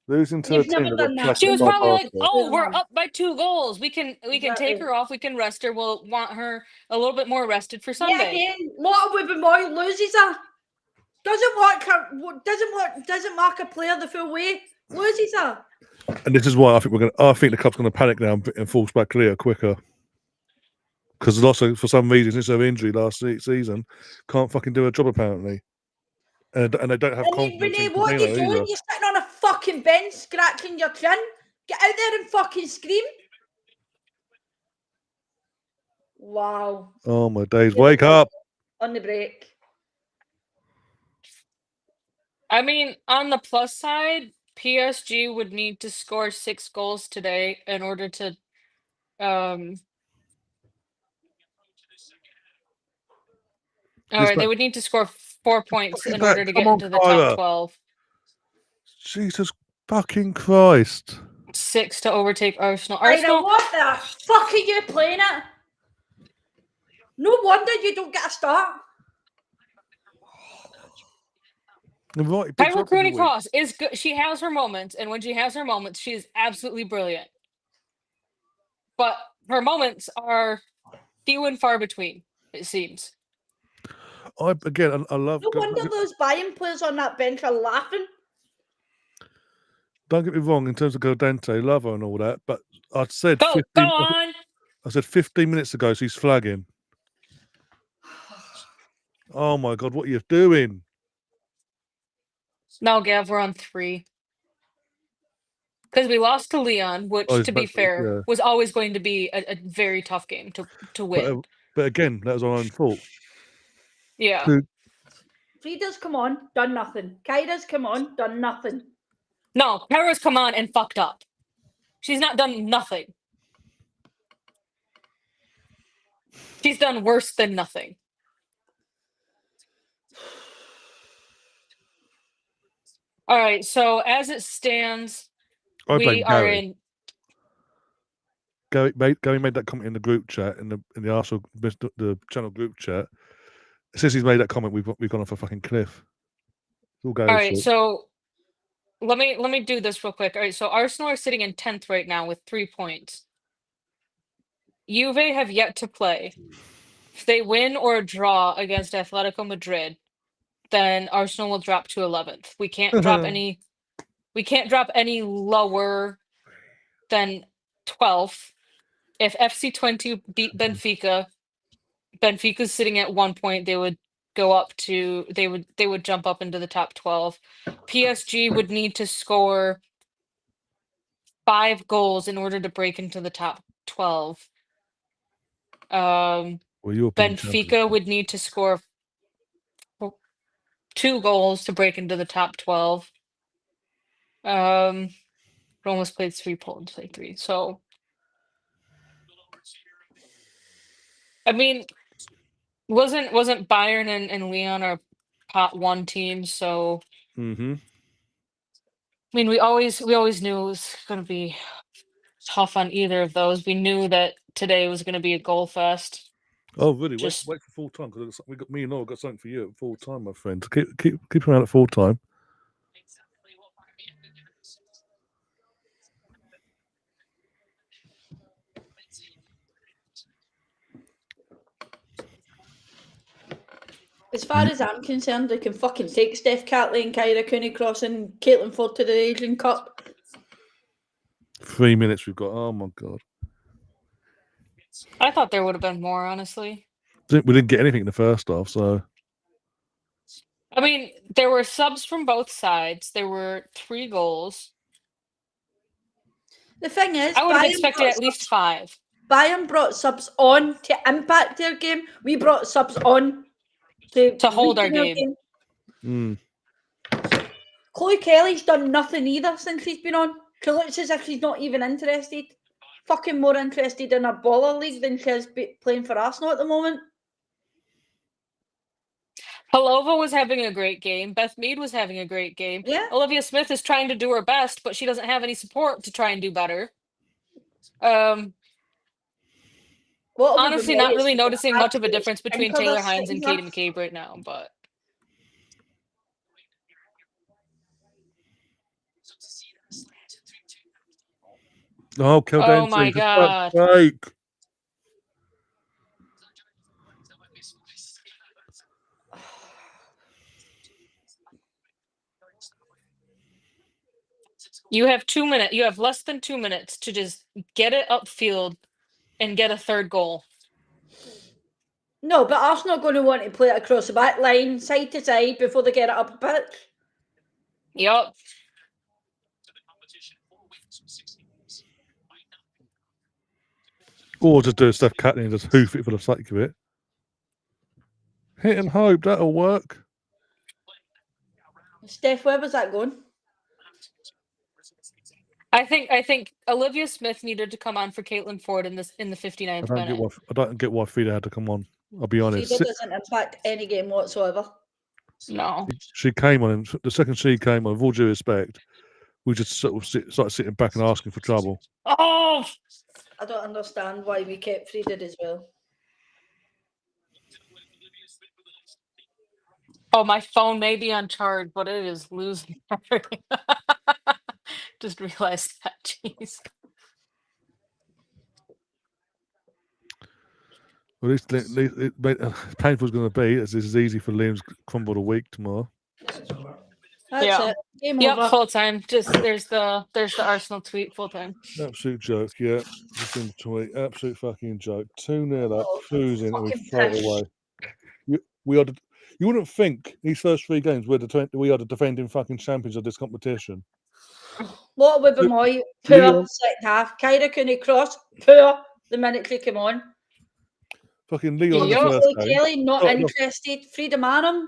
Losing to You've a team never that done got that. She was flattened by probably like, Arsenal. "Oh, we're up by 2 goals. We can Exactly. take her off. We can rest her. We'll want her a little bit more rested for Yeah, Sunday." again, what a woman boy loses her. Doesn't mark a player the full way. Loses her. And this is why I think the club's gonna panic now and force back clear quicker. Because also for some reason since her injury last season, can't fucking do a job apparently. And they don't have confidence Renee, in what are you Cordero doing? either. You're sitting on a fucking bench scratching your chin. Get out there and fucking scream. Wow. Oh my days, wake up. On the break. I mean, on the plus side, PSG would need to score 6 goals today in order to they would need to score 4 points in order to get into the top 12. Jesus fucking Christ. 6 to overtake Arsenal. Arsenal, what the fuck are you playing at? No wonder you don't get a start. Right, Kyra Cooney-Cross is good. She has her moments, and when she has her moments, she is absolutely brilliant. But her moments are few and far between, it seems. I love. No wonder those Bayern players on that bench are laughing. Don't get me wrong in terms of Gordente, love her and all that, but I said go on. I said 15 minutes ago she's flagging. Oh my God, what are you doing? No, Gav, we're on 3. Because we lost to Leon, which, to be fair, was always going to be a very tough game to win. But again, that was our own fault. Yeah. Frida's come on, done nothing. Kyra's come on, done nothing. No, Kyra's come on and fucked up. She's not done nothing. She's done worse than nothing. All right, so as it stands, we are in. Gary made that comment in the group chat in the Arsenal the channel group chat. Since he's made that comment, we've gone off a fucking cliff. All right, so let me do this real quick. All right, so Arsenal are sitting in 10th right now with 3 points. Juve have yet to play. If they win or draw against Atletico Madrid, then Arsenal will drop to 11th. We can't drop any. We can't drop any lower than 12th. If FC20 beat Benfica, Benfica's sitting at 1 point. They would go up to. They would jump up into the top 12. PSG would need to score 5 goals in order to break into the top 12. Benfica would need to score 2 goals to break into the top 12. Almost played 3, Poland played 3. So, I mean, wasn't Bayern and Leon our pot 1 teams? So, I mean, we always knew it was going to be tough on either of those. We knew that today was going to be a goal fest. Oh, really? Wait for full time because me and Noel got something for you at full time, my friend. Keep around at full time. As far as I'm concerned, they can fucking take Steph Catley and Kyra Cooney-Cross and Caitlin Ford to the Asian Cup. 3 minutes we've got. Oh my God. I thought there would have been more, honestly. We didn't get anything in the first half, so. I mean, there were subs from both sides. There were 3 goals. The thing is, I would have expected at least 5. Bayern brought subs on to impact their game. We brought subs on to hold our game. Chloe Kelly's done nothing either since she's been on. She looks as if she's not even interested. Fucking more interested in a baller league than she is playing for Arsenal at the moment. Palova was having a great game. Beth Mead was having a great game. Yeah. Olivia Smith is trying to do her best, but she doesn't have any support to try and do better. Honestly, not really noticing much of a difference between Taylor Hines and Katie McCabe right now, but. Oh, Oh my God. Like. You have 2 minutes. You have less than 2 minutes to just get it upfield and get a third goal. No, but Arsenal are going to want to play it across the back line, side to side, before they get it up a pitch. Yup. Or just do Steph Catley and just hoof it for the sake of it. Hit and hope that'll work. Steph, where was that going? I think Olivia Smith needed to come on for Caitlin Ford in the 59th minute. I don't get why Frida had to come on. I'll be honest. Frida doesn't impact any game whatsoever. No. She came on, and the second she came on, with all due respect, we just sort of started sitting back and asking for trouble. Oh! I don't understand why we kept Frida as well. Oh, my phone may be on charge, but it is losing everything. Just realized that. Jeez. Well, painful is going to be as this is easy for Liam's crumbled a week tomorrow. That's it. Game over. Full time. Just there's the Arsenal tweet. Full time. Absolute joke. Yeah, just in the tweet. Absolute fucking joke. 2-0 up, cruising, and we throw it away. You wouldn't think these first 3 games we are the defending fucking champions of this competition. What with Moy? Poor second half. Kyra couldn't cross. Poor the minute she came on. Fucking Leon in the first game. Kelly not interested. Frida Marum.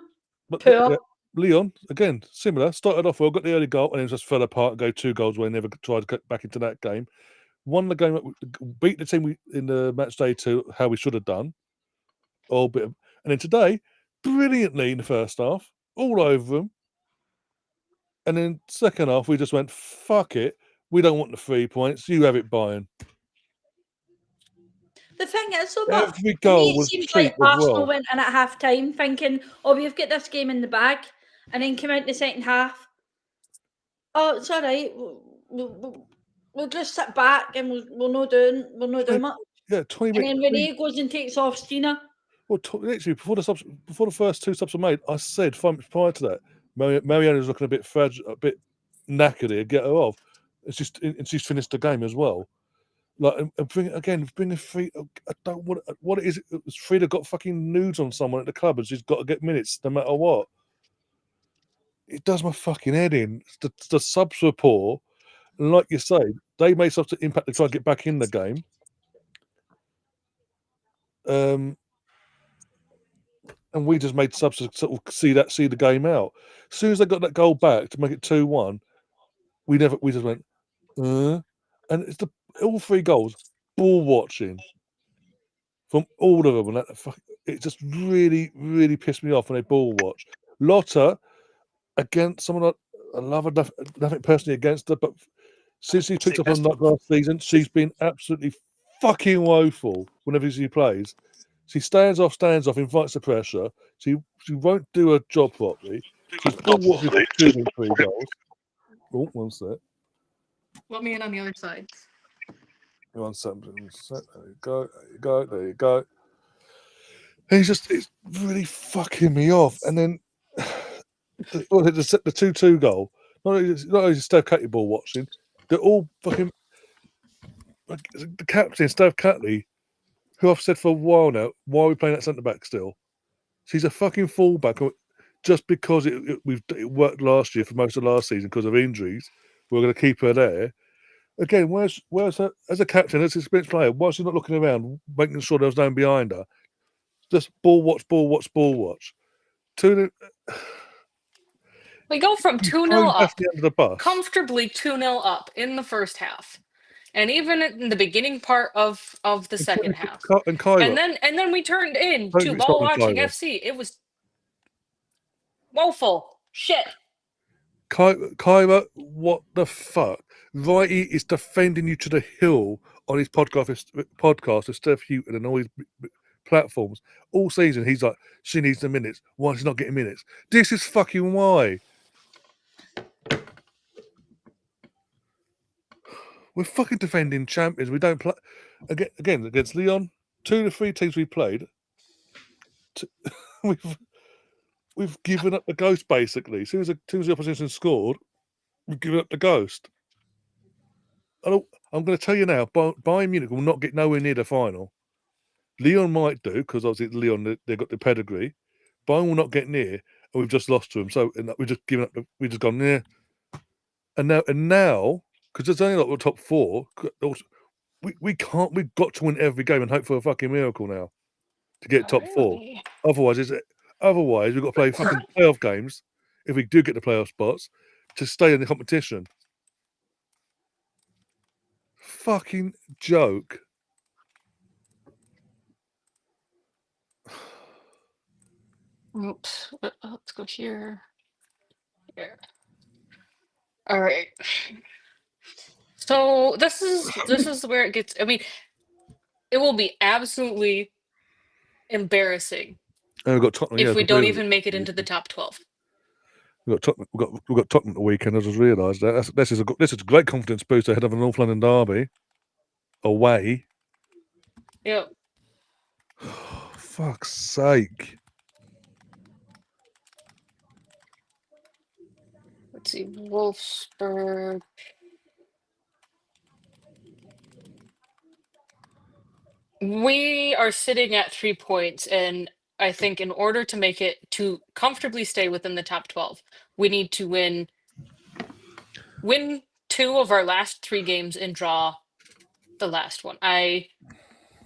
But poor. Leon again similar. Started off well, got the early goal, and then just fell apart. Go 2 goals away. Never tried to get back into that game. Won the game. Beat the team in the match day 2 how we should have done. And then today, brilliantly in the first half, all over them. And then second half, we just went, fuck it. We don't want the 3 points. You have it, Bayern. The thing is, every goal was seems cheap like Arsenal went in at half time thinking, we've got this game in the bag, and then came out in the second half. Oh, it's all right. We'll just sit back and we'll not do much. Yeah, 20 minutes. And then Renee goes and takes off Stina. Well, literally before the first 2 subs were made, I said 5 minutes prior to that, Marianne was looking a bit fragile, a bit knackered here. Get her off. And she's finished the game as well. Like and bring a free. I don't want. What it is? Frida got fucking nudes on someone at the club, and she's got to get minutes no matter what. It does my fucking head in. The subs were poor, and like you say, they made such an impact to try to get back in the game. And we just made subs to sort of see the game out. As soon as they got that goal back to make it 2-1, we just went, and it's all 3 goals, ball watching from all of them, and it just really, really pissed me off when they ball watch. Lotta against someone I love her, nothing personally against her, but since she picked up on that last season, she's been absolutely fucking woeful whenever she plays. She stands off, invites the pressure. She won't do her job properly. She's ball watching 3 goals. Oh, one sec. Let me in on the other side. 1 second. There you go. And it's really fucking me off. And then the 2-2 goal. Not only is Steph Catley ball watching, they're all fucking the captain, Steph Catley, who I've said for a while now, why are we playing that centre back still? She's a fucking fullback just because it worked last year for most of last season because of injuries. We're going to keep her there. Again, where's her as a captain, as an experienced player? Why is she not looking around, making sure there was no one behind her? Just ball watch. We go from 2-0 That's up, the end of the bus. comfortably 2-0 up in the first half. And even in the beginning part of the second half. And Kyra. And then we turned in Don't to get ball started on watching Kyra. FC. It was woeful. Shit. Kyra, what the fuck? Righty is defending you to the hill on his podcast with Steph Houghton and all his platforms. All season, he's like, she needs the minutes. Why is she not getting minutes? This is fucking why. We're fucking defending champions. We don't play again against Lyon. 2 of the 3 teams we played. We've given up the ghost basically. As soon as the opposition scored, we've given up the ghost. I'm going to tell you now, Bayern Munich will not get nowhere near the final. Lyon might do because obviously Lyon they've got the pedigree. Bayern will not get near, and we've just lost to them. So we've just given up. We've just gone near. And now, because there's only like the top 4, we can't. We've got to win every game and hope for a fucking miracle now to get top 4. Otherwise, we've got to play fucking playoff games if we do get the playoff spots to stay in the competition. Fucking joke. Oops. Let's go here. Here. All right. So this is where it gets. I mean, it will be absolutely embarrassing And we've got Tottenham, if we don't even make it into the top 12. We've got Tottenham the weekend. I just realised that this is a great confidence boost ahead of a North London derby away. Yep. Fuck's sake. Let's see, Wolfsburg. We are sitting at 3 points, and I think in order to make it to comfortably stay within the top 12, we need to win 2 of our last 3 games and draw the last one.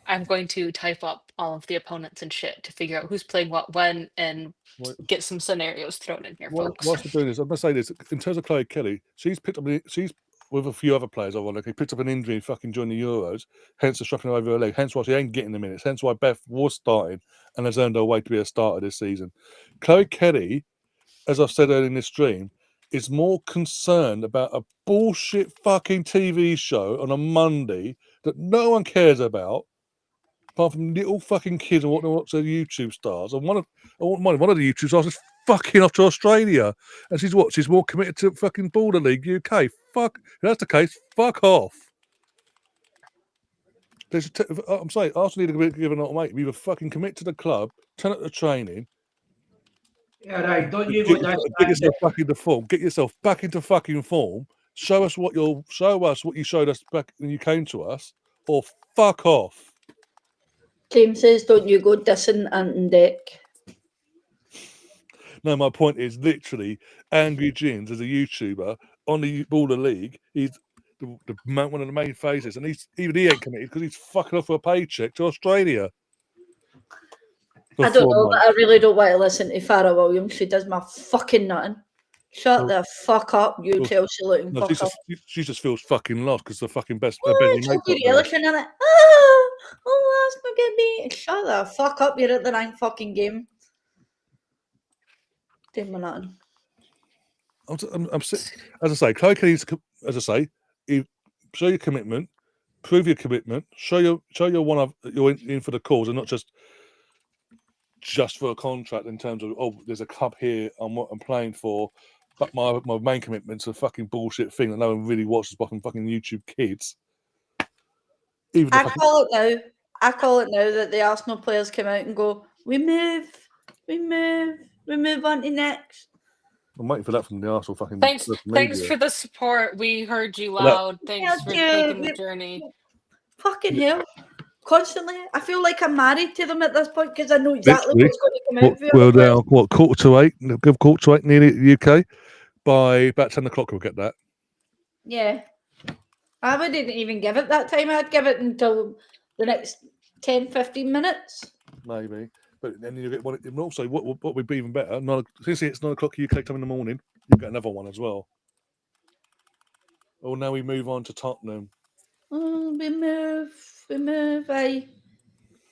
I'm going to type up all of the opponents and shit to figure out who's playing what when and get some scenarios thrown in here, folks. Whilst we're doing this, I'm going to say this. In terms of Chloe Kelly, she's with a few other players, ironically, picked up an injury fucking during the Euros, hence the strapping over her leg, hence why she ain't getting the minutes, hence why Beth was starting and has earned her way to be a starter this season. Chloe Kelly, as I've said earlier in this stream, is more concerned about a bullshit fucking TV show on a Monday that no one cares about, apart from little fucking kids and what's their YouTube stars. And one of the YouTube stars is fucking off to Australia. And she's more committed to fucking Border League UK. Fuck, if that's the case, fuck off. I'm saying, Arsenal need to give an ultimatum. Either fucking commit to the club, turn up the training. Yeah, right. Don't you get yourself back into form. Get yourself back into fucking form. Show us what you showed us back when you came to us, or fuck off. James says, don't you go dissing Ant Deck. No, my point is literally Angry Jins as a YouTuber on the Border League. He's one of the main faces, and he ain't committed because he's fucking off for a paycheck to Australia. I don't know, but I really don't want to listen to Farrah Williams. She does my fucking nothing. Shut the fuck up, you Chelsea looking fucker. She just feels fucking lost because the fucking best. She's relishing in it. That's not gonna be. Shut the fuck up! You're at the 9th fucking game. Doing my nothing. As I say, Chloe Kelly's, as I say, show your commitment, prove your commitment, show you're in for the cause and not just for a contract in terms of there's a club here I'm playing for, but my main commitment's a fucking bullshit thing that no one really watches but fucking YouTube kids. I call it now that the Arsenal players come out and go, we move on to next. I'm waiting for that from the Arsenal fucking. Thanks for the support. We heard you loud. Thanks for taking the journey. Fucking hell. Constantly. I feel like I'm married to them at this point because I know exactly what's going to come out for you. Well, now, 7:45, give 7:45 nearly the UK. By about 10 o'clock, we'll get that. Yeah. I wouldn't even give it that time. I'd give it until the next 10, 15 minutes. Maybe. But then you get one. And also, what would be even better? Since it's 9 o'clock UK time in the morning, you get another one as well. Oh, now we move on to Tottenham. Oh, we move. Aye.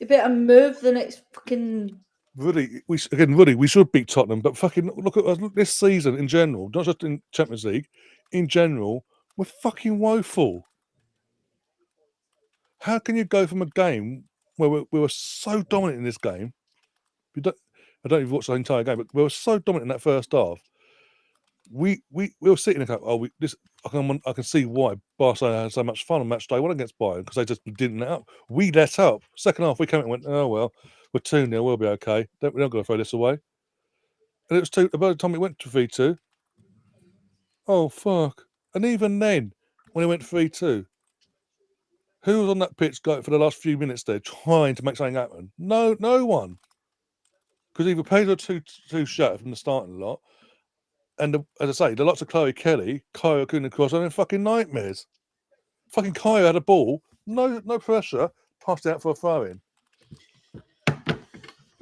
You better move the next fucking. Really, we should beat Tottenham, but fucking look at this season in general, not just in Champions League, in general, we're fucking woeful. How can you go from a game where we were so dominant in this game? I don't even watch the entire game, but we were so dominant in that first half. We were sitting there going, I can see why Barcelona had so much fun on match day 1 against Bayern, because they just didn't let up. We let up. Second half, we came out and went, oh, well, we're 2-0, we'll be okay. We're not going to throw this away. And it was by the time it went to 3-2, oh, fuck. And even then, when it went 3-2, who was on that pitch for the last few minutes there trying to make something happen? No one. Because either Pedro too shut from the starting lot, and as I say, the lots of Chloe Kelly, Kyo Akuna Cross, are in fucking nightmares. Fucking Kyo had a ball, no pressure, passed out for a throw-in.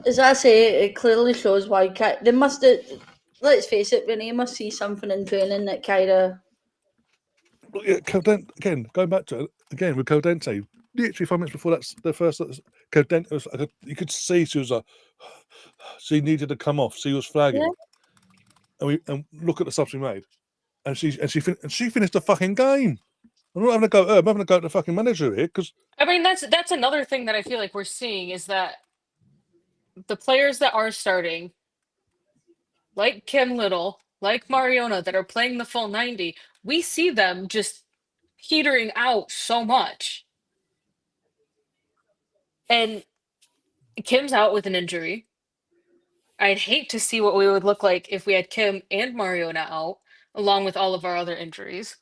As I say, it clearly shows why they must have. Let's face it, Renee must see something in training that Kyra. Again, going back to it again with Codente, literally 5 minutes before that's the first. Codente, you could see she was she needed to come off. She was flagging. Yeah. And look at the subs we made, and she finished the fucking game. I'm not having to go. I'm having to go to the fucking manager here because. I mean, that's another thing that I feel like we're seeing is that the players that are starting, like Kim Little, like Mariona, that are playing the full 90, we see them just petering out so much. And Kim's out with an injury. I'd hate to see what we would look like if we had Kim and Mariona out, along with all of our other injuries.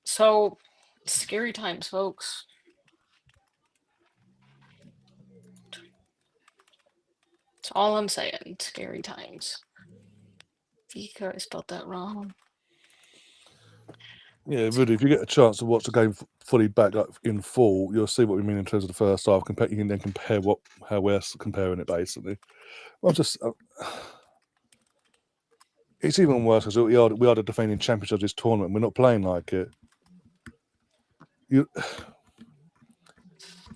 So, scary times, folks. That's all I'm saying. Scary times. I spelled that wrong. Yeah, really, if you get a chance to watch the game fully back up in full, you'll see what we mean in terms of the first half. You can then compare how we're comparing it, basically. It's even worse because we are the defending champions of this tournament. We're not playing like it.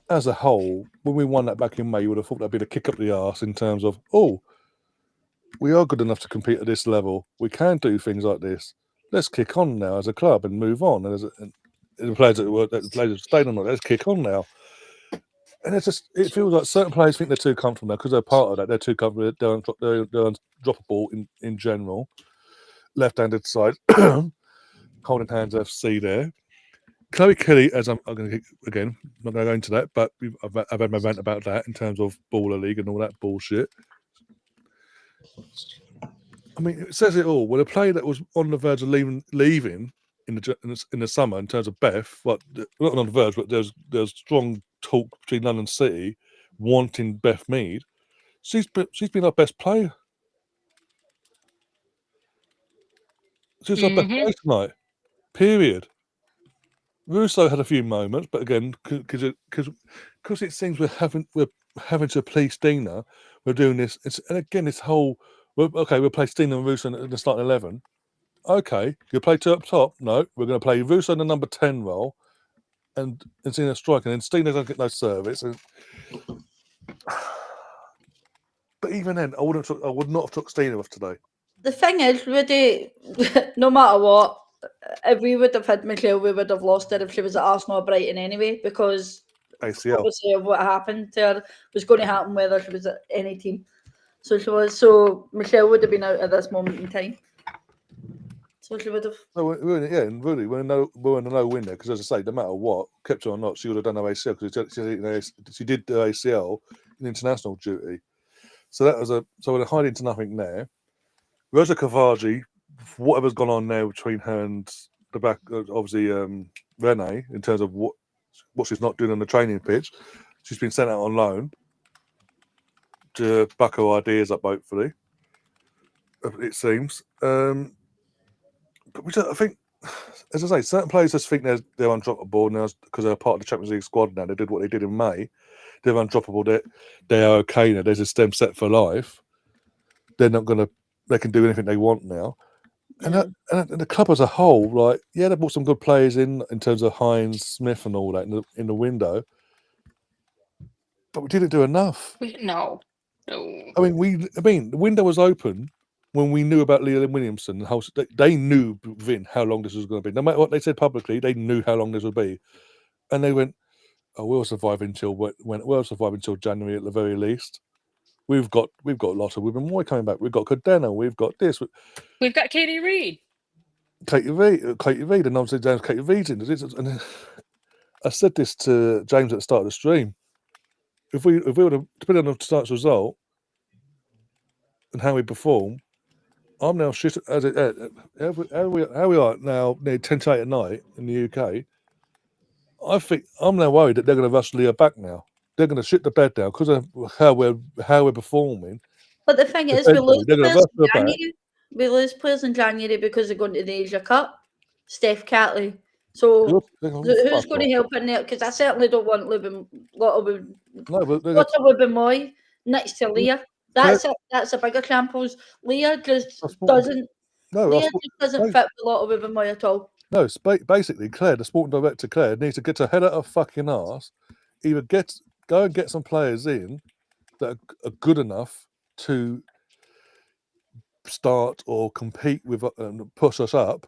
As a whole, when we won that back in May, you would have thought that'd be the kick up the arse in terms of, we are good enough to compete at this level. We can do things like this. Let's kick on now as a club and move on. And the players that stayed on, let's kick on now. And it feels like certain players think they're too comfortable now because they're part of that. They're too comfortable. They don't drop a ball in general. Left-handed side, holding hands FC there. Chloe Kelly, as I'm going to again, I'm not going to go into that, but I've had my rant about that in terms of baller league and all that bullshit. I mean, it says it all. When a player that was on the verge of leaving in the summer, in terms of Beth, not on the verge, but there's strong talk between London City wanting Beth Mead. She's been our best player. She's our best player tonight. Period. Russo had a few moments, but again, because it seems we're having to please Dina, we're doing this. And again, this whole we'll play Stina and Russo in the starting 11. Okay, you play two up top. No, we're going to play Russo in the number 10 role, and Stina striking, and Stina doesn't get no service. But even then, I would not have took Stina off today. The thing is, Rudy, no matter what, if we would have had Michelle, we would have lost her if she was at Arsenal or Brighton anyway, because ACL. Obviously what happened to her was going to happen whether she was at any team. So Michelle would have been out at this moment in time. So she would have. And really, we're in a no win there because, as I say, no matter what, kept her or not, she would have done her ACL because she did the ACL in international duty. So that was we're hiding to nothing there. Rosa Cavaji, whatever's gone on there between her and the back, obviously Renee, in terms of what she's not doing on the training pitch, she's been sent out on loan to buck her ideas up, hopefully. It seems. But I think as I say, certain players just think they're undroppable now because they're part of the Champions League squad now. They did what they did in May. They're undroppable. They're okay now. There's a stem set for life. They're not going to. They can do anything they want now. And, and the club as a whole, like, yeah, they brought some good players in terms of Hines, Smith, and all that in the window. But we didn't do enough. No. I mean, the window was open when we knew about Leland Williamson. How they knew within how long this was going to be. No matter what they said publicly, they knew how long this would be, and they went, "Oh, we'll survive until January at the very least." We've got lots of women more coming back. We've got Cadena. We've got this. We've got Katie Reed. Katie Reed, and obviously James Katie Reed's in. And I said this to James at the start of the stream. If we were to, depending on the start's result and how we perform, I'm now shit as how we are now near 10 to 8 at night in the UK. I think I'm now worried that they're going to rush Leah back now. They're going to shit the bed down because of how we're performing. But the thing is, we lose players in January because they're going to the Asia Cup. Steph Catley. So who's going to help in there? Because I certainly don't want Ruben Moy next to Leah. That's a bigger shambles. Leah just doesn't. Leah just doesn't fit a lot of Ruben Moy at all. No, basically, Claire, the sporting director, Claire, needs to get her head out of her fucking arse. Either go and get some players in that are good enough to start or compete with and push us up,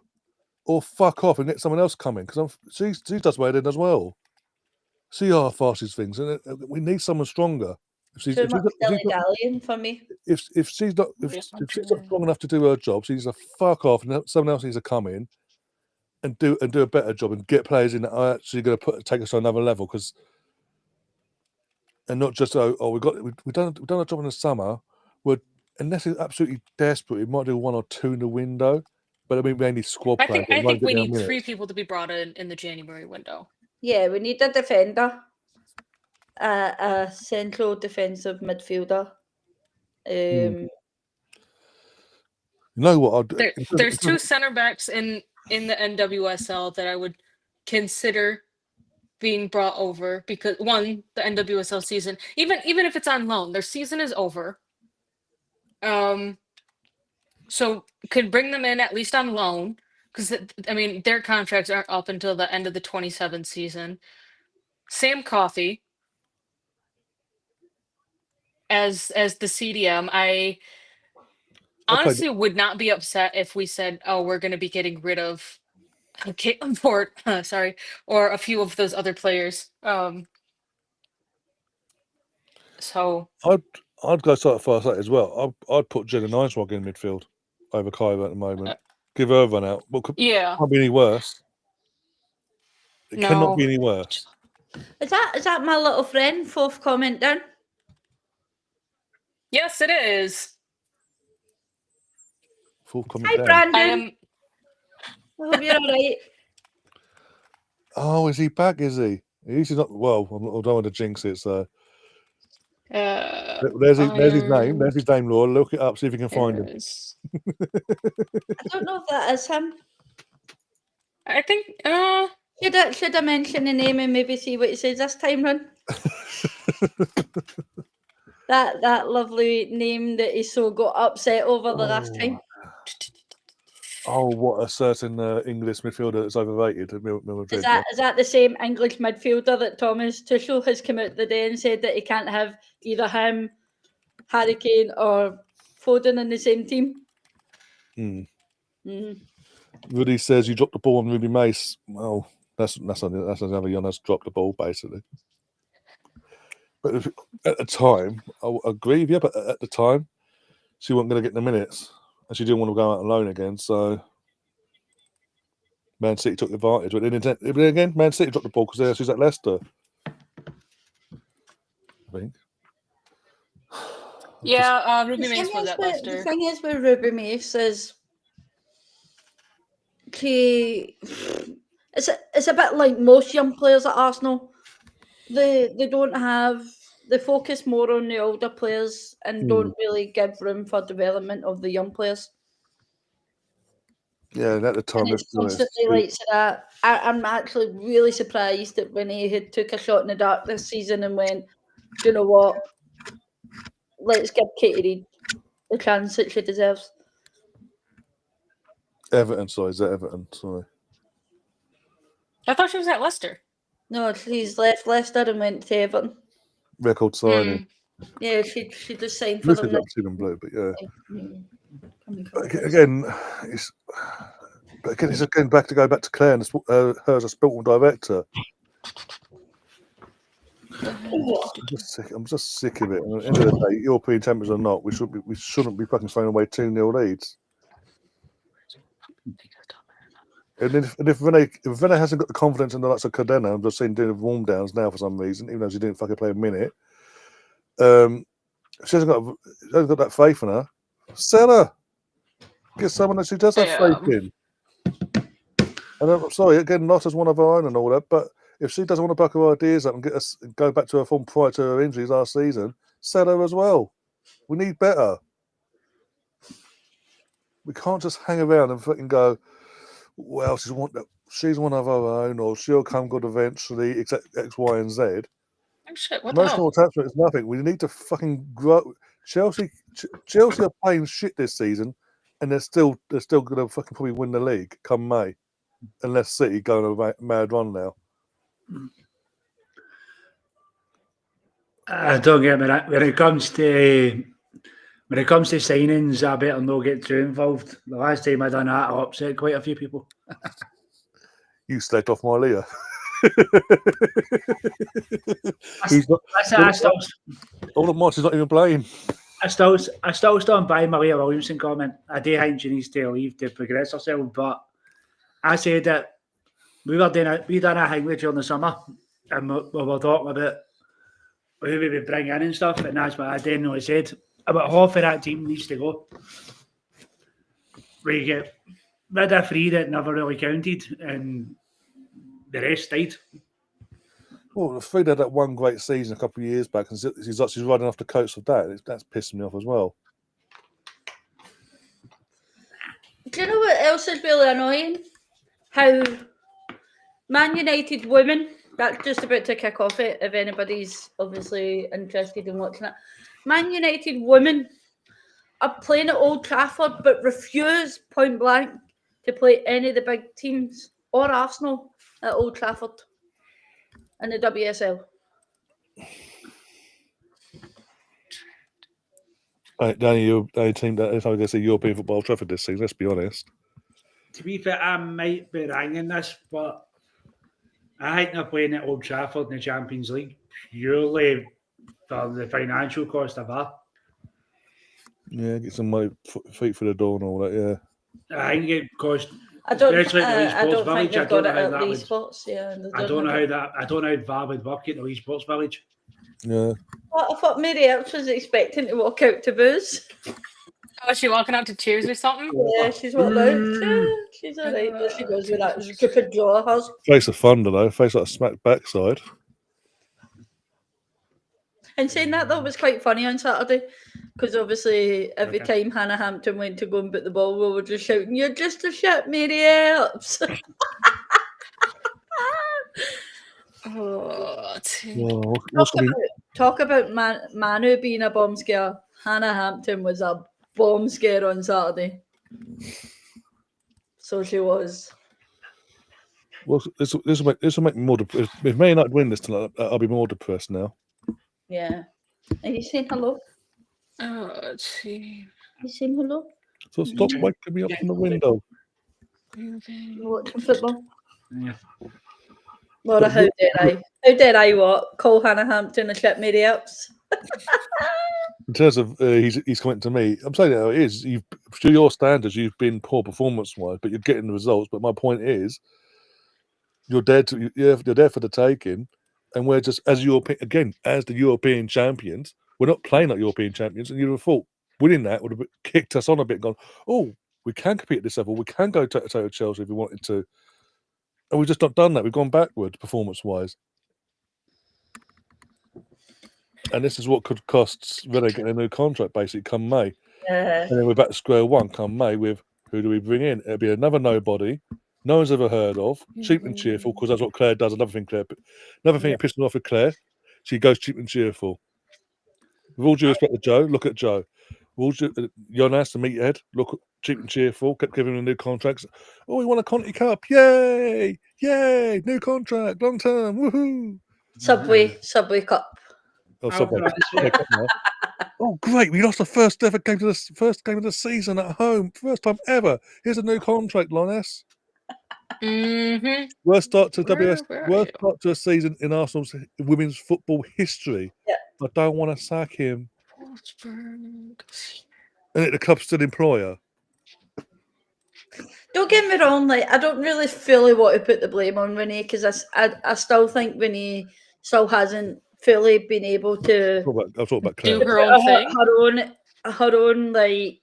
or fuck off and get someone else coming because she does weigh in as well. See how fast these things, and we need someone stronger. Too much dilly-dallying for me. If she's not strong enough to do her job, she needs to fuck off, and someone else needs to come in and do a better job and get players in that are actually going to take us to another level. And not just we've done a job in the summer. Unless it's absolutely desperate, we might do one or two in the window. But I mean, we need squad players. I think we need 3 people to be brought in the January window. Yeah, we need a defender, a central defensive midfielder. You know what? There's 2 center backs in the NWSL that I would consider being brought over because one, the NWSL season, even if it's on loan, their season is over. So could bring them in at least on loan because I mean their contracts aren't up until the end of the 27 season. Sam Coffey as the CDM. I honestly would not be upset if we said, "Oh, we're going to be getting rid of Caitlin Ford," or a few of those other players. So I'd go so far as that as well. I'd put Jenna Nineswag in midfield over Kyra at the moment. Give her a run out. Can't be any worse. It cannot be any worse. Is that my little friend? 4th comment down. Yes, it is. 4th comment Hi, down. Brandon. I hope you're all right. Oh, is he back? Is he? He's not. Well, I don't want to jinx it. So there's his name. There's his name, Laura. Look it up. See if you can find him. I don't know if that is him. I think. Should I mention the name and maybe see what he says this time round? that lovely name that he so got upset over the last time. Oh, what a certain English midfielder that's overrated. Is that the same English midfielder that Thomas Tuchel has come out the day and said that he can't have either him, Harry Kane, or Foden in the same team? Rudy says you dropped the ball on Ruby Mace. Well, that's another young that's dropped the ball basically. But at the time, I agree with you. But at the time, she wasn't going to get the minutes, and she didn't want to go out alone again. So Man City took advantage. But then again, Man City dropped the ball because she's at Leicester. I think. Yeah, Ruby Mace was at Leicester. The thing is with Ruby Mace is it's a bit like most young players at Arsenal. They don't have. They focus more on the older players and don't really give room for development of the young players. Yeah, and at the time, And it's constantly like that. I'm actually really surprised that when he had took a shot in the dark this season and went, do you know what? Let's give Katie Reid the chance that she deserves. Everton, sorry, is that Everton? Sorry. I thought she was at Leicester. No, she's left Leicester and went to Everton. Record signing. Yeah, she just signed for them. Blue, but yeah. Mm. Again, it's again back to Claire and her as a sporting director. I'm just sick of it. And at the end of the day, European champions or not, we shouldn't be fucking throwing away 2-0 leads. And if Renee hasn't got the confidence in the likes of Cadena, I'm just saying doing warm downs now for some reason, even though she didn't fucking play a minute. She hasn't got that faith in her. Sell her. Get someone that she does have faith in. And I'm sorry, again, not as one of our own and all that, but if she doesn't want to buck her ideas up and go back to her form prior to her injuries last season, sell her as well. We need better. We can't just hang around and fucking go, well, she's one of our own, or she'll come good eventually, except X, Y, and Z. Oh shit! What the Emotional attachment is nothing. We need to fucking grow. Chelsea are playing shit this season, and they're still going to fucking probably win the league come May, unless City go on a mad run now. Don't get me that. When it comes to signings, I better not get too involved. The last time I done that, I upset quite a few people. You slagged off my Leah. All the Martin's not even playing. I still stand by my Leah Williamson comment. I do think she needs to leave to progress herself, but I said that we done a thing during the summer, and we were talking about who we would bring in and stuff, and that's what I generally said. About half of that team needs to go. We get rid of 3 that never really counted, and the rest stayed. Well, the 3 had that one great season a couple of years back, and she's riding off the coast of that. That's pissing me off as well. Do you know what else is really annoying? How Man United women, that's just about to kick off it, if anybody's obviously interested in watching it. Man United women are playing at Old Trafford but refuse point blank to play any of the big teams or Arsenal at Old Trafford in the WSL. Right, Danny, you're a team that is, I guess, a European football Trafford this season, let's be honest. To be fair, I might be wrong in this, but I think they're playing at Old Trafford in the Champions League purely for the financial cost of that. Yeah, get some money, feet for the door and all that, yeah. I think it cost... I don't think they've got it at Lee Sports. Yeah, I don't know how VAR would work at the Lee Sports Village. Yeah. Well, I thought Mary Earps was expecting to walk out to booze. Oh, is she walking out to cheers or something? Yeah, she's walked out. She's all right. There she goes with that stupid jaw of hers. Face of thunder, though. Face like a smack backside. And saying that, was quite funny on Saturday, because obviously every time Hannah Hampton went to go and put the ball, we were just shouting, "You're just a shit, Mary Earps." Talk about Manu being a bomb scare. Hannah Hampton was a bomb scare on Saturday. So she was. Well, this will make me more depressed. If Man United win this tonight, I'll be more depressed now. Yeah. Are you saying hello? Oh, gee. Are you saying hello? So stop waking me up from the window. You're watching football? Yeah. Laura, how dare I call Hannah Hampton a shit Mary Earps? In terms of he's coming to me, I'm saying how it is. To your standards, you've been poor performance-wise, but you're getting the results. But my point is, you're there for the taking, and we're just as the European champions. We're not playing like European champions, and you'd have thought winning that would have kicked us on a bit and gone, oh, we can compete at this level. We can go toe-to-toe with Chelsea if we wanted to. And we've just not done that. We've gone backwards performance-wise. And this is what could cost Renee getting a new contract, basically, come May. And then we're back to square one come May with Who do we bring in? It'll be another nobody, no one's ever heard of, cheap and cheerful, because that's what Claire does. Another thing that pissed me off with Claire, she goes cheap and cheerful. With all due respect to Joe, look at Joe. Jonas, the meathead, look cheap and cheerful, kept giving him new contracts. Oh, we won a Conti Cup. Yay! Yay! New contract, long term, woohoo! Subway Cup. Oh, Subway. Oh, great! We lost the first game of the season at home. First time ever. Here's a new contract, Jonas. Worst start to worst start to a season in Arsenal's women's football history. Yeah. I don't want to sack him. And the club's still employer. Don't get me wrong, like I don't really fully want to put the blame on Renee because I still think Renee still hasn't fully been able to I'll talk about Claire. Do her own thing.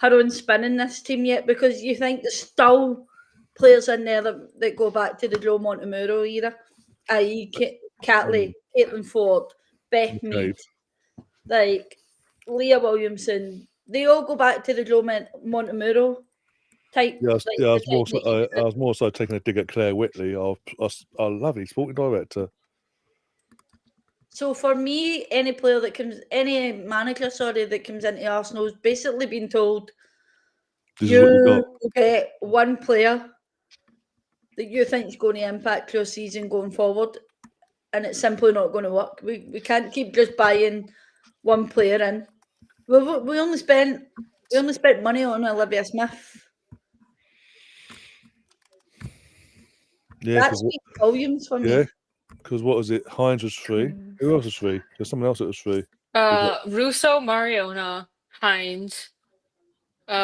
Her own spin in this team yet, because you think there's still players in there that go back to the Joe Montemuro era, i.e. Catley, Caitlin Ford, Beth Mead, like Leah Williamson. They all go back to the Joe Montemuro type. I was more so taking a dig at Claire Whitley, our lovely sporting director. So for me, any manager that comes into Arsenal is basically being told you get one player that you think is going to impact your season going forward, and it's simply not going to work. We can't keep just buying one player in. We only spent money on Olivia Smith. Yeah, that speaks volumes for me. Yeah, because what was it? Hines was free. Who else was free? There's someone else that was free. Russo, Mariona, Hines.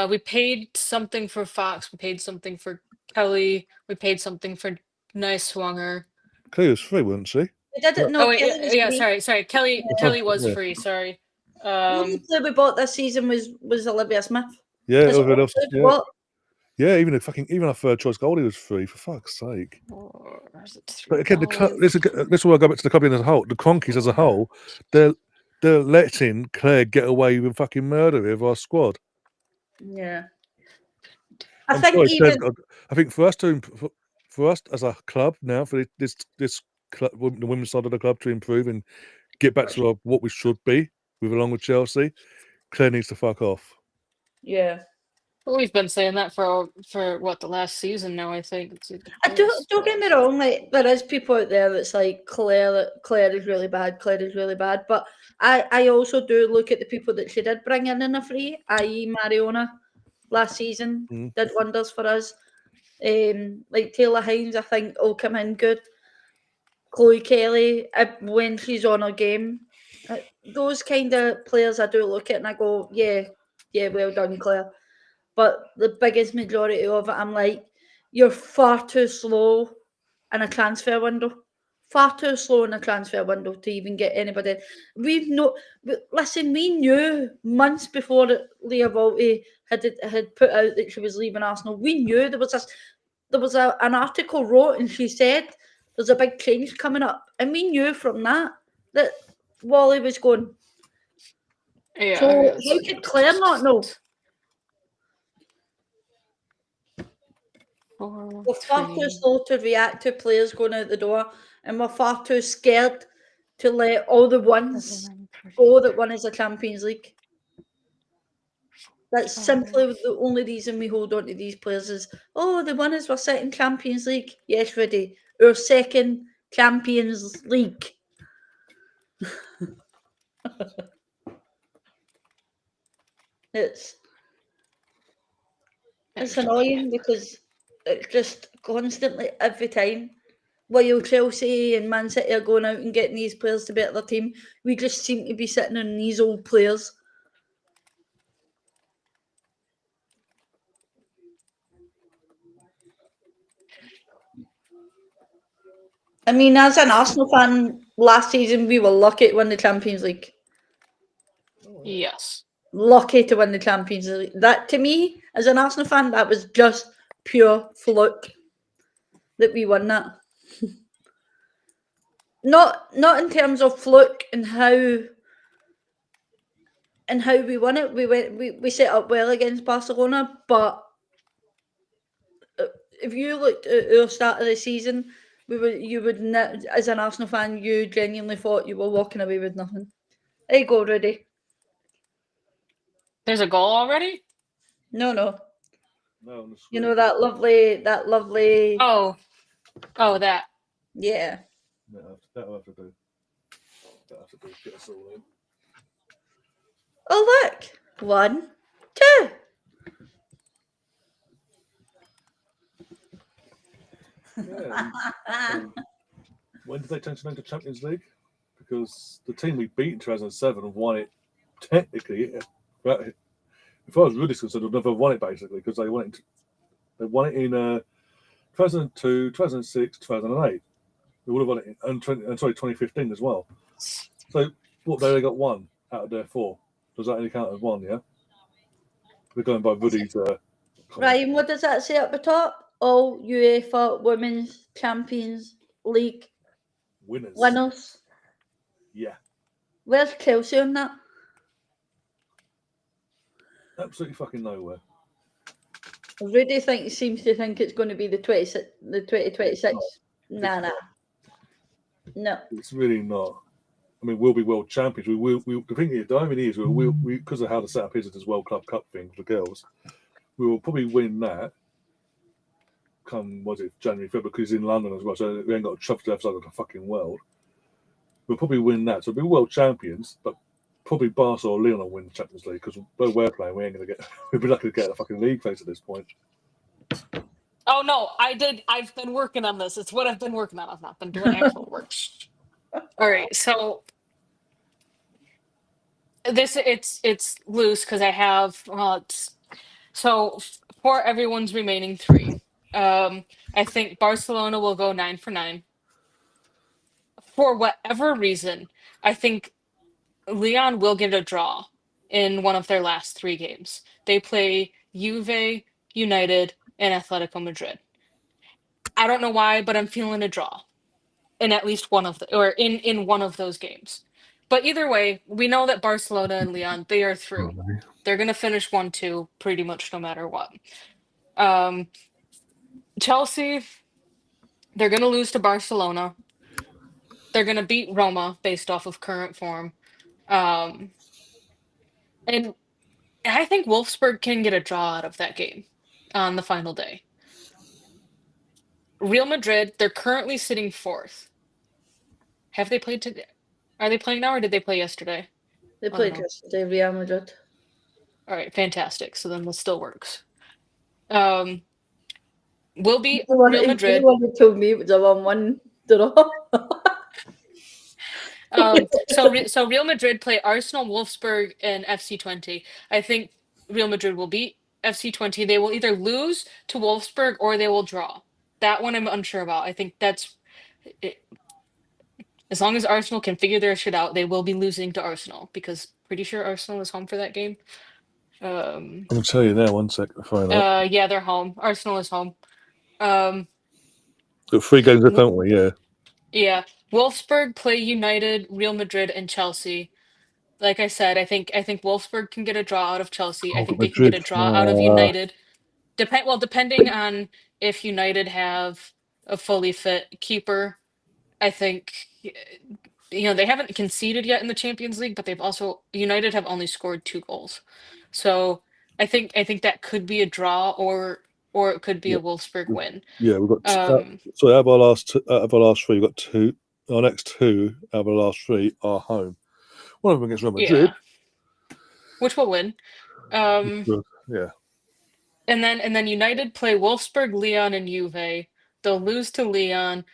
We paid something for Fox. We paid something for Kelly. We paid something for Nice-Swanger. Kelly was free, wasn't she? We didn't know. Sorry. Kelly was free. Sorry. The only player we bought this season was Olivia Smith. Yeah, everyone else. Yeah, even our third choice goalie was free. For fuck's sake! But again, this is where I go back to the club as a whole. The Cronkies as a whole, they're letting Claire get away with fucking murder with our squad. Yeah, I think for us as a club now, for this club, the women's side of the club to improve and get back to what we should be, along with Chelsea, Claire needs to fuck off. Yeah. Well, we've been saying that for what, the last season now, I think. Don't get me wrong, like there is people out there that's like Claire is really bad, but I also do look at the people that she did bring in a free, i.e. Mariona last season did wonders for us. Like Taylor Hines, I think will come in good. Chloe Kelly, when she's on her game, those kind of players I do look at and I go, yeah, well done, Claire. But the biggest majority of it, I'm like, you're far too slow in a transfer window. Far too slow in a transfer window to even get anybody. We knew months before Leah Volti had put out that she was leaving Arsenal. We knew there was an article wrote and she said there's a big change coming up, and we knew from that Wally was going. Yeah. So how could Claire not know? We're far too slow to react to players going out the door, and we're far too scared to let all the ones go that won us a Champions League. That's simply the only reason we hold on to these players is, the winners were second Champions League. Yes, ready. Our second Champions League. It's annoying because it's just constantly every time while Chelsea and Man City are going out and getting these players to better their team, we just seem to be sitting on these old players. I mean, as an Arsenal fan, last season we were lucky to win the Champions League. Yes. Lucky to win the Champions League. That, to me, as an Arsenal fan, that was just pure fluke that we won that. Not in terms of fluke and how we won it. We set up well against Barcelona, but if you looked at our start of the season, you would as an Arsenal fan, you genuinely thought you were walking away with nothing. There you go, Rudy. There's a goal already? No. No, on the You screen. know that lovely. Oh, that. Yeah. That'll have to do. That'll have to do. Get us all in. Oh look, 1, 2. Yeah. When did they change the name to Champions League? Because the team we beat in 2007 and won it technically. But if I was really concerned, they'd never won it basically because they won it. They won it in 2002, 2006, 2008. They would have won it in 2015 as well. So what? They only got 1 out of their 4. Does that only count as 1? Yeah. We're going by Woody's. Ryan, what does that say at the top? All UEFA Women's Champions League winners. Yeah. Where's Chelsea on that? Absolutely fucking nowhere. Rudy seems to think it's going to be the 2026. Nah. No. It's really not. I mean, we'll be world champions. The thing is, the irony is, we because of how the setup is, this World Club Cup thing for the girls, we will probably win that. Come, January, February, because it's in London as well, so we ain't got to travel to the other side of the fucking world. We'll probably win that, so we'll be world champions, but probably Barca or Lyon will win the Champions League because though we're playing, we ain't gonna get. We'd be lucky to get a fucking league place at this point. Oh no, I've been working on this. It's what I've been working on. I've not been doing actual work. All right, so it's loose because I have so for everyone's remaining 3. I think Barcelona will go 9 for 9. For whatever reason, I think Lyon will get a draw in one of their last 3 games. They play Juve, United, and Atletico Madrid. I don't know why, but I'm feeling a draw in at least one of in one of those games. But either way, we know that Barcelona and Lyon, they are through. They're going to finish 1-2 pretty much no matter what. Chelsea, they're going to lose to Barcelona. They're going to beat Roma based off of current form. And I think Wolfsburg can get a draw out of that game on the final day. Real Madrid, they're currently sitting 4th. Have they played today? Are they playing now or did they play yesterday? They played yesterday, Real Madrid. All right, fantastic. So then this still works. Will be Real Madrid. The one who told me it was a 1-1 draw. So Real Madrid play Arsenal, Wolfsburg, and FC 20. I think Real Madrid will beat FC 20. They will either lose to Wolfsburg or they will draw. That one I'm unsure about. I think that's it. As long as Arsenal can figure their shit out, they will be losing to Arsenal because pretty sure Arsenal is home for that game. I'll tell you now. 1 sec. Yeah, they're home. Arsenal is home. Got 3 games left, haven't we? Yeah. Yeah. Wolfsburg play United, Real Madrid, and Chelsea. Like I said, I think Wolfsburg can get a draw out of Chelsea. I think they can get a draw out of United. Depending on if United have a fully fit keeper. I think they haven't conceded yet in the Champions League, but United have only scored 2 goals. So I think that could be a draw or it could be a Wolfsburg win. Yeah, we've got so out of our last 3, we've got 2. Our next 2 out of our last 3 are home. One of them against Real Madrid, which will win. Yeah. And then United play Wolfsburg, Lyon, and Juve. They'll lose to Lyon.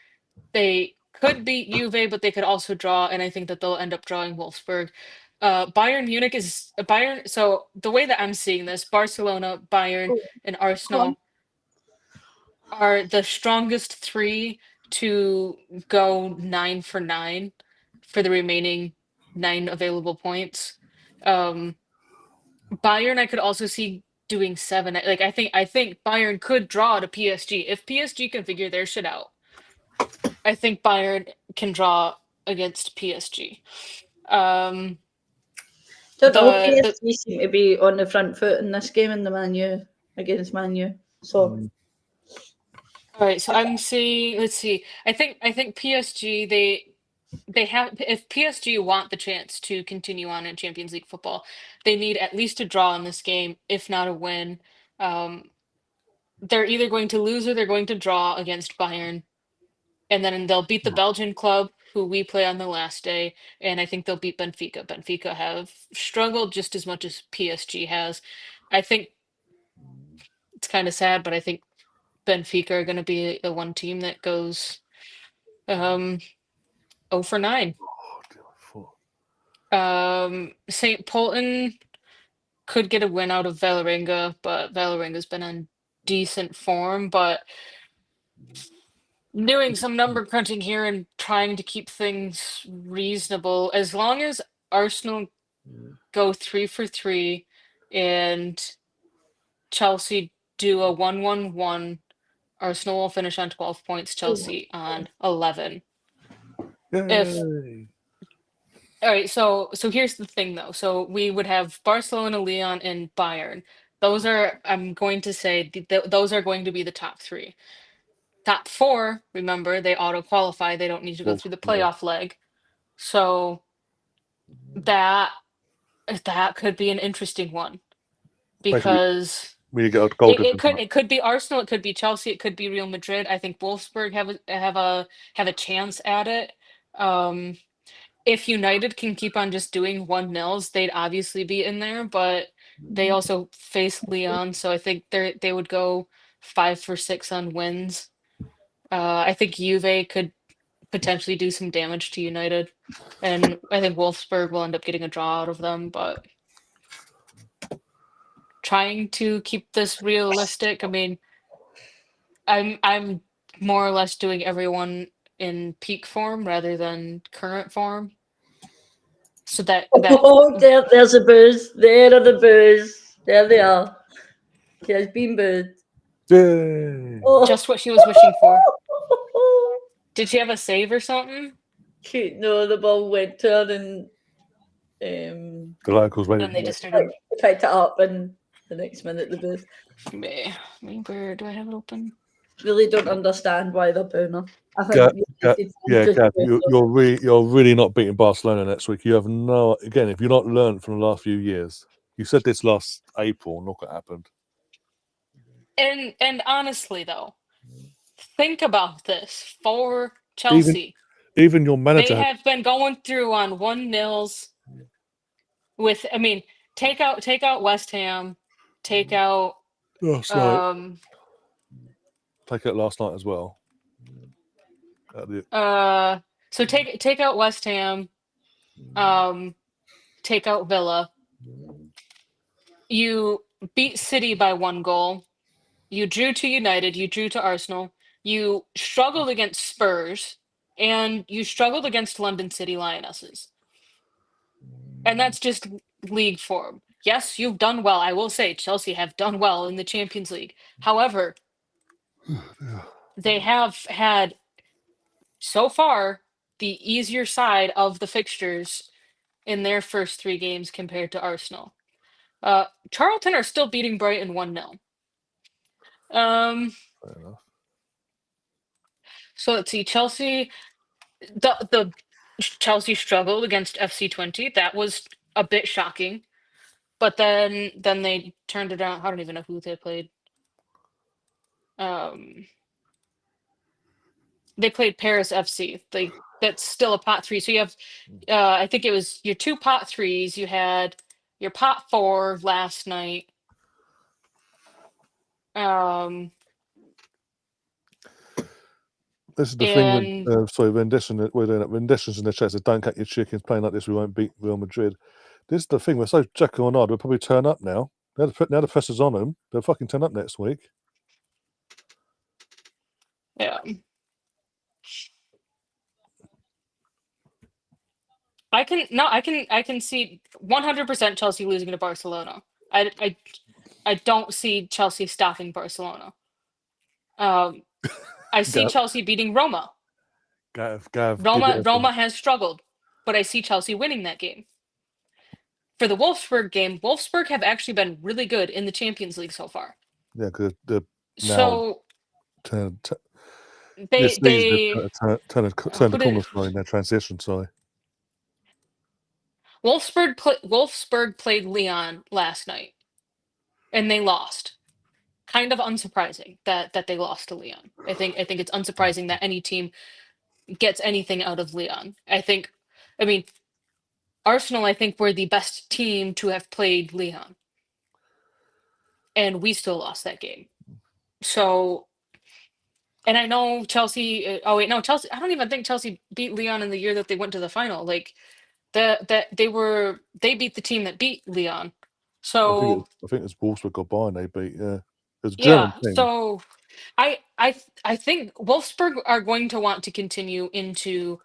They could beat Juve, but they could also draw, and I think that they'll end up drawing Wolfsburg. Bayern Munich is Bayern. So the way that I'm seeing this, Barcelona, Bayern, and Arsenal are the strongest 3 to go 9 for 9 for the remaining 9 available points. Bayern, I could also see doing 7. Like I think Bayern could draw to PSG if PSG can figure their shit out. I think Bayern can draw against PSG. Don't know. PSG seem to be on the front foot in this game in the Man U against Man U. So All right, so I'm seeing. Let's see. I think PSG they have, if PSG want the chance to continue on in Champions League football, they need at least a draw in this game, if not a win. They're either going to lose or they're going to draw against Bayern, and then they'll beat the Belgian club who we play on the last day, and I think they'll beat Benfica. Benfica have struggled just as much as PSG has. I think it's kind of sad, but I think Benfica are going to be the one team that goes 0 for 9. St. Polten could get a win out of Valerenga, but Valerenga's been on decent form. But doing some number crunching here and trying to keep things reasonable, as long as Arsenal go 3 for 3 and Chelsea do a 1-1-1, Arsenal will finish on 12 points, Chelsea on 11. Yay. All right, so here's the thing though. So we would have Barcelona, Lyon, and Bayern. Those are, I'm going to say, those are going to be the top 3. Top 4, remember, they auto qualify. They don't need to go through the playoff leg. So that could be an interesting one, because we get a goal it could be Arsenal, it could be Chelsea, it could be Real Madrid. I think Wolfsburg have a chance at it. If United can keep on just doing 1-0s, they'd obviously be in there, but they also face Lyon, so I think they would go 5 for 6 on wins. I think Juve could potentially do some damage to United, and I think Wolfsburg will end up getting a draw out of them, but trying to keep this realistic. I mean, I'm more or less doing everyone in peak form rather than current form. So that there's a booze. There are the booze. There they are. She has been booed. Just what she was wishing for. Did she have a save or something? No, the ball went to her, and the locals went. And they just started. Picked it up, and the next minute the booth. Where do I have it open? Really don't understand why they're booing her. I think Gav, you're really not beating Barcelona next week. You have no, again, if you're not learned from the last few years, you said this last April, and look what happened. And honestly though, think about this for Chelsea. Even your manager, they have been going through on 1-0s with, I mean, take out West Ham, take out take out last night as well. So take out West Ham, take out Villa. You beat City by 1 goal. You drew to United. You drew to Arsenal. You struggled against Spurs, and you struggled against London City Lionesses. And that's just league form. Yes, you've done well. I will say Chelsea have done well in the Champions League. However, they have had, so far, the easier side of the fixtures in their first 3 games compared to Arsenal. Charlton are still beating Brighton 1-0. So let's see. Chelsea, the Chelsea struggled against FC20. That was a bit shocking, but then they turned it out. I don't even know who they played. They played Paris FC. That's still a pot 3. So you have, I think it was your 2 pot 3s. You had your pot 4 last night. This is the thing with renditions in the chat says, don't cut your chickens, playing like this we won't beat Real Madrid. This is the thing, we're so Jekyll and Hyde, we'll probably turn up now. Now the pressure's on them, they'll fucking turn up next week. Yeah. I can see 100% Chelsea losing to Barcelona. I don't see Chelsea stopping Barcelona. I see Chelsea beating Roma. Roma has struggled, but I see Chelsea winning that game. For the Wolfsburg game, Wolfsburg have actually been really good in the Champions League so far. Yeah, because they're Turned the corner, sorry, in their transition, sorry. Wolfsburg played Lyon last night, and they lost. Kind of unsurprising that they lost to Lyon. I think it's unsurprising that any team gets anything out of Lyon. I mean, Arsenal, I think, were the best team to have played Lyon, and we still lost that game. So, and I know Chelsea. Oh wait, no, Chelsea. I don't even think Chelsea beat Lyon in the year that they went to the final. Like they beat the team that beat Lyon. So I think it's Wolfsburg or Bayern they beat. Yeah, it was a yeah. German team. So I think Wolfsburg are going to want to continue into.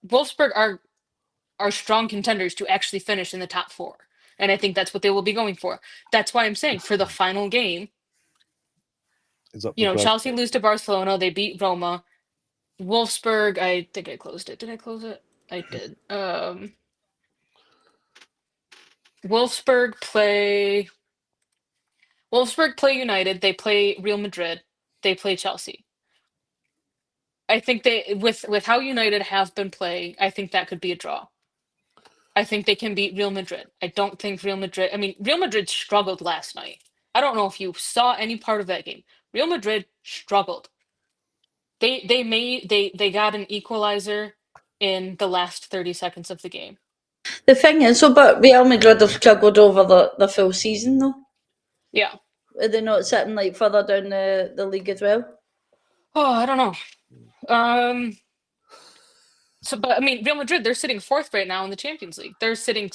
Wolfsburg are strong contenders to actually finish in the top 4, and I think that's what they will be going for. That's why I'm saying for the final game. Chelsea lose to Barcelona. They beat Roma. Wolfsburg, I think I closed it. Did I close it? I did. Wolfsburg play United. They play Real Madrid. They play Chelsea. I think they with how United have been playing, I think that could be a draw. I think they can beat Real Madrid. I don't think Real Madrid struggled last night. I don't know if you saw any part of that game. Real Madrid struggled. They got an equalizer in the last 30 seconds of the game. The thing is, but Real Madrid have struggled over the full season, though. Yeah. Are they not sitting like further down the league as well? Oh, I don't know. But Real Madrid, they're sitting 4th right now in the Champions League. They're sitting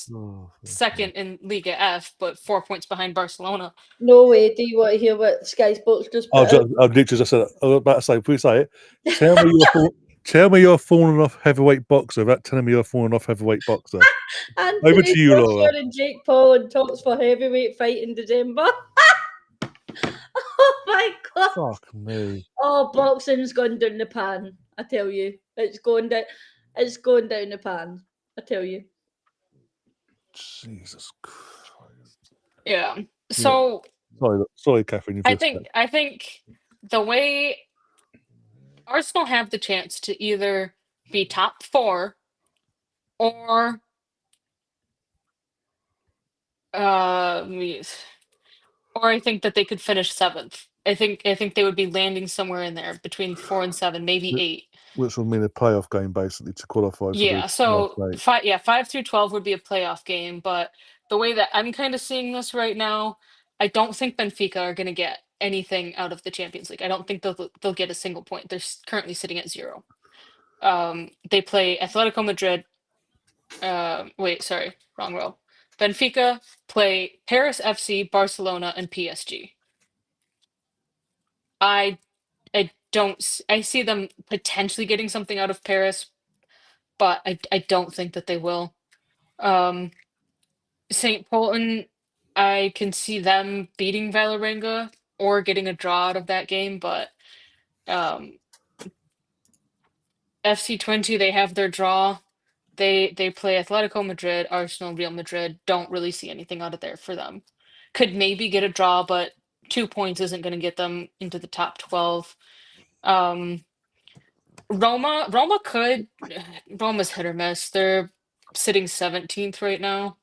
second in Liga F, but 4 points behind Barcelona. No way. Do you want to hear what Sky Sports just put out? I literally just said it. I was about to say, please say it. Tell me you're a fallen off heavyweight boxer without telling me you're a fallen off heavyweight boxer. Over to you, Laura. And Jake Paul and talks for heavyweight fight in December. Oh my God. Fuck me. Oh, boxing's gone down the pan. I tell you. It's going down the pan. I tell you. Jesus Christ. Yeah. So sorry, Catherine. I think the way Arsenal have the chance to either be top 4 or I think that they could finish 7th. I think they would be landing somewhere in there between 4 and 7, maybe 8. Which would mean a playoff game basically to qualify. So 5 through 12 would be a playoff game. But the way that I'm kind of seeing this right now, I don't think Benfica are going to get anything out of the Champions League. I don't think they'll get a single point. They're currently sitting at 0. They play Atletico Madrid. Wait, sorry, wrong row. Benfica play Paris FC, Barcelona, and PSG. I see them potentially getting something out of Paris, but I don't think that they will. St. Polten, I can see them beating Vålerenga or getting a draw out of that game, but FC20, they have their draw. They play Atletico Madrid, Arsenal, Real Madrid. Don't really see anything out of there for them. Could maybe get a draw, but 2 points isn't going to get them into the top 12. Roma could. Roma's hit or miss. They're sitting 17th right now.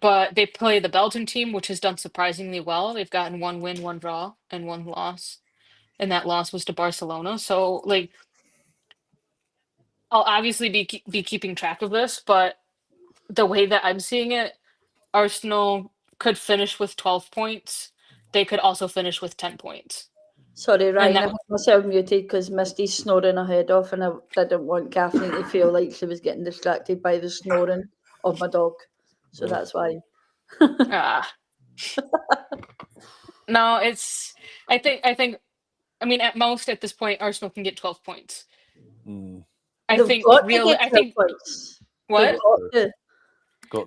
But they play the Belgian team, which has done surprisingly well. They've gotten 1 win, 1 draw, and 1 loss. And that loss was to Barcelona. So, I'll obviously be keeping track of this, but the way that I'm seeing it, Arsenal could finish with 12 points. They could also finish with 10 points. Sorry, Ryan, I had myself muted because Misty's snoring her head off, and I didn't want Kathleen to feel like she was getting distracted by the snoring of my dog. So that's why. No, I think at most at this point Arsenal can get 12 points. I think points. What?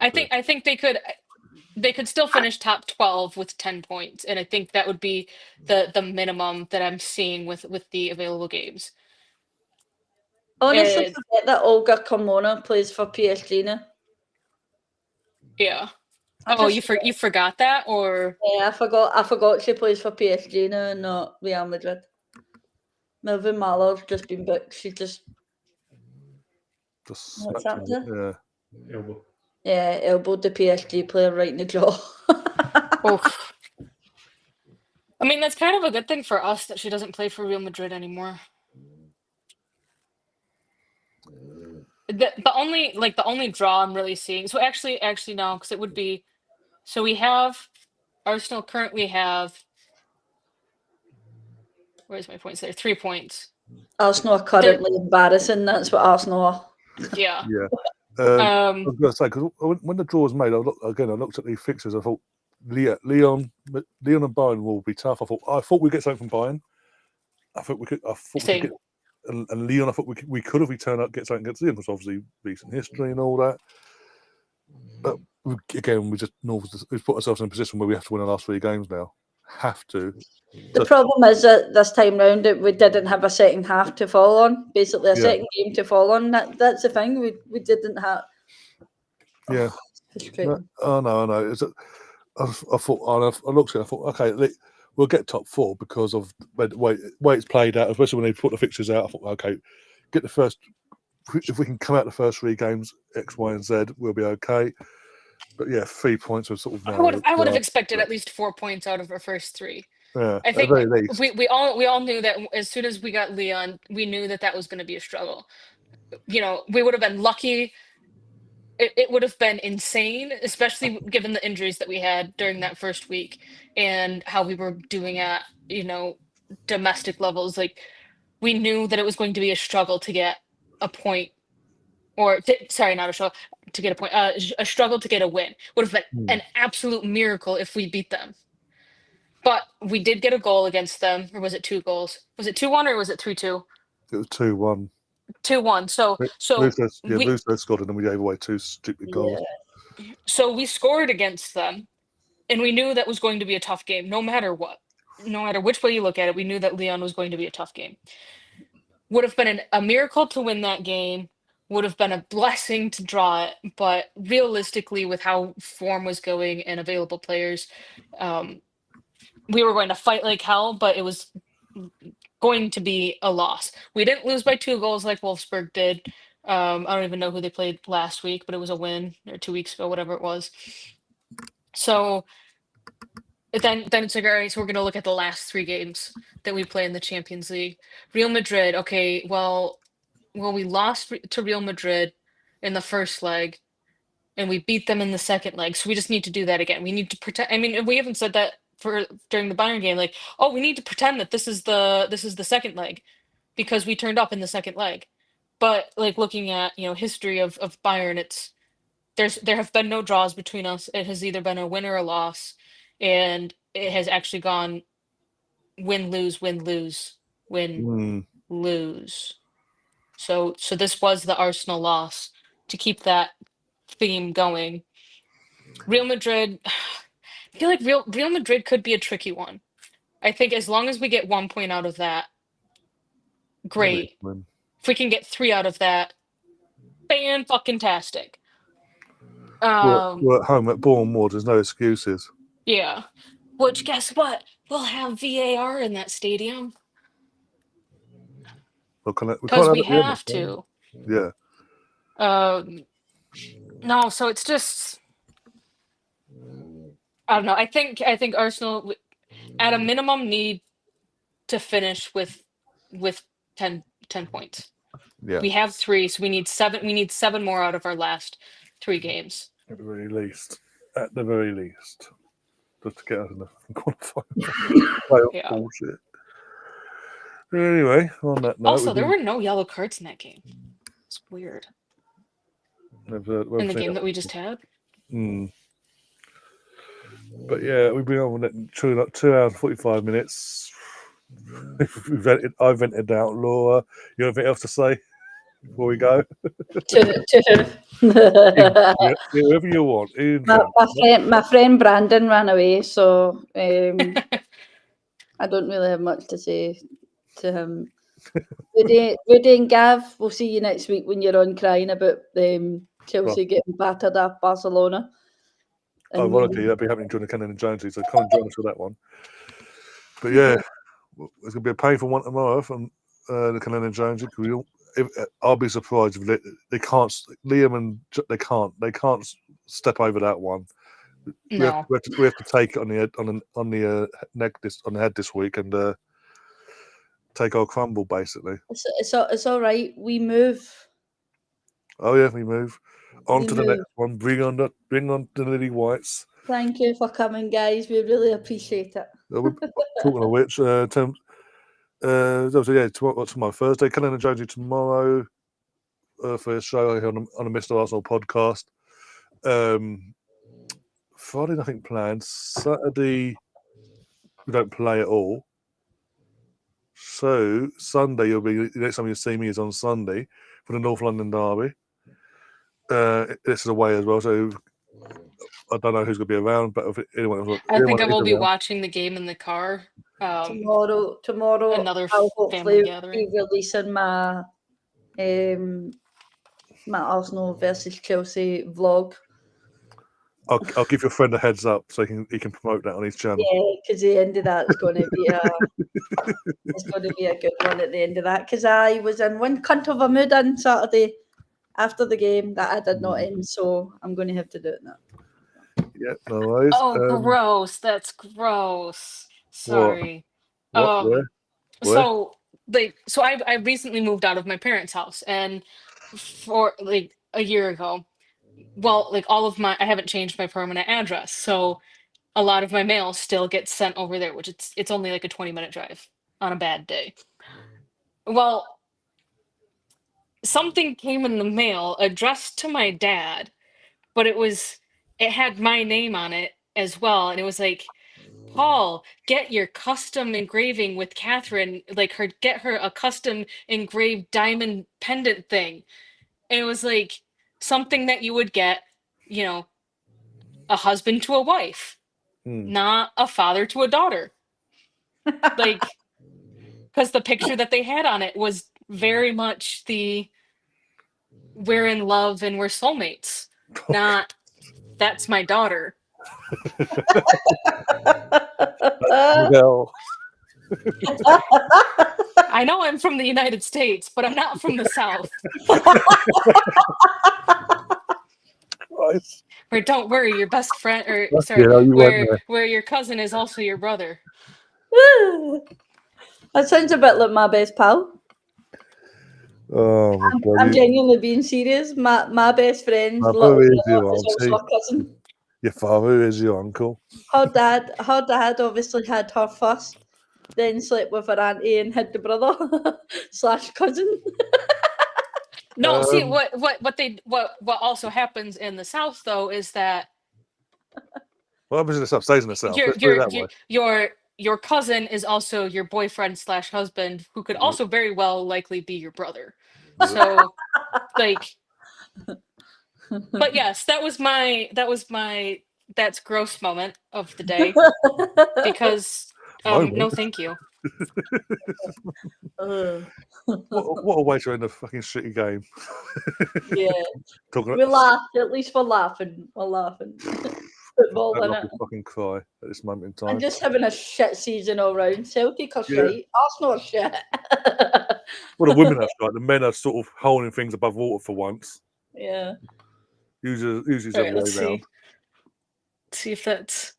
I think they could still finish top 12 with 10 points, and I think that would be the minimum that I'm seeing with the available games. Honestly, forget that Olga Carmona plays for PSG now. Yeah. You forgot that, or? Yeah, I forgot she plays for PSG now and not Real Madrid. Melvin Mallard's just been booked. She's just what's smacked him. happened? Yeah. Yeah, elbowed the PSG player right in the jaw. Oof. I mean, that's kind of a good thing for us that she doesn't play for Real Madrid anymore. The only draw I'm really seeing. So actually no, because it would be. So we have Arsenal currently have. Where's my points there? 3 points. Arsenal are currently embarrassing. That's what Arsenal are. Yeah. Yeah. I was going to say, because when the draw was made, I looked at the fixtures. I thought Leon and Bayern will be tough. I thought we'd get something from Bayern. I thought we could get, and Leon. I thought we could if we turn up get something against Leon, because obviously recent history and all that. But again, we've put ourselves in a position where we have to win the last 3 games now. Have to. The problem is that this time round we didn't have a second half to fall on. Basically, a second game to fall on. That's the thing. We didn't have. Yeah. Frustrating. I know. I thought. I looked at it. I thought, okay, we'll get top 4 because of the way it's played out. Especially when they put the fixtures out, I thought, okay, get the first. If we can come out the first 3 games, X, Y, and Z, we'll be okay. But yeah, 3 points was sort of. I would have expected at least 4 points out of our first 3. Yeah, I think at the very least. we all knew that as soon as we got Leon, we knew that was going to be a struggle. We would have been lucky. It would have been insane, especially given the injuries that we had during that first week and how we were doing at domestic levels. Like, we knew that it was going to be a struggle to get a point. Not a struggle to get a point. A struggle to get a win. Would have been an absolute miracle if we beat them. But we did get a goal against them, or was it 2 goals? Was it 2-1 or was it 3-2? It was 2-1. 2-1. So Luso scored and then we gave away 2 stupid goals. Yeah. So we scored against them, and we knew that was going to be a tough game, no matter what. No matter which way you look at it, we knew that Leon was going to be a tough game. Would have been a miracle to win that game. Would have been a blessing to draw it, but realistically, with how form was going and available players, we were going to fight like hell, but it was going to be a loss. We didn't lose by 2 goals like Wolfsburg did. I don't even know who they played last week, but it was a win, or 2 weeks ago, whatever it was. So then it's like, all right, so we're going to look at the last 3 games that we play in the Champions League. Real Madrid, okay, well, we lost to Real Madrid in the first leg, and we beat them in the second leg. So we just need to do that again. We need to pretend. I mean, we haven't said that during the Bayern game, like, oh, we need to pretend that this is the second leg because we turned up in the second leg. But like, looking at history of Bayern, there have been no draws between us. It has either been a win or a loss, and it has actually gone win lose win lose win lose. So this was the Arsenal loss to keep that theme going. Real Madrid, I feel like Real Madrid could be a tricky one. I think as long as we get 1 point out of that, great. If we can get 3 out of that, fan-fucking-tastic. We're at home at Bournemouth. There's no excuses. Yeah. Which, guess what? We'll have VAR in that stadium. Because we have to. Yeah. No, so it's just, I don't know. I think Arsenal, at a minimum, need to finish with 10 points. Yeah. We have 3, so we need 7. We need 7 more out of our last 3 games. At the very least. Just to get us in the qualifying. Yeah. Bullshit. Anyway, on that note. Also, there were no yellow cards in that game. It's weird. In the game that we just had. But yeah, we've been on that 2 hours and 45 minutes. I vented out. Laura, you have anything else to say before we go? Whoever you want. My friend Brandon ran away, so I don't really have much to say to him. Woody and Gav, we'll see you next week when you're on crying about Chelsea getting battered at Barcelona. Ironically, that'll be happening during the Cannon and Jonesy, so come and join us for that one. But yeah, it's going to be a painful one tomorrow, the Cannon and Jones. I'll be surprised if they can't. Liam and they can't step over that one. No. We have to take it on the head this week and take our crumble basically. It's all right. We move. Oh yeah, we move on We to the move. next one. Bring on the Lily Whites. Thank you for coming, guys. We really appreciate it. Talking of which, tomorrow Thursday, Cullen and Jonesy tomorrow for a show on a Mr. Arsenal podcast. Friday, nothing planned. Saturday, we don't play at all. So Sunday, the next time you see me is on Sunday for the North London derby. This is away as well, so I don't know who's going to be around, but if anyone, I think I will be watching the game in the car. Tomorrow, another I'll family hopefully gathering. be releasing my Arsenal versus Chelsea vlog. I'll give your friend a heads up so he can promote that on his channel. Yeah, because the end of that's going to be a good one at the end of that. Because I was in one cunt of a mood on Saturday after the game that I did not end, so I'm going to have to do it now. Yeah, no worries. Oh, gross! That's gross. Sorry. What? So I recently moved out of my parents' house, and for like a year ago, well, like I haven't changed my permanent address, so a lot of my mail still gets sent over there, which it's only like a 20-minute drive on a bad day. Well, something came in the mail addressed to my dad, but it had my name on it as well, and it was like, Paul, get your custom engraving with Catherine, get her a custom engraved diamond pendant thing. And it was like something that you would get, a husband to a wife, not a father to a daughter. Because the picture that they had on it was very much we're in love and we're soulmates, not that's my daughter. No. I know I'm from the United States, but I'm not from the South. Right. Where don't worry, your best friend, where your cousin is also your brother. That sounds a bit like my best pal. Oh, I'm genuinely being serious. My best friend's little brother is also a cousin. Your father is your uncle. Her dad obviously had her first, then slept with her auntie and had the brother / cousin. No, see what also happens in the South though is that what happens in the South stays in the South. Let's put it that way. Your cousin is also your boyfriend / husband, who could also very well likely be your brother. So, but yes, that was my that's gross moment of the day because no, thank you. What a way to end a fucking shitty game. Yeah, we laughed. At least we're laughing. We're laughing. Football in it. Fucking cry at this moment in time. And just having a shit season all round. Celtic are shite. Arsenal are shit. Well, the women are shite. The men are sort of holding things above water for once. Yeah. Usually the other way around. See if that's.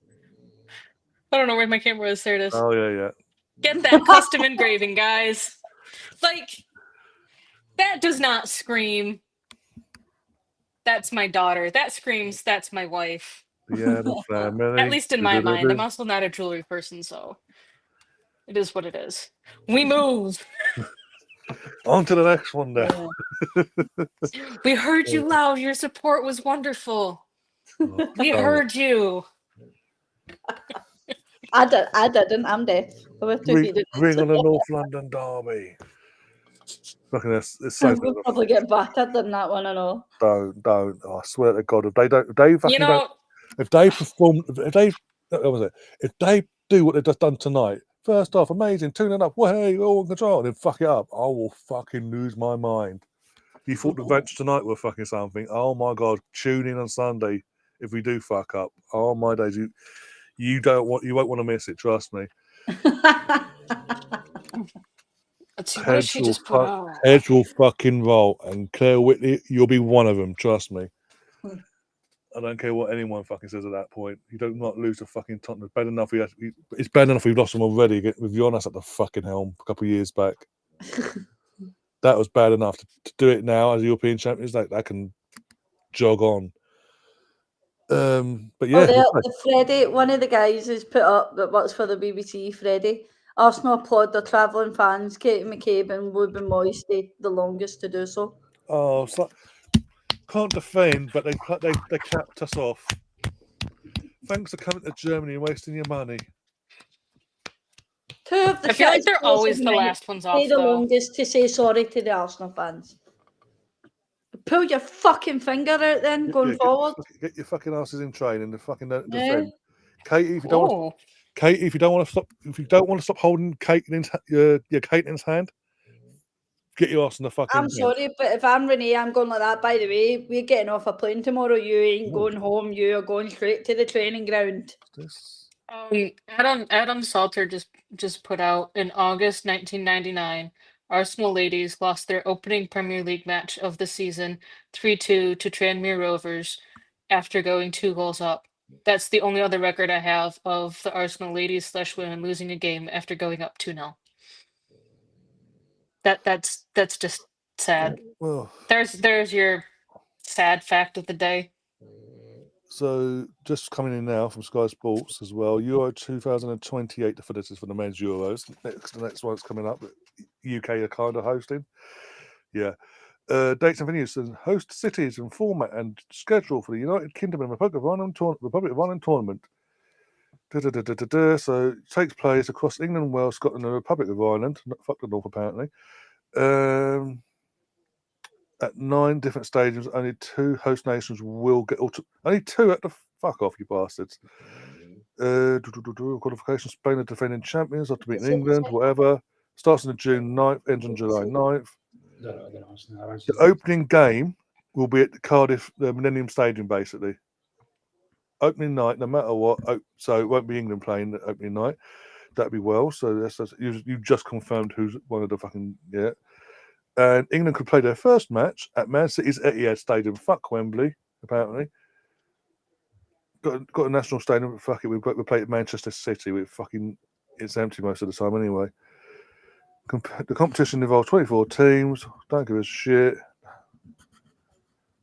I don't know where my camera is. There it is. Oh yeah. Get that custom engraving, guys. That does not scream. That's my daughter. That screams. That's my wife. Yeah, the family. At least in my mind. I'm also not a jewelry person, so it is what it is. We move. On to the next one now. We heard you loud. Your support was wonderful. We heard you. I didn't. I'm deaf. Bring on the North London derby. Fucking we'll probably get battered in that one and all. Don't. I swear to God, if they do what they've just done tonight, first off, amazing, tuning up, way, all in control, and then fuck it up, I will fucking lose my mind. You thought the bench tonight were fucking something? Oh my God, tune in on Sunday if we do fuck up. Oh my days, you won't want to miss it. Trust me. let's see. What did she just put out? Heads will fucking roll, and Claire Whitley, you'll be one of them. Trust me. I don't care what anyone fucking says at that point. You don't not lose to fucking Tottenham. It's bad enough it's bad enough we've lost them already with Jonas at the fucking helm a couple of years back. That was bad enough. To do it now as European champions, that can jog on. But yeah, Freddie, one of the guys who's put up that works for the BBC, Freddie. Arsenal applaud their travelling fans. Katie McCabe and Ruben Moy stayed the longest to do so. Oh, so, can't defend, but they capped us off. Thanks for coming to Germany and wasting your money. Two of the I feel like they're always the last ones off, the though. longest to say sorry to the Arsenal fans. Pull your fucking finger out then, going forward. Get your fucking asses in training. The fucking don't defend. Katie, if you don't want, Katie, if you don't want to stop holding Caitlin's hand, get your ass in the fucking. I'm sorry, but if I'm Renee, I'm going like that. By the way, we're getting off a plane tomorrow. You ain't going home. You are going straight to the training ground. Adam Salter just put out in August 1999. Arsenal ladies lost their opening Premier League match of the season 3-2 to Tranmere Rovers after going 2 goals up. That's the only other record I have of the Arsenal ladies / women losing a game after going up 2-0. That's just sad. Well, there's your sad fact of the day. So just coming in now from Sky Sports as well. Euro 2028 definitions for the men's Euros. The next one's coming up. UK are kind of hosting. Yeah. Dates and venues and host cities and format and schedule for the United Kingdom and Republic of Ireland tournament. So it takes place across England, Wales, Scotland, and the Republic of Ireland. Fuck the North, apparently. At 9 different stadiums, only 2 host nations will get only 2 at the fuck off, you bastards. Qualification: Spain are defending champions after beating England. Whatever. Starts on June 9th, ends on July 9th. The opening game will be at the Cardiff, the Millennium Stadium, basically. Opening night, no matter what. So it won't be England playing the opening night. That'd be well. So you just confirmed who's one of the fucking And England could play their first match at Man City's Etihad Stadium. Fuck Wembley, apparently. Got a national stadium, but fuck it. We play at Manchester City. It's empty most of the time anyway. The competition involves 24 teams. Don't give a shit.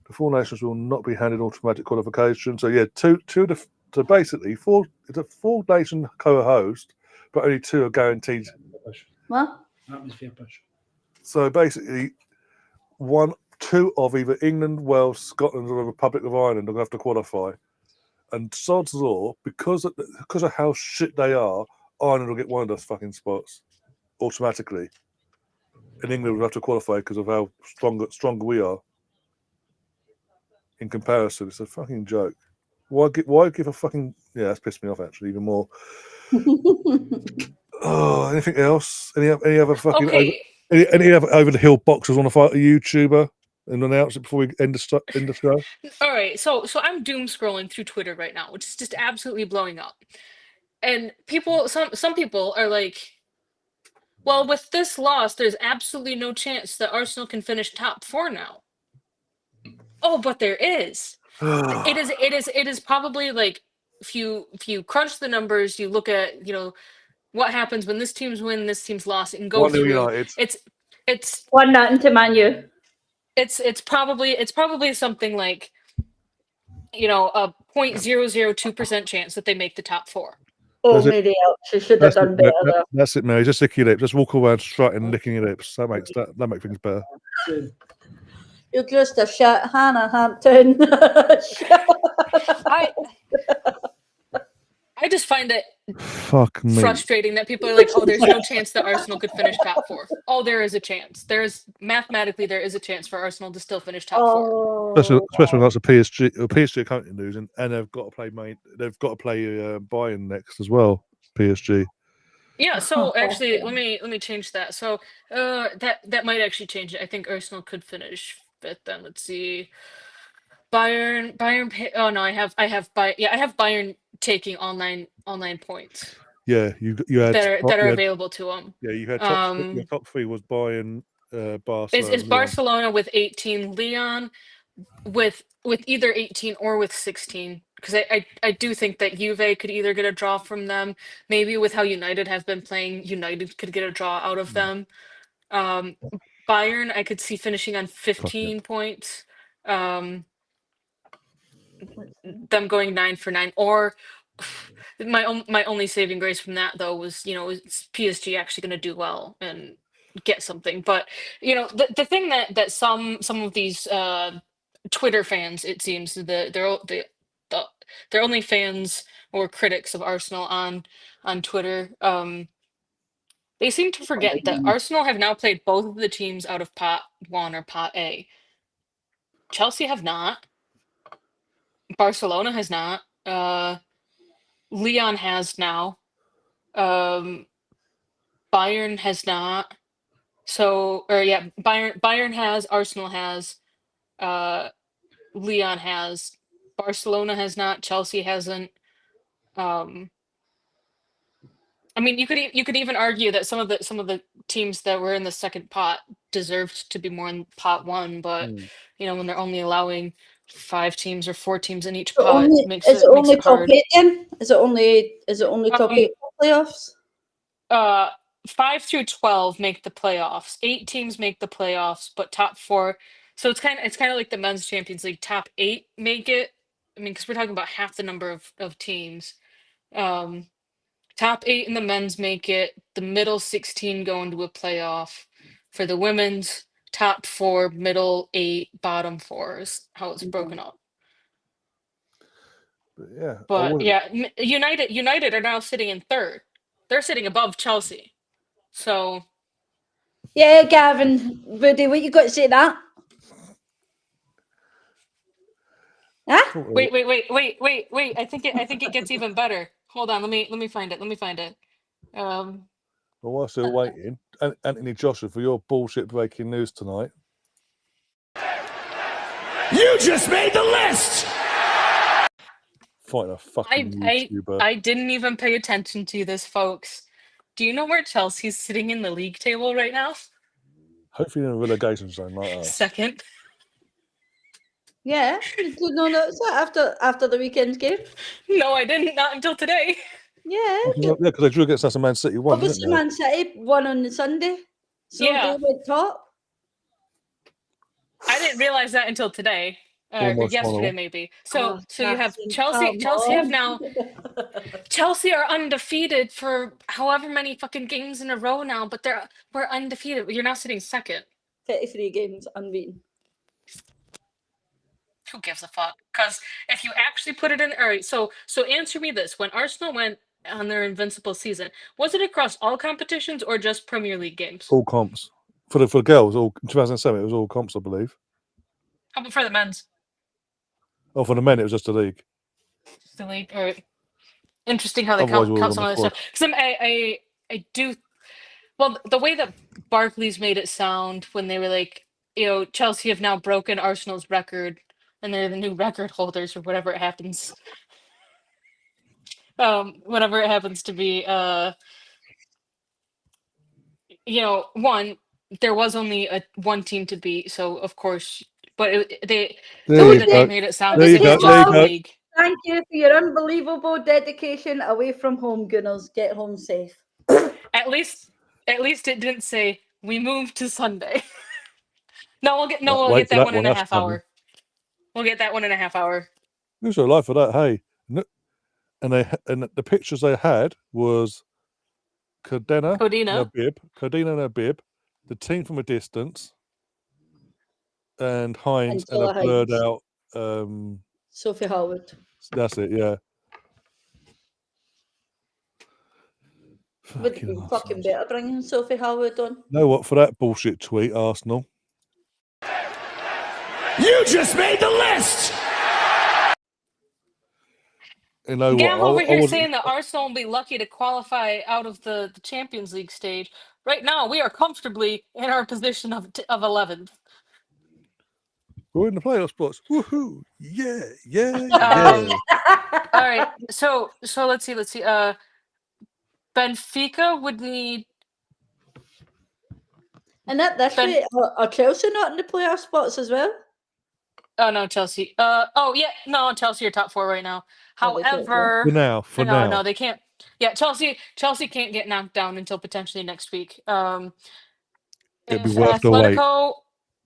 The 4 nations will not be handed automatic qualification. So yeah, so basically 4. It's a 4-nation co-host, but only 2 are guaranteed. What? So basically, 2 of either England, Wales, Scotland, or the Republic of Ireland are going to have to qualify. And sod's law, because of how shit they are, Ireland will get one of those fucking spots automatically. And England will have to qualify because of how stronger we are. In comparison, it's a fucking joke. Why give a fucking... Yeah, that's pissed me off, actually, even more. Oh, anything else? Any other fucking... Okay. Any other over-the-hill boxers want to fight a YouTuber and announce it before we end the show? All right, so I'm doom scrolling through Twitter right now, which is just absolutely blowing up. And some people are like, well, with this loss, there's absolutely no chance that Arsenal can finish top 4 now. Oh, but there is. It is probably like if you crunch the numbers, you look at what happens when this team's win, this team's lost, and go through. United. It's 1-0 to Man U. It's probably something like a 0.002% chance that they make the top 4. Maybe she should have done better. That's it, Mary. Just lick your lips. Just walk around strutting and licking your lips. That makes things better. You're just a shit, Hannah Hampton. I just find it frustrating that people are like, oh, there's no chance that Arsenal could finish top 4. Oh, there is a chance. There is a chance for Arsenal to still finish top 4. Especially when that's a PSG are currently losing, and they've got to play Bayern next as well. PSG. Yeah. So actually, let me change that. So that might actually change it. I think Arsenal could finish 5th. Then let's see. Bayern. Oh no, I have Bayern taking all nine points. Yeah, you had that are available to them. Yeah, you had your top three was Bayern, Barcelona. Is Barcelona with 18, Leon with either 18 or with 16? Because I do think that Juve could either get a draw from them. Maybe with how United have been playing, United could get a draw out of them. Bayern, I could see finishing on 15 points. Them going 9 for 9, or my only saving grace from that though was, is PSG actually going to do well and get something. But the thing that some of these Twitter fans, it seems, they're only fans or critics of Arsenal on Twitter. They seem to forget that Arsenal have now played both of the teams out of Pot 1 or Pot A. Chelsea have not. Barcelona has not. Leon has now. Bayern has not. Bayern has. Arsenal has. Leon has. Barcelona has not. Chelsea hasn't. I mean, you could even argue that some of the teams that were in the second pot deserved to be more in pot 1, but when they're only allowing 5 teams or 4 teams in each pot, makes it hard. Is it only top 8 playoffs? 5 through 12 make the playoffs. 8 teams make the playoffs, but top 4. So it's kind of like the men's Champions League. Top 8 make it. I mean, because we're talking about half the number of teams. Top 8 in the men's make it. The middle 16 go into a playoff. For the women's, top 4, middle 8, bottom 4 is how it's broken up. But United are now sitting in 3rd. They're sitting above Chelsea. So. Yeah, Gavin, Woody, what you got to say to that? Huh? Wait. I think it gets even better. Hold on, let me find it. Well, whilst they're waiting, Anthony Joshua, for your bullshit breaking news tonight. You just made the list! Fighting a fucking YouTuber. I didn't even pay attention to this, folks. Do you know where Chelsea's sitting in the league table right now? Hopefully in a relegation zone like that. Second. Yeah, did you know that after the weekend's game? No, I didn't. Not until today. Yeah. Yeah, because they drew against us and Man City won. Obviously, Man City won on the Sunday, so they went top. I didn't realize that until today. Or yesterday, maybe. So you have Chelsea. Chelsea have now. Chelsea are undefeated for however many fucking games in a row now, but we're undefeated. You're now sitting second. 33 games unbeaten. Who gives a fuck? Because if you actually put it in, all right. So answer me this: when Arsenal went on their invincible season, was it across all competitions or just Premier League games? All comps for the girls. All 2007, it was all comps, I believe. How about for the men's? Oh, for the men, it was just the league. Just the league. All right. Interesting how they count some of this stuff. Because I do. Well, the way that Barclays made it sound when they were like, Chelsea have now broken Arsenal's record, and they're the new record holders or whatever it happens. Whatever it happens to be. One, there was only one team to beat, so of course. But they made it sound as if it was just the league. Thank you for your unbelievable dedication away from home, Gunners. Get home safe. At least it didn't say we moved to Sunday. We'll get that 1.5 hour. We'll get that 1.5 hour. Who's alive for that? Hey, and the pictures they had was Codina in a bib, the team from a distance, and Hines and a blurred out. Sophie Howard. That's it. Yeah. Would it be fucking better bringing Sophie Howard on? Know what? For that bullshit tweet, Arsenal. You just made the list. You know Gav what? over here saying that Arsenal will be lucky to qualify out of the Champions League stage. Right now, we are comfortably in our position of 11th. We're in the playoff spots. Woohoo! Yeah. All right. So let's see. Benfica would need. And at this rate, are Chelsea not in the playoff spots as well? Oh no, Chelsea. Chelsea are top 4 right now. However, for now, no, they can't. Yeah, Chelsea can't get knocked down until potentially next week. It'd be worth the wait.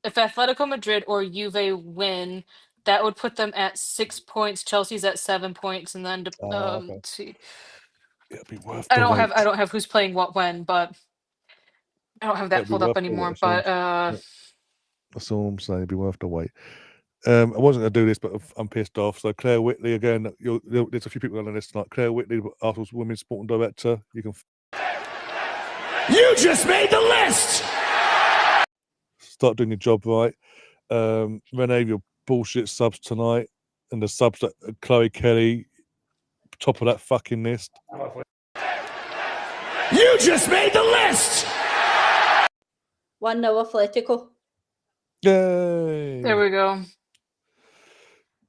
If Atletico Madrid or Juve win, that would put them at 6 points. Chelsea's at 7 points, and then Okay. let's see. It'd be worth I the don't wait. have who's playing what when, but I don't have that pulled up anymore. But that's all I'm saying. It'd be worth the wait. I wasn't going to do this, but I'm pissed off. So Claire Whitley again. There's a few people on the list tonight. Claire Whitley, Arsenal's Women's Sporting Director. You just made the list. Start doing your job right. Renee, your bullshit subs tonight, and the subs that Chloe Kelly, top of that fucking list. You just made the list. 1-0 Atletico. Yay! There we go.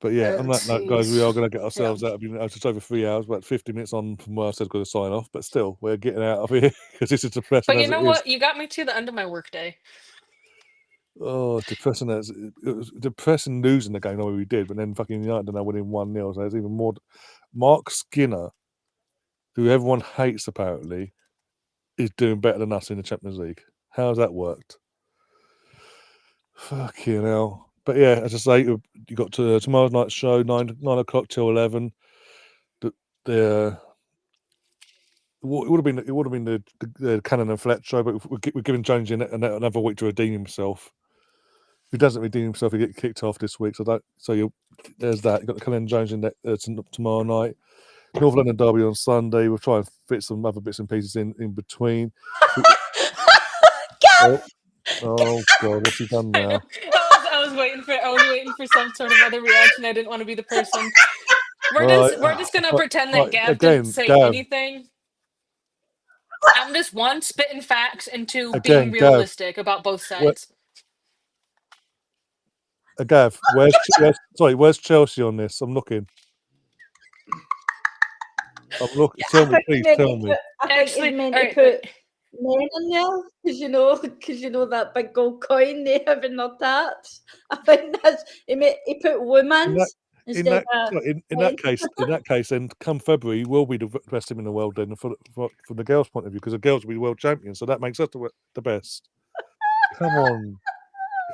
But yeah, on that note, guys, we are going to get ourselves out. It's just over 3 hours, about 50 minutes on from where I said going to sign off. But still, we're getting out of here because this is depressing. But you know what? You got me to the end of my workday. Oh, it's depressing. It was depressing losing the game the way we did, but then fucking United are winning 1-0. So there's even more. Mark Skinner, who everyone hates apparently, is doing better than us in the Champions League. How's that worked? Fucking hell. But yeah, as I say, you got to tomorrow's night show, 9 o'clock till 11. It would have been the Cannon and Fletcher, but we're giving Jones another week to redeem himself. If he doesn't redeem himself, he get kicked off this week. There's that. You've got the Cannon and Jones in tomorrow night. North London Derby on Sunday. We'll try and fit some other bits and pieces in between. Oh God, what's he done now? I was waiting for some sort of other reaction. I didn't want to be the person. We're just gonna pretend that Gav didn't say anything. I'm just one spitting facts and two being realistic about both sides. Gav, where's Chelsea on this? I'm looking. Tell me, please tell me. I think he's meant to put men in there because you know that big gold coin they have in their taps. I think that's he put women's in that case, then come February we'll be the best team in the world. Then from the girls' point of view, because the girls will be world champions, so that makes us the best. Come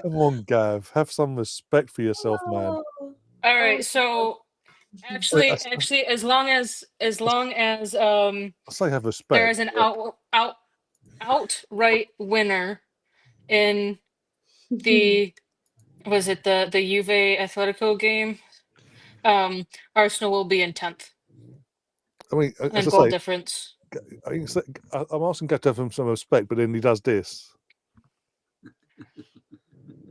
on, Gav, have some respect for yourself, man. All right, so. Actually, as long as I say have respect. There is an outright winner in the the Juve Atletico game, Arsenal will be in 10th. I mean, as goal difference. I'm asking Gav to have some respect, but then he does this.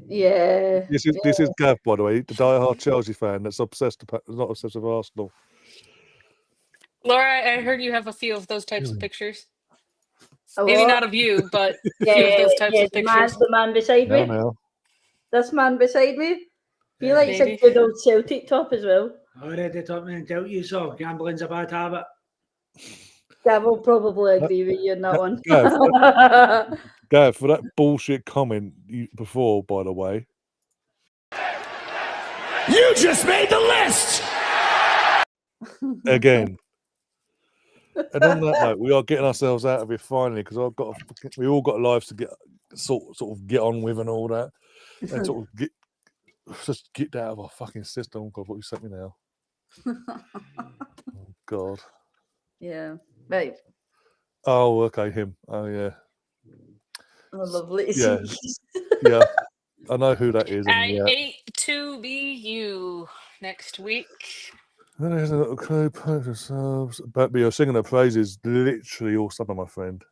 Yeah. This is Gav, by the way, the diehard Chelsea fan that's not obsessed with Arsenal. Laura, I heard you have a few of those types of pictures. Maybe not of you, but those types of pictures. The man beside me. No. This man beside me. He likes a good old Celtic top as well. I already taught me and tell you so. Gambling's a bad habit. Gav will probably agree with you on that one. Gav, for that bullshit comment before, by the way. You just made the list! Again. And on that note, we are getting ourselves out of here finally because we all got lives to get sort of get on with and all that. And sort of get out of our fucking system. God, what you sent me now. Oh, God. Yeah. Right. Oh, okay, him. Oh, yeah. Oh, lovely. Yeah. I know who that is. I hate to be you next week. There's a little clue, but you're singing the praises literally all summer, my friend.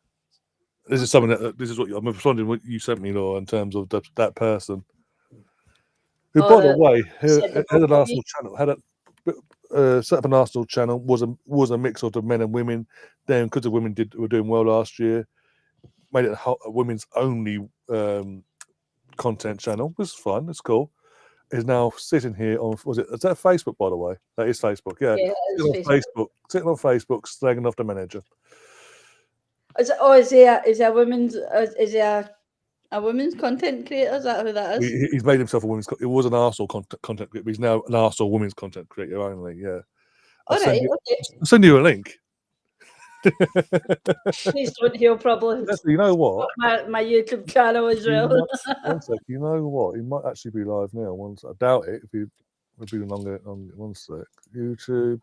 This is something this is what I'm responding to what you sent me, Laura, in terms of that person. Who, by the way, had an Arsenal channel, set up an Arsenal channel, was a mix of the men and women. Then, because the women were doing well last year, made it a women's only content channel. It was fun. It's cool. Is now sitting here on is that Facebook, by the way? That is Facebook. Yeah, sitting on Facebook, slagging off the manager. Is he a women's? Is he a women's content creator? Is that who that is? He's made himself a women's. It was an Arsenal content creator, but he's now an Arsenal women's content creator only. Yeah. All right. Okay. I'll send you a link. Please don't. He'll probably. You know what? My YouTube channel as well. One sec. You know what? He might actually be live now. I doubt it. If he would be longer. One sec. YouTube.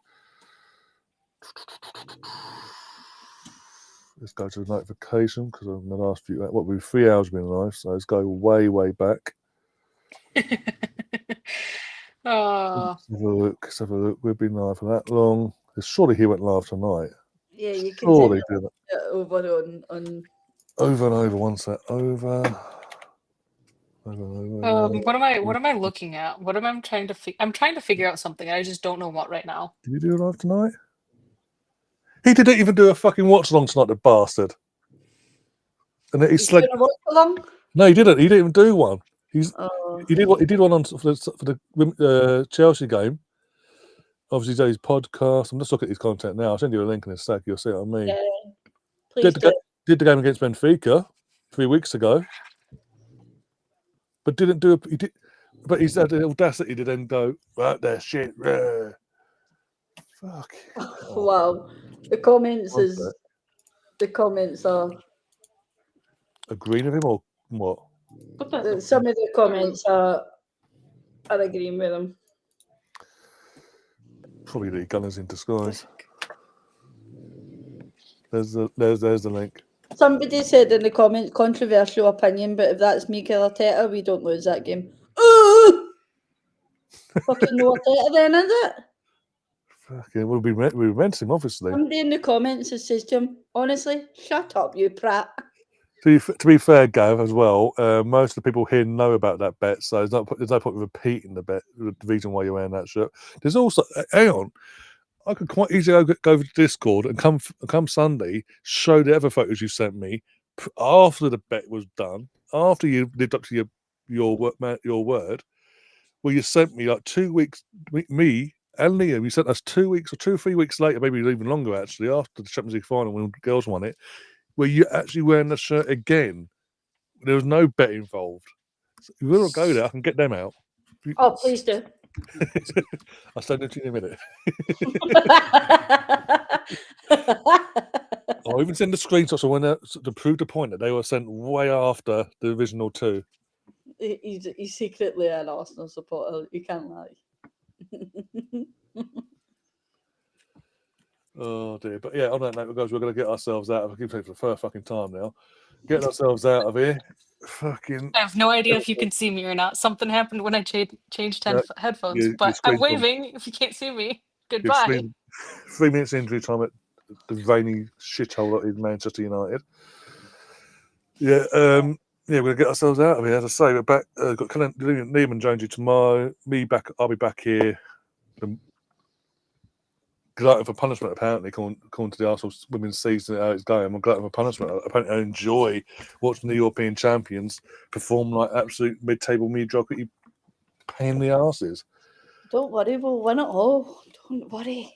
Let's go to the notification because in the last few, what we've 3 hours been live, so let's go way back. Oh. Let's have a look. We've been live for that long. Surely he went live tonight. Yeah, you can surely do that. Over on over and over. One set over. What am I looking at? What am I trying to I'm trying to figure out something. I just don't know what right now. Did you do it live tonight? He didn't even do a fucking watch along tonight, the bastard. And it's like, watch along? No, he didn't. He didn't even do one. He did one on for the Chelsea game. Obviously, he's done his podcast. I'm just looking at his content now. I'll send you a link in a sec. You'll see what I mean. Yeah, please did the game against Benfica 3 weeks ago, but didn't do it. He did, but he's had the audacity to then go right there, shit. Fuck. Wow. The comments are agreeing with him or what? Some of the comments are agreeing with him. Probably the gunners in disguise. There's the link. Somebody said in the comments, controversial opinion, but if that's Mikel Arteta, we don't lose that game. Fucking no Arteta then, is it? Fucking, we rent him, obviously. Somebody in the comments says to him, honestly, shut up, you prat. To be fair, Gav, as well, most of the people here know about that bet, so there's no point repeating the bet, the reason why you're wearing that shirt. There's also, hang on, I could quite easily go over to Discord and come Sunday, show the other photos you sent me after the bet was done, after you lived up to your word, where you sent me like 2 weeks, me and Liam, you sent us 2 weeks or 2 or 3 weeks later, maybe even longer actually, after the Champions League final when the girls won it, where you're actually wearing the shirt again. There was no bet involved. So if you want to go there, I can get them out. Oh, please do. I'll send it to you in a minute. I'll even send the screenshots of to prove the point that they were sent way after the original 2. He's secretly an Arsenal supporter. You can't lie. Oh dear, but yeah, on that note, guys, we're going to get ourselves out of. I keep saying for the first fucking time now. Getting ourselves out of here. Fucking. I have no idea if you can see me or not. Something happened when I changed headphones, but I'm waving. If you can't see me, goodbye. 3 minutes injury time at the rainy shithole that is Manchester United. Yeah, we're going to get ourselves out of here. As I say, we're back. Got Liam and Jonesy tomorrow. I'll be back here. Glutton for punishment, apparently, according to the Arsenal women's season, how it's going. I'm a glutton for punishment. Apparently, I enjoy watching the European champions perform like absolute mid-table mediocrity, pain in the asses. Don't worry, we'll win it all. Don't worry.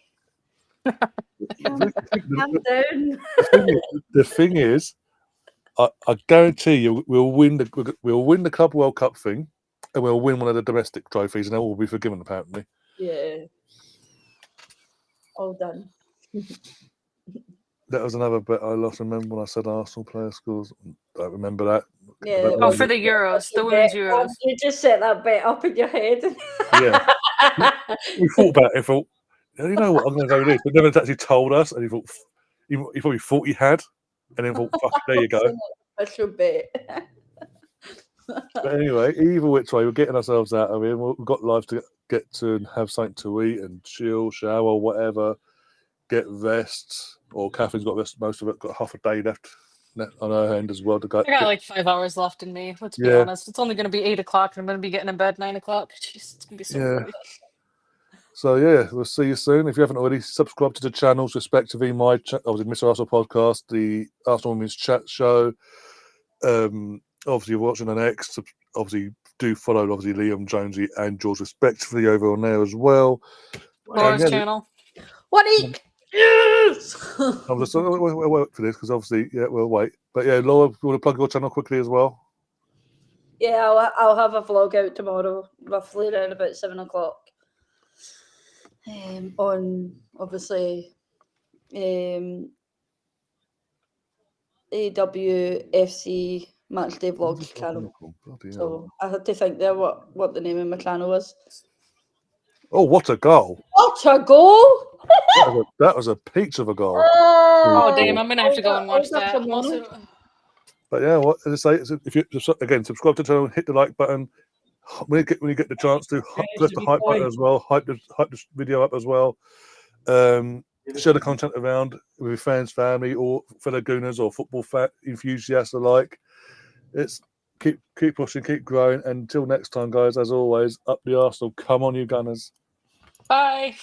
Calm down. The thing is, I guarantee you, we'll win the Club World Cup thing, and we'll win one of the domestic trophies, and they will be forgiven. Apparently. Yeah. All done. That was another bet I lost. Remember when I said Arsenal player scores? I don't remember that. Yeah. Oh, for the Euros, the women's Euros. You just set that bet up in your head. Yeah. We thought about it. Thought, you know what? I'm going to go with this, but never actually told us. And he thought he probably thought he had, and then thought, "Fuck, there you go." Special bet. But anyway, either which way, we're getting ourselves out of here. We've got lives to get to and have something to eat and chill, shower, whatever. Get rest. Or Catherine's got rest. Most of it got half a day left on her end as well to go. I got like 5 hours left in me. Let's be honest. It's only going to be 8 o'clock, and I'm going to be getting in bed 9 o'clock. Jeez, it's going to be so funny. So yeah, we'll see you soon. If you haven't already, subscribe to the channels, respectively. My obviously Mr. Arsenal podcast, the Arsenal Women's Chat Show. Obviously, you're watching on X. Obviously, do follow obviously Liam, Jonesy, and George respectively over on there as well. Laura's channel. What? Yes. I'm just we'll wait for this because obviously, yeah, we'll wait. But yeah, Laura, you want to plug your channel quickly as well? Yeah, I'll have a vlog out tomorrow, roughly around about 7 o'clock. On obviously AWFC Matchday Vlog channel. So I had to think there what the name of my channel was. Oh, what a goal! What a goal! That was a peach of a goal. Oh damn! I'm gonna have to go and watch that. I'm also... But yeah, what as I say, if you again subscribe to the channel, hit the like button. When you get the chance to press the hype button as well, hype the video up as well. Share the content around with your fans, family, or fellow Gooners or football enthusiasts alike. It's keep pushing, keep growing. And until next time, guys, as always, up the Arsenal. Come on, you Gunners. Bye.